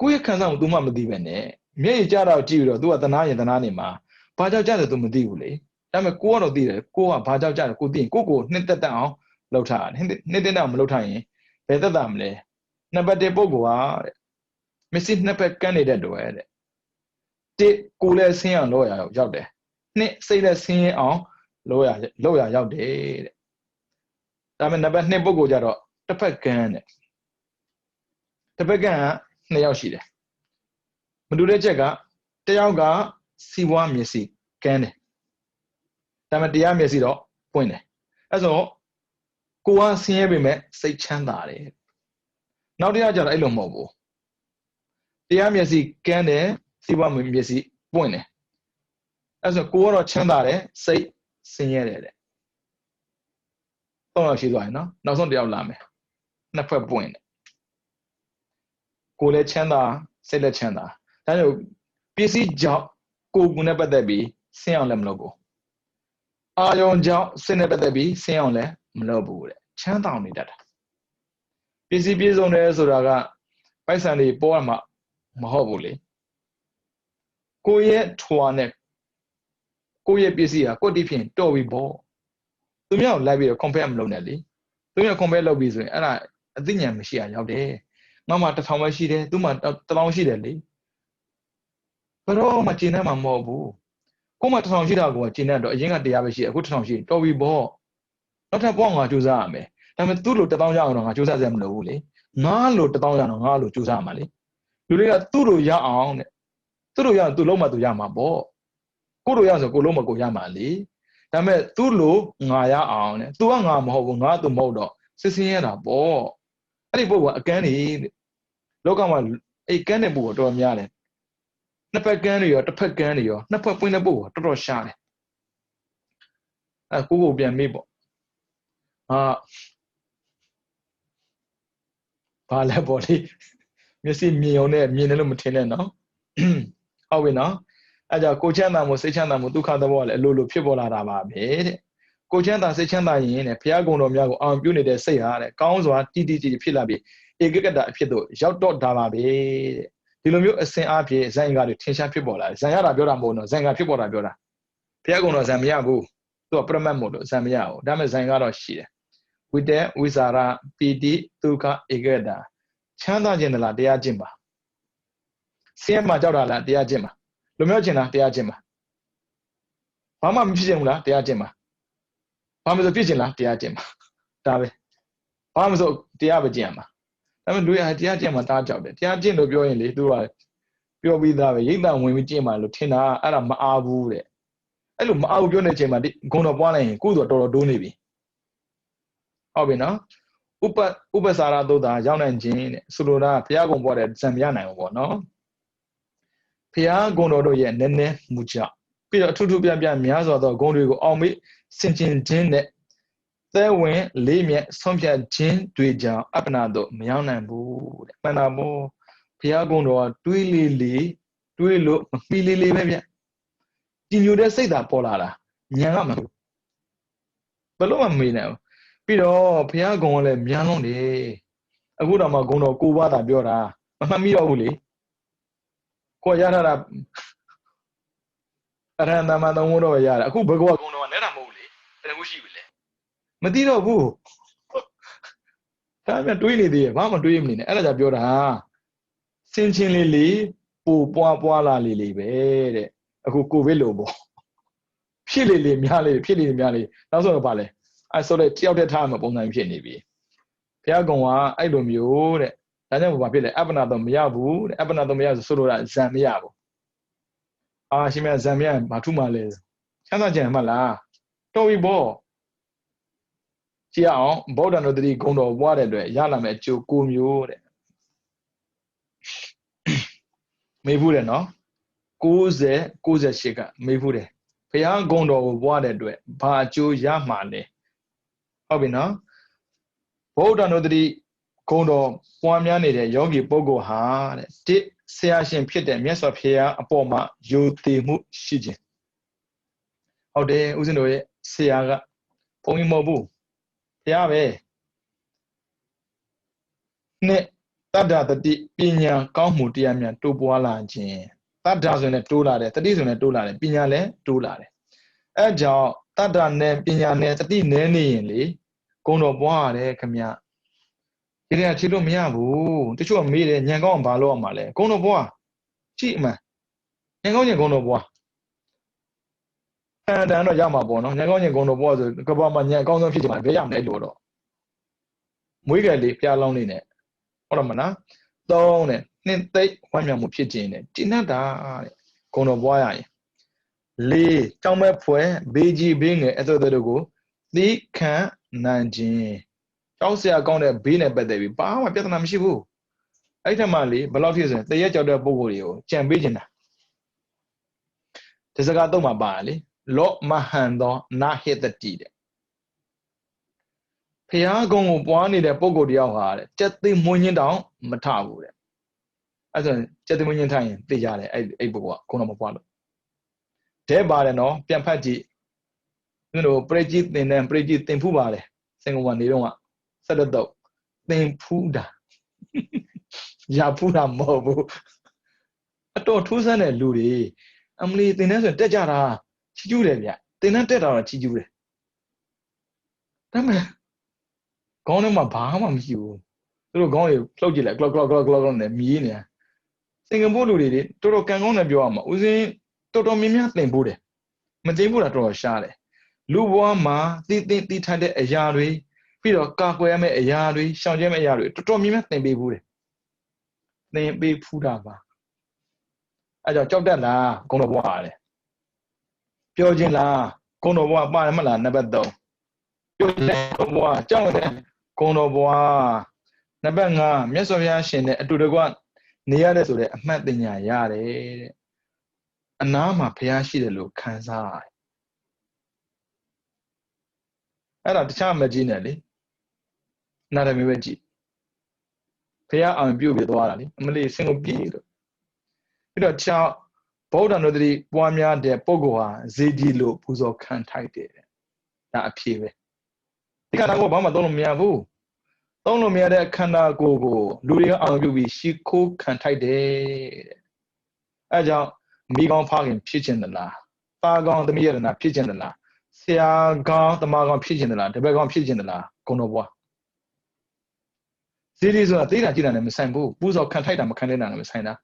ကိုယ့်ရဲ့ခံစားမှု तू မှမသိပဲနဲ့မျက်ရည်ကျတော့ကြည့်ပြီးတော့ तू ကသနာရင်သနာနေမှာဘာကြောက်ကြတယ် तू မသိဘူးလေဒါပေမဲ့ကိုကတော့သိတယ်ကိုကဘာကြောက်ကြတယ်ကိုသိရင်ကိုနှစ်သက်တတ်အောင်လှုပ်ထားတယ်နှစ်သက်တတ်အောင်မလှုပ်ထားရင်ဘယ်သက်တာမလဲနံပါတ်1ပုဂ္ဂိုလ်ဟာတဲ့မစ္စည်းနှစ်ဖက်ကန်းနေတဲ့တွယ်တဲ့တစ်ကိုလည်းဆင်းအောင်လုပ်ရရောက်တယ်နှစ်စိတ်လည်းဆင်းအောင်လုပ်ရရောက်တယ်တဲ့ဒါပေမဲ့နံပါတ်2ပုဂ္ဂိုလ်ကြတော့တစ်ဖက်ကန်းတဲ့တစ်ဖက်ကန်းက2ယောက်ရှိတယ်မတူတဲ့ချက်ကတယောက်ကစီဝါမျက်စိကန်းတယ်ဒါပေမဲ့တရားမျက်စိတော့ပွင့်တယ်အဲ့ဆိုကိုကဆင်းရဲပေမဲ့စိတ်ချမ်းသာတယ်နောက်တစ်ယောက်ကျတော့အဲ့လိုမဟုတ်ဘူးတရားမျက်စိကန်းတယ်စီဝါမျက်စိပွင့်တယ်အဲ့ဆိုကိုကတော့ချမ်းသာတယ်စိတ်ဆင်းရဲတယ်တဲ့3ယောက်ရှိသွားရင်နော်နောက်ဆုံးတစ်ယောက်လာမယ်နှစ်ဖက်ပွင့်တယ်ကိုလည်းချမ်းသာစိတ်လည်းချမ်းသာဒါကြောင့်ပစ္စည်းကြောင့်ကိုယ်နဲ့ပတ်သက်ပြီးဆင်းအောင်လည်းမလုပ်ဘူး yon jiao sene patabi sen le mlobu le chan down ni data pisi piezon le sodaga paisan li po ma maho bu le ko ye thwa ne ko ye pisi ha ko ti phin to bi bo tu mya lai bi compare မလုပ်နဲ့လေသူများ compare လုပ်ပြီးဆိုရင်အဲ့ဒါအသိဉာဏ်မရှိအောင်ရောက်တယ်ငါမှ1000ပဲရှိတယ်သူမှ1000ရှိတယ်လေဘယ်တော့မှကျင်တတ်မှာမဟုတ်ဘူးကိုမှ1000ရှိတာကိုကျင်တတ်တော့အရင်က100ပဲရှိအခု1000ရှိတော်ပြီပေါ့နောက်ထပ်ပေါ့ငါစူးစမ်းရမယ်ဒါပေမဲ့သူ့လို1000ရအောင်တော့ငါစူးစမ်းစရာမလိုဘူးလေငါလို1000ရအောင်ငါလိုစူးစမ်းရမှာလေလူတွေကသူ့လိုရအောင်တဲ့သူ့လိုရအောင်သူ့လုံးမှသူရမှာပေါ့ကိုလိုရဆိုကိုလုံးမှကိုရမှာလေဒါပေမဲ့သူ့လိုငါရအောင်တဲ့ तू ကငါမဟုတ်ဘူးငါ तू မဟုတ်တော့စစ်စင်းရတာပေါ့အဲ့ဒီပုဂ္ဂိုလ်ကအကန်းနေလောကမှာအဲ့ကန်းတဲ့ပုဂ္ဂိုလ်တော်များတယ်နှစ်ဖက်ကန်းတွေရောတစ်ဖက်ကန်းတွေရောနှစ်ဖက်ပွင့်တဲ့ပုဂ္ဂိုလ်တော်တော်ရှားတယ်အဲ့ကိုပြန်မေးပေါ့ဘာလဲပေါ့လေမျက်စိမြင်အောင်နဲ့မြင်တယ်လို့မထင်နဲ့နော်ဟုတ်ပြီနော်အဲ့ကြောင့်ကိုချမ်းသာမှုစိတ်ချမ်းသာမှုဒုက္ခသဘောကလည်းအလိုလိုဖြစ်ပေါ်လာတာပါပဲတဲ့ကိုချမ်းသာစိတ်ချမ်းသာရင်တဲ့ဘုရားကုံတော်များကိုအောင်ပြုနေတဲ့စိတ်ဟာတဲ့ကောင်းစွာတည်တည်ကြည်ဖြစ်လာပြီးဧကဂတအဖြစ်သို့ရောက်တော့တာပါပဲတဲ့ဒီလိုမျိုးအစဉ်အပြည့်ဇန်ကတွေထင်ရှားဖြစ်ပေါ်လာတယ်ဇန်ရတာပြောတာမဟုတ်တော့ဇန်ကဖြစ်ပေါ်တာပြောတာဘုရားကုံတော်ဇန်မရဘူးသူကပရမတ်မို့လို့ဇန်မရဘူးဒါပေမဲ့ဇန်ကတော့ရှိတယ်ဝိတ္တဝိဇာရပီတိဒုက္ခဧကဂတချမ်းသာခြင်းလားတရားခြင်းပါဆင်းရဲမှကြောက်တာလားတရားခြင်းပါလူမျိုးချင်းလားတရားချင်းပါဘာမှမဖြစ်ချင်ဘူးလားတရားချင်းပါဘာမှမဆိုဖြစ်ချင်လားတရားချင်းပါဒါပဲဘာမှမဆိုတရားပဲကျင့်ရမှာဒါပေမဲ့လူရတရားကျင့်မှာတားကြောက်တယ်တရားကျင့်လို့ပြောရင်လေသူကပြောပြီးသားပဲရိတ်တံဝင်ပြီးကျင့်မှာလို့ထင်တာအဲ့ဒါမအားဘူးတဲ့အဲ့လိုမအားဘူးပြောနေချိန်မှာဒီဂုံတော်ပွားလိုက်ရင်ကိုယ်တော်တော်တိုးနေပြီဟုတ်ပြီနော်ဥပစာရသုတ်တာရောက်နိုင်ခြင်းတဲ့ဆိုလိုတာဘုရားကုံပွားတဲ့ဇံမရနိုင်ဘူးပေါ့နော်ဘုရားဂုဏ်တော်တို့ရဲ့နည်းနည်းမူကြောင့်ပြီးတော့အထူးထူးပြန့်ပြန့်များစွာသောဂုဏ်တွေကိုအောင်မေ့ဆင်ခြင်ခြင်းနဲ့သဲဝင်လေးမြတ်ဆုံးဖြတ်ခြင်းတွေကြောင့်အပ္ပနာတို့မရောက်နိုင်ဘူးတဲ့မှန်တာမို့ဘုရားဂုဏ်တော်ကတွေးလေးလေးတွေးလို့မမီလေးလေးပဲဗျကြည်ညိုတဲ့စိတ်သာပေါ်လာတာဉာဏ်ကမဟုတ်ဘယ်လို့မှမမေ့နိုင်ဘူးပြီးတော့ဘုရားဂုဏ်ကလည်းမြန်လုံးတယ်အခုတော့မှဂုဏ်တော်9ပါးသာပြောတာမမှတ်မိတော့ဘူးလေကိုရထားတာအရဟံတမန်သုံးခုတော့ရတယ်အခုဘဂဝါကုံတော်ကလည်းတာမဟုတ်လေဘယ်လိုရှိပြီလဲမသိတော့ဘူးဒါမှတွေးနေသေးတယ်ဘာမှတွေးမနေနဲ့အဲ့ဒါကြောင့်ပြောတာစင်ချင်းလေးလေးပိုပွားလာလေးပဲတဲ့အခုကိုဗစ်လို့ပေါ့ဖြစ်လေးများလေးဖြစ်လေးများလေးနောက်ဆုံးတော့ပါလဲအဲ့ဆိုတော့တယောက်တည်းထားမှပုံစံဖြစ်နေပြီဘုရားကုံကအဲ့လိုမျိုးတဲ့ဒါကြောင့်ဘာဖြစ်လဲအပ္ပနာတော့မရဘူးတဲ့အပ္ပနာတော့မရဆိုလို့တာဇံမရဘူးရှင်မဇံမရဘာထုမှလဲချမ်းသာကြံမှလားတော်ပြီပေါ့ကြည့်အောင်ဗုဒ္ဓနုတ္တိဂုံတော်ပွားတဲ့အတွက်ရလာမယ်အကျိုး9မျိုးတဲ့မေးဘူးတယ်နော်90 98ကမေးဘူးတယ်ဘုရားဂုံတော်ကိုပွားတဲ့အတွက်ဘာအကျိုးရမှာလဲဟုတ်ပြီနော်ဗုဒ္ဓနုတ္တိဂုံတော်ပွားများနေတဲ့ယောဂီပုဂ္ဂိုလ်ဟာတဲ့တစ်ဆရာရှင်ဖြစ်တဲ့မြတ်စွာဘုရားအပေါ်မှာယုံတည်မှုရှိခြင်းဟုတ်တယ်ဦးဇင်းတို့ရဲ့ဆရာကဘုန်းကြီးမဟုတ်ဘူးဘုရားပဲနှစ်တတ္တတတိပညာကောင်းမှုတရားများတိုးပွားလာခြင်းတတ္တဆိုရင်တိုးလာတယ်တတိဆိုရင်တိုးလာတယ်ပညာလည်းတိုးလာတယ်အဲကြောင့်တတ္တနဲ့ပညာနဲ့တတိနဲ့နေရင်လေဂုံတော်ပွားရတယ်ခမညာဒီကချီလို့မရဘူးတချို့ကမေးတယ်ညံကောင်းဘာလို့ရမှာလဲဂုံတော်ပွားကြည့်အမှန်ညံကောင်းညံဂုံတော်ပွားတန်တော့ရမှာပေါ့နော်ညံကောင်းညံဂုံတော်ပွားဆိုကဘာမှာညံအကောင်းဆုံးဖြစ်ချင်မှာဘယ်ရမလဲလို့တော့မွေးကလေးဖျားလောင်းနေနဲ့ဟုတ်တယ်မလား3နဲ့နှစ်သိပ်ဝမ်းမြောက်မှုဖြစ်ခြင်းနဲ့ကျင့်တတ်တာတဲ့ဂုံတော်ပွားရရင်4ကြောင်းမဲ့ဖွဲဘေးကြီးဘေးငယ်အဲ့တို့ကိုသိခံနိုင်ခြင်းကြောက်စရာကောင်းတဲ့ဘေးနဲ့ပတ်သက်ပြီးဘာမှပြဿနာမရှိဘူးအဲ့ထက်မှလေဘယ်လောက်ဖြစ်ဆိုရင်တရက်ကြောက်တဲ့ပုံကိုယ်တွေကိုကြံပေးခြင်းတာဒီစကားတော့မှပါလေလောမဟန်သောနာဟိတတိတဲ့ဖျားကုံကိုပွားနေတဲ့ပုံကိုယ်တယောက်ဟာတဲ့ကြက်သိမွင်းချင်းတောင်မထဘူးတဲ့အဲ့ဆိုကြက်သိမွင်းချင်းထိုင်ရင်သိရတယ်အဲ့ပုံကခုနမပွားလို့တဲပါတယ်နော်ပြန်ဖတ်ကြည့် know, prejudice and prejudice in Pubale, single one, they don't want. Said the dog. Then Puda. Yapuda Mobo. I told Tusan and Ludi. I'm leaving as a Dejara. Chijuria. They not dead or Chijure. Damn it. Gone in my palm, you. Little going, close you like clock on the meaning. Singapore did it. Toto can on a bioma. Was in Toto Mimia thing, Buddha. Matibura draw a shale. Luwa ma, the tide a yardway. Peter Kakwame a yardway, Shanjam a yardway. Toto Mimia thing be Buddha. They be Pudaba. I just chopped that la, Kono Wale. Piojin la, Kono Wa, Mala, never though. Piojin Wa, John, Kono Wa. Nabanga, Mesovia Shin, to the one near the Sude, Matinia Yare. Anama Piashi the look, Kansai. At the charm originally, not a Miveji. Pia and Beauty Dwali, Malay single bead. You know, Chow, both under the Wamia de Pogoa, Zedilo, Puzo can't type it. That appear. The kind of Obama don't me avu. Don't me that Kanda go, Luria Albubi, she cook can tie day. Aja, Migon Parking Pigeon the la. Fargon the Mir and a pigeon the la. Sia gone the Margon Pigeon the la, the Bagon Pigeon the la, Konowa. Cities are data didn't have Sambu, Buzo can't tie them a candidate and Messina.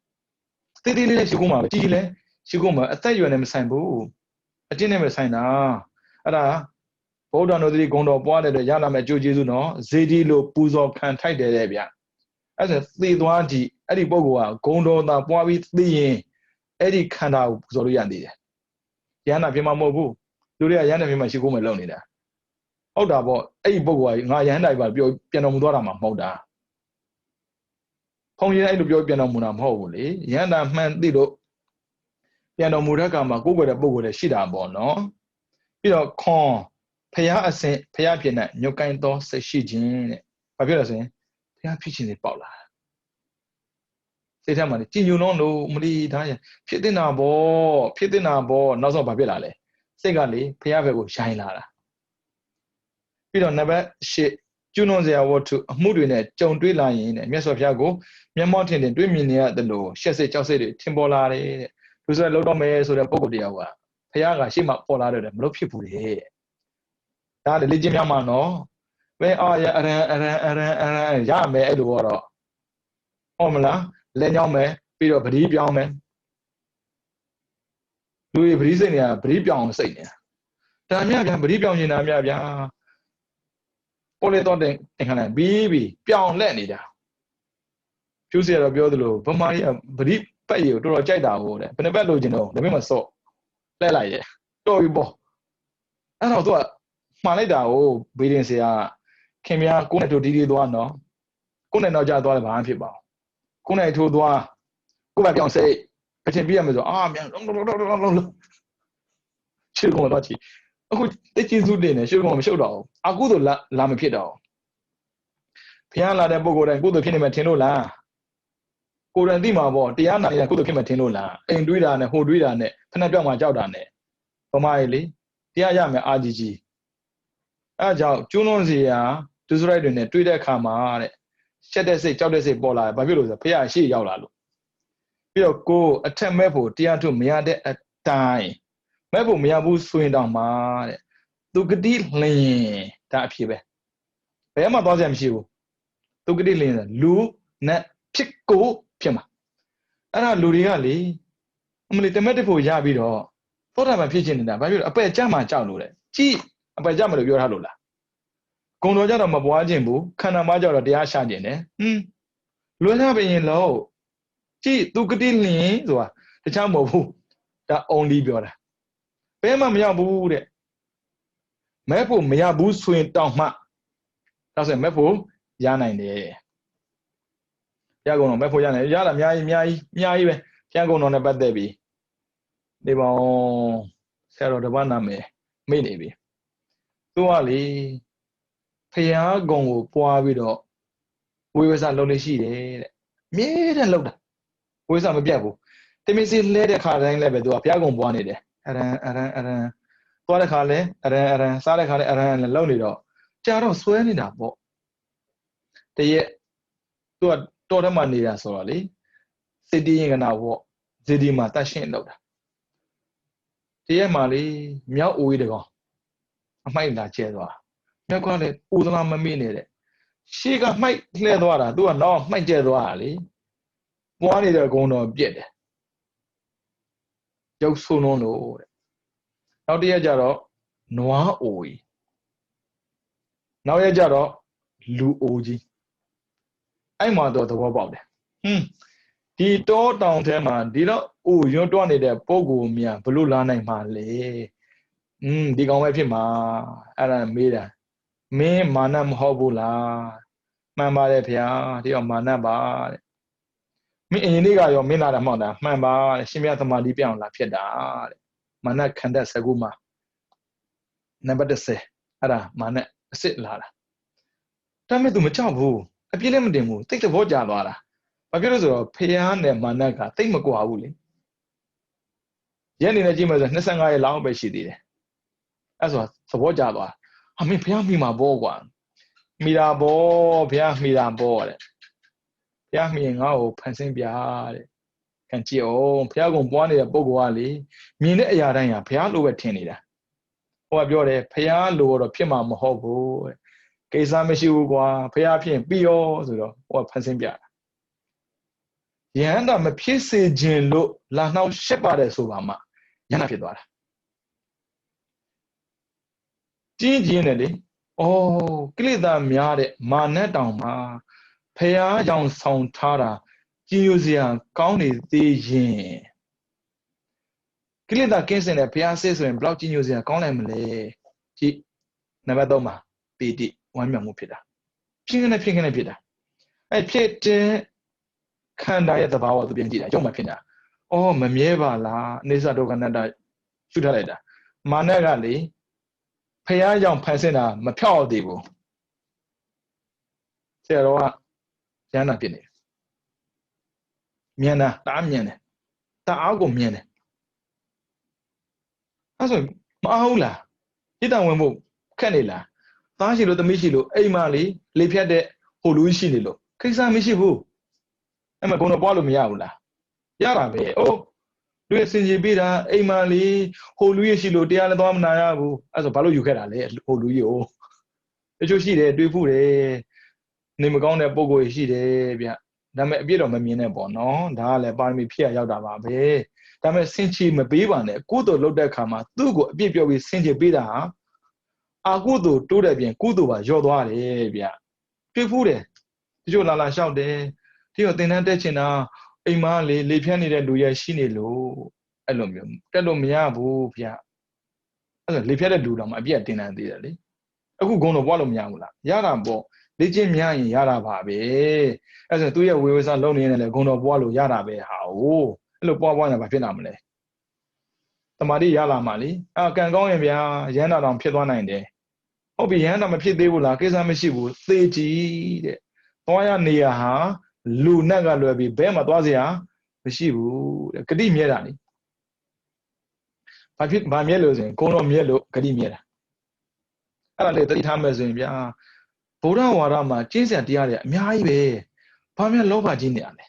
Steady Shiguma, Gile, Shiguma, a tell you an Sambu. A dinner Messina. Ada. Hold on the Gondo Board the Yana Majuno, Zedilo Puzo can tie the area. As a 3 Eddie Bogoa, Gondo na Boavi 3 Eddie Kanda Zoriandi. Yana Pima Mobu, Luria Yana Pima Shiguma Lonida. Hold up, Eddie Bogoa, Yana by Piano Mudorama Moda. Hong Yan to Piano Munam Holy, Yana man Dido Piano Murakama, Google the Bogo the Shida Bono. You know, corn. Paya a saint, Paya Piana, no kind of say she gin. Papilla saying, Paya pitching the Paula. Say that money, you don't know, Mudi Daya, Pitina bo, not so Papilla. Secondly, Paya will shine lara. We don't never shit. You know they are what to mood in it, John Dwelling, and Mess of Yago, Mia Mountain and Dreaming near the low, she said, Chelsea, Timbolari, who's a lot of mares or the Pogo de Awa. Payaga, she might fall out of them, no people here. That the legend Yamano, where are Yame Edward? Omla, Lenyame, Peter Brib Yaman. Louis Brizania, Brib Yam saying. Tamia Brib Yam in Amia. Politon and Bibi, Pion Lenida. Choose a Biodlo, Pomaria, Brib, pay you to a Jada wood, Penabello, you know, the women saw. Lelay, Dory Bo. I don't know. Malida, oh, Bidin came here, Kuna to Didi Duano. Kuna no Jadwa Van people. Kuna to Dua. Go back and say, I can be a middle arm. She'll go about it. Oh, they can do dinner, she'll go and show down. I go to Lamapido. Piana de Bogo and go to Kinematinola. Go and Dima, Diana, and go to Kinematinola. And do it and who do it and Penabama Jordane. For my Lee, Diayame RGG. Aja, Junozia, to write in a Twitter camera. Shed say, Chowder say, Bola, Babilu, Pia, she Yaulalu. We'll go attempt Maple, Tia to Miade at time. Maple Miabu swing down my. Took a deal lane, tap here. Pema Dozam Shiu. Took a deal in Lu, Net, Chico, Pima. And I Luriali. Only the metaphor Yabido. What am I pitching in that? I pay a Jama Chowder. Gee. By Jammer, your Halula. Konoja Mabuajimbu, Kanamaja de Ashadine. Luna being low. Gee, do good in the Chambo, that only builder. Pema Miabu. Maple Miabu swing down ma. That's a Maple, Yana in the air. Yago Maple Yana, Yala, Mia, Yago on a bad baby. They were settled the one I maybe. Tuali Pia Gongo Poavido. We was a lonely she. Made and looked. We some Biabu. They may see later car and level to a Piagon wanted. သွားတဲ့ခါလဲအရန်စားတဲ့ခါလဲအရန်လောက်နေတော့ကြာတော့ဆွဲနေတာပေါ့တရက်သူကတော်ထဲမှာနေတာဆိုတော့လေစိတ်တည်ရင်ကနာပေါ့ဇေဒီမှာတတ်ရှင်းလောက်တာတရက်မှာလေမြောက်အိုးကြီးတကောင်အမိုက်လာကျဲသွားမြောက်ကလည်းပူသလားမမေ့နေတဲ့ရှေ့ကမိုက်လှဲသွားတာသူကနောက်မိုက်ကျဲသွားတာလေပွားနေတဲ့ကုန်းတော်ပြက်တယ်ရုပ်ဆိုးလုံးလို့တဲ့နောက်တရက်ကျတော့နွားအိုကြီးနောက်ရက်ကျတော့လူအိုကြီးအဲ့မှာတော့သဘောပေါက်တယ်ဒီတောတောင်ထဲမှာဒီတော့အိုရွံ့တွနေတဲ့ပုံကိုမြန်ဘလို့လာနိုင်မှာလဲဒီကောင်ပဲဖြစ်မှာအဲ့ဒါမေးတာမင်းမာနမဟုတ်ဘူးလားမှန်ပါတယ်ဗျာဒီတော့မာနပါတဲ့မင်းအရင်နေ့ကရောမင်းလာတာမှောက်တာမှန်ပါတဲ့ရှင်မြတ်သမာဓိပြောင်းလာဖြစ်တာတဲ့မာနခန္ဓာစကုမှာနံပါတ်10အဲ့ဒါမာနအစ်စ်လာတာဒါမဲ့ तू မကြောက်ဘူးအပြည့်လည်းမတင်ဘူးတိတ်သဘောကျသွားတာဘာဖြစ်လို့ဆိုတော့ဖျားနဲ့မာနကတိတ်မကွာဘူးလေရက်နေနဲ့ကြည့်မယ်ဆို25ရက်လောက်ပဲရှိသေးတယ်အဲ့ဆိုသဘောကျသွားဟာမင်းဖျားမိမှာပေါ့ကွာမိတာပေါ့ဖျားမိတာပေါ့တဲ့ဖျားမိရင်ငါ့ကိုဖန်ဆင်းပြတဲ့ခံကြည့်အောင်ဖျားကုန်ပွားနေတဲ့ပုဂ္ဂိုလ်ကလေမြင်တဲ့အရာတိုင်းဟာဖျားလိုပဲထင်နေတာဟိုကပြောတယ်ဖျားလိုတော့ဖြစ်မှာမဟုတ်ဘူးတဲ့ကိစ္စမရှိဘူးကွာဖျားဖြစ်ပြီးရောဆိုတော့ဟိုကဖန်ဆင်းပြတာယန္တာမဖြစ်စေခြင်းလို့လာနှောက်ရှက်ပါတယ်ဆိုပါမှယန္တာဖြစ်သွားတာကျင်းတယ်လေဩကိလေသာများတဲ့မာနတောင်မှာဖျားကြောင့်ဆောင်ထားတာကြည်ညိုစရာကောင်းနေသေးရင်ကိလေသာကင်းစင်တဲ့ဖျားစစ်ဆိုရင်ဘယ်လောက်ကြည်ညိုစရာကောင်းနိုင်မလဲကြည့်နံပါတ်3မှာပီတိဝမ်းမြောက်မှုဖြစ်တာဖြစ်ခနဲ့ဖြစ်တာအဲ့ဖြစ်တဲ့ခန္ဓာရဲ့သဘာဝသူပြန်ကြည့်တာရုပ်မှဖြစ်တာအော်မမြဲပါလားအိဋ္ဌဒုက္ခအနတ္တရှုထားလိုက်တာမာနကလေဖျားကြောင့်ဖန်ဆင်းတာမဖြောက်သေးဘူးဆရာတော်ကဉာဏ်နာဖြစ်နေတယ်မြင်တာတအားမြင်တယ်တအားကိုမြင်တယ်အဲ့ဆိုမအားဘူးလားဣတ္တဝင်ဖို့ခက်နေလားသားရှိလို့သမီးရှိလို့အိမ်မလေးလေဖြတ်တဲ့ဟိုလူကြီးရှိနေလို့ခိစ္စမရှိဘူးအဲ့မှာဘုံတော့ပွားလို့မရဘူးလားရတာပဲအိုးလူရဲ့စင်ကြီးပေးတာအိမ်မလေးဟိုလူကြီးရှိလို့တရားလည်းသွားမနာရဘူးအဲ့ဆိုဘာလို့ယူခဲ့တာလဲဟိုလူကြီးကိုတချို့ရှိတယ်တွေးဖူးတယ်နေမကောင်းတဲ့ပုံကိုရှိတယ်ဗျဒါပေမဲ့အပြည့်တော့မမြင်နဲ့ပေါ့နော်ဒါကလည်းပါရမီဖြည့်ရရောက်တာပါပဲဒါပေမဲ့စင်ချီမပေးပါနဲ့ကုသိုလ်လုပ်တဲ့အခါမှာသူ့ကိုအပြည့်ပြောပြီးစင်ချီပေးတာဟာအာကုသိုလ်တိုးတဲ့ပြင်ကုသိုလ်ပါရော့သွားတယ်ဗျတွေးဖူးတယ်တချို့လာလျှောက်တယ်ဒီတော့သင်တန်းတက်ချင်တာအိမ်မလေးလေဖြတ်နေတဲ့လူရဲ့ရှိနေလို့အဲ့လိုမျိုးတက်လို့မရဘူးဗျအဲ့ဒါလေဖြတ်တဲ့လူတော်မှာအပြည့်တင်တန်းသေးတယ်လေအခုဂုံတော့ပွားလို့မရဘူးလားရတာပေါ့လေ့ကျင့်များရင်ရတာပါပဲအဲ့ဆိုသူ့ရဲ့ဝေဝဆလုံးနေနေလေဂုံတော်ပွားလို့ရတာပဲဟာဟိုအဲ့လိုပွားနေဘာဖြစ်လာမလဲတမာတိရလာမှလေကံကောင်းရင်ဗျာရဟန္တာတော်ဖြစ်သွားနိုင်တယ်ဟုတ်ပြီရဟန္တာမဖြစ်သေးဘူးလားကိစ္စမရှိဘူးသေကြည့်တဲ့သွားရနေရဟာလူနဲ့ကလွယ်ပြီးဘဲမှာသွားစရာမရှိဘူးတဲ့ဂတိမြဲတာလေဘာမြဲလို့ဆိုရင်ဂုံတော်မြဲလို့ဂတိမြဲတာအဲ့ဒါလေသတိထားမယ်ဆိုရင်ဗျာဗုဒ္ဓဝါဒမှာကျင့်စံတရားတွေအများကြီးပဲဘာမှလောဘကြီးနေရလဲ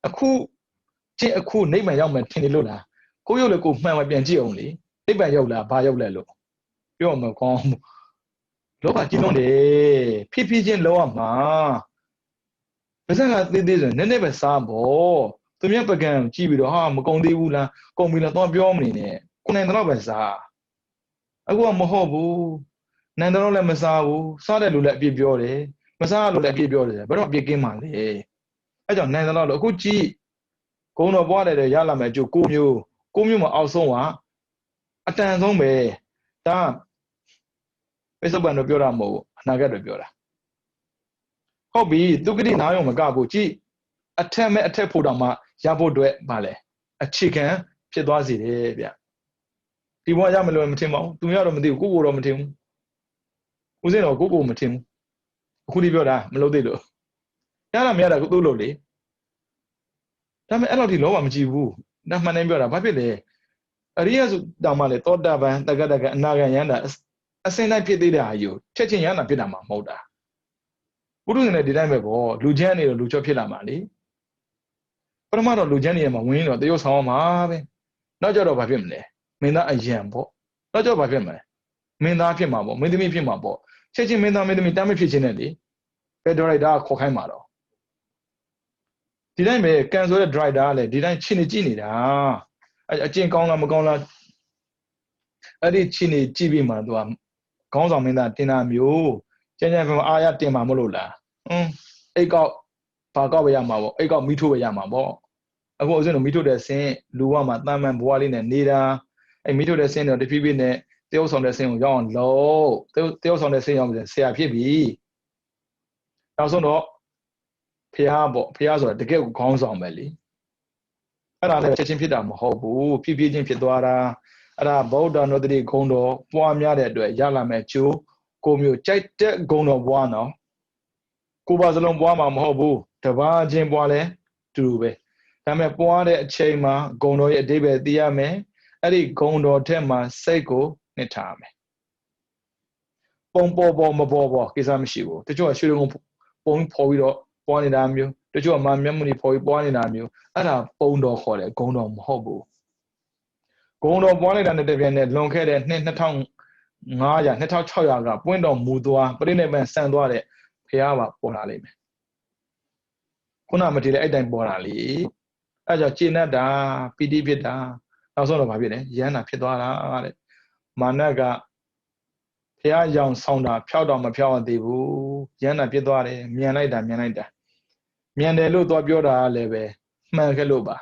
အခုနိဗ္ဗာန်ရောက်မယ်ထင်နေလို့လားကိုရုပ်လည်းကိုမှန်မှပြန်ကြည့်အောင်လေနိဗ္ဗာန်ရောက်လားဘာရောက်လဲလို့ပြောမကောင်းလောဘကြီးလုံးတယ်ဖြည်းဖြည်းချင်းလောရမှာပါဇက်ကသေးသေးဆိုနည်းနည်းပဲစားဖို့သူမြတ်ပကံကြည့်ပြီးတော့ဟာမကုံသေးဘူးလားကုံပြီလားတော့ပြောမနေနဲ့ကိုနိုင်တော့ပဲစားအခုကမဟုတ်ဘူးနိုင်တော့လည်းမစားဘူးစားတဲ့လူလည်းအပြစ်ပြောတယ်မစားလို့လည်းအပြစ်ပြောတယ်ဘယ်တော့အပြစ်ကင်းမှာလဲအဲကြောင့်နိုင်တော့အခုကြည့်ဂုံတော်ပွားတယ်ရလာမယ်အကျိုး9မျိုးမှာအောက်ဆုံးကအတန်ဆုံးပဲဒါပိဿုပန်တို့ပြောတာမဟုတ်ဘူးအနာဂတ်တွေပြောတာဟုတ်ပြီသူကတိနားရုံမကဘူးကြည့်အထက်မဲ့အထက်ဖို့တောင်မှရဖို့အတွက်ဗာလဲအခြေခံဖြစ်သွားစေတယ်ဗျဒီဘဝရမလို့မထင်ပါဘူးသူများတော့မသိဘူးကိုကိုတော့မထင်ဘူးဦးစင်းတော့ကိုမထင်ဘူးအခုဒီပြောတာမလုပ်သေးလို့ရတာမရတာကိုသူ့လို့လေဒါပေမဲ့အဲ့လောက်ထိလောဘမကြည့်ဘူးဒါမှန်တယ်ပြောတာဘာဖြစ်လဲ ရိယဆိုတောင်မှလေသောတာပန်တက္ကတကအနာဂံယန္တာအစင်းတိုင်းဖြစ်သေးတဲ့အာယုချက်ချင်းယန္တာဖြစ်တာမှမဟုတ်တာပုရုဇဉ်နဲ့ဒီတိုင်းပဲပေါ့လူချမ်းနေတော့လူချော့ဖြစ်လာမှာလေပထမတော့လူချမ်းနေရမှာဝင်တော့တရုတ်ဆောင်အောင်ပါပဲနောက်ကြတော့ဘာဖြစ်မလဲမင်းသားအယံပေါ့နောက်ကြတော့ဘာဖြစ်မလဲမင်းသားဖြစ်မှာပေါ့မင်းသမီးဖြစ်မှာပေါ့ချက်ချင်းမင်းသားမင်းသမီးတမ်းမဖြစ်ချင်းနဲ့လေဘယ်ဒရိုက်တာခေါ်ခိုင်းမှာတော့ဒီတိုင်းပဲကန်ဆိုတဲ့ဒရိုက်တာကလည်းဒီတိုင်းချင်းနေကြည့်နေတာအကျင့်ကောင်းလားမကောင်းလားအဲ့ဒီချင်းနေကြည့်ပြီးမှသူကခေါင်းဆောင်မင်းသားတင်တာမျိုးကျန်ကျန်ဖန်အားရတင်မှာမလို့လားအိတ်ကောက်ဘာကောက်ပဲရမှာပေါ့အိတ်ကောက်မိထိုးပဲရမှာပေါ့အခုအစင်းတို့မိထိုးတဲ့ဆင်းလူဝမှာတာမန်ဘွားလေးနဲ့နေတာအဲ့မိထိုးတဲ့ဆင်းတော့တဖြည်းဖြည်းနဲ့တရုပ်ဆောင်တဲ့ဆင်းကိုရောက်အောင်လုံးတရုပ်ဆောင်တဲ့ဆင်းရောက်ဆရာဖြစ်ပြီနောက်ဆုံးတော့ဖះပေါ့ဖះဆိုတာတကယ်ကိုခေါင်းဆောင်ပဲလေအဲ့ဒါလည်းချက်ချင်းဖြစ်တာမဟုတ်ဘူးဖြည်းဖြည်းချင်းဖြစ်သွားတာအဲ့ဒါဗုဒ္ဓနုတ္တိဂုံတော်ပွားများတဲ့အတွက်ရလာမဲ့ကျိုးကိုမျိုးကြိုက်တဲ့ဂုံတော်ပွားနော်ကိုပါစလုံးပွားမှာမဟုတ်ဘူးတပါးချင်းပွားလဲတူတူပဲဒါပေမဲ့ပွားတဲ့အချိန်မှာဂုံတော်ရဲ့အဓိပ္ပာယ်သိရမယ်အဲ့ဒီဂုံတော်ထက်မှာစိတ်ကိုနှစ်ထားမယ်ပုံပေါ်မပေါ်ကိစ္စမရှိဘူးတချို့ကရွှေတုံးပုံဖော်ပြီးတော့ပွားနေတာမျိုးတချို့ကမာမျက်မှန်ဖော်ပြီးပွားနေတာမျိုးအဲ့ဒါပုံတော်ခေါ်တယ်ဂုံတော်မဟုတ်ဘူးဂုံတော်ပွားနေတာနဲ့တပြိုင်နက်လွန်ခဲ့တဲ့နှစ်2500 2600ကပွင့်တော်မူသွားပြိဋိဘံဆန်သွားတဲ့ဖះပါပေါ်လာလိမ့်မယ်ခုနမတည်တဲ့အဲ့တိုင်ပေါ်လာလေအဲ့ကြောင့်ကျေနပ်တာပီတိဖြစ်တာနောက်ဆုံးတော့ဘာဖြစ်လဲရဟန္တာဖြစ်သွားတာတဲ့မာနကဖះရောင်ဆောင်တာဖြောက်တော့မဖြောက်ရသေးဘူးရဟန္တာဖြစ်သွားတယ်မြန်လိုက်တာမြန်တယ်လို့သွားပြောတာလည်းပဲမှန်ခဲ့လို့ပါ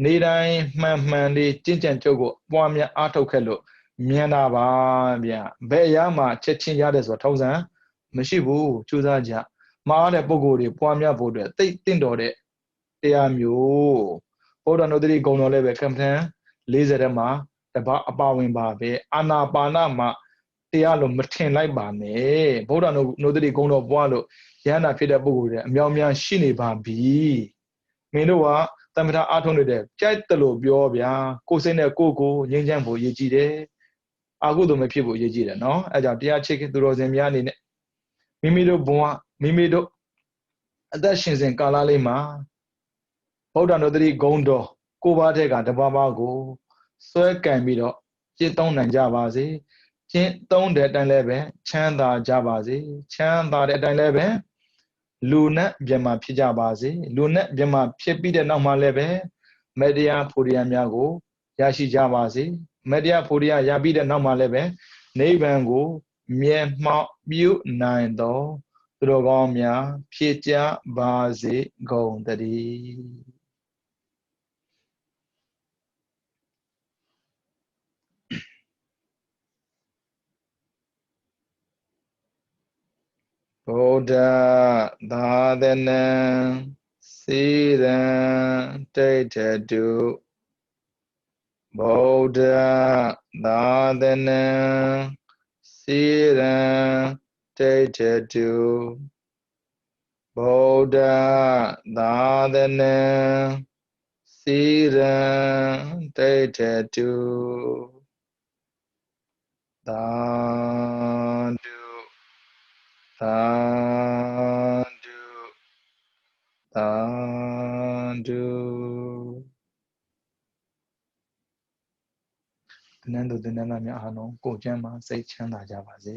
နေတိုင်းမှန်လေးကျင့်ကြံကြုတ်ကိုပွားများအားထုတ်ခဲ့လို့မြန်တာပါဗျဘယ်အရာမှချက်ချင်းရတယ်ဆိုတော့ထုံးစံမရှိဘူးကြိုးစားကြမှားတဲ့ပုံကိုယ်တွေပွားများဖို့အတွက်သိတင့်တော်တဲ့တရားမျိုးဗုဒ္ဓနုတ္တိဂုံတော်လည်းပဲကမ္မထံ40ထဲမှာတပါအပါဝင်ပါပဲအာနာပါနမှာတရားလို့မထင်လိုက်ပါနဲ့ဗုဒ္ဓနုတ္တိဂုံတော်ပွားလို့ရဟန္တာဖြစ်တဲ့ပုဂ္ဂိုလ်တွေအမြောက်များရှိနေပါပြီမင်းတို့ကသမထအားထုတ်နေတဲ့ကြိုက်တယ်လို့ပြောဗျာကိုယ်စိတ်နဲ့ကိုငြိမ်းချမ်းဖို့ရည်ကြည်တယ်အာဟုတုမဖြစ်ဖို့ရည်ကြည်တယ်နော်အဲကြောင့်တရားချစ်သူတော်စင်များအနေနဲ့မိမိတို့ဘဝမိမိတို့အသက်ရှင်စဉ်ကာလလေးမှာဗုဒ္ဓနုတ္တိဂုံတော်ကိုးပါးတဲ့ကတပါးပါးကိုစွဲကံပြီးတော့ကျင့်သုံးနိုင်ကြပါစေကျင့်သုံးတဲ့အတိုင်းလည်းပဲချမ်းသာကြပါစေချမ်းသာတဲ့အတိုင်းလည်းပဲလူနဲ့မြတ်မှာဖြစ်ကြပါစေလူနဲ့မြတ်မှာဖြစ်ပြီးတဲ့နောက်မှာလည်းပဲမေတ္တာဖူရိယများကိုရရှိကြပါစေမေတ္တာဖူရိယရပြီးတဲ့နောက်မှာလည်းပဲနိဗ္ဗာန်ကိုမြဲမှောက်ပြုနိုင်သောသူတော်ကောင်းများဖြစ်ကြပါစေကုန်သတည်းဗုဒ္ဓသာသနံစေရန်တိဋ္ဌတုဗုဒ္ဓသာသနံစေရန်တိဋ္ဌတုဗုဒ္ဓသာသနံစေရန်တိဋ္ဌတုသာဓုသာဓုသာဓုသနန္တုသနန္တများအားလုံးကိုယ်ကျမ်းမှာစိတ်ချမ်းသာကြပါစေ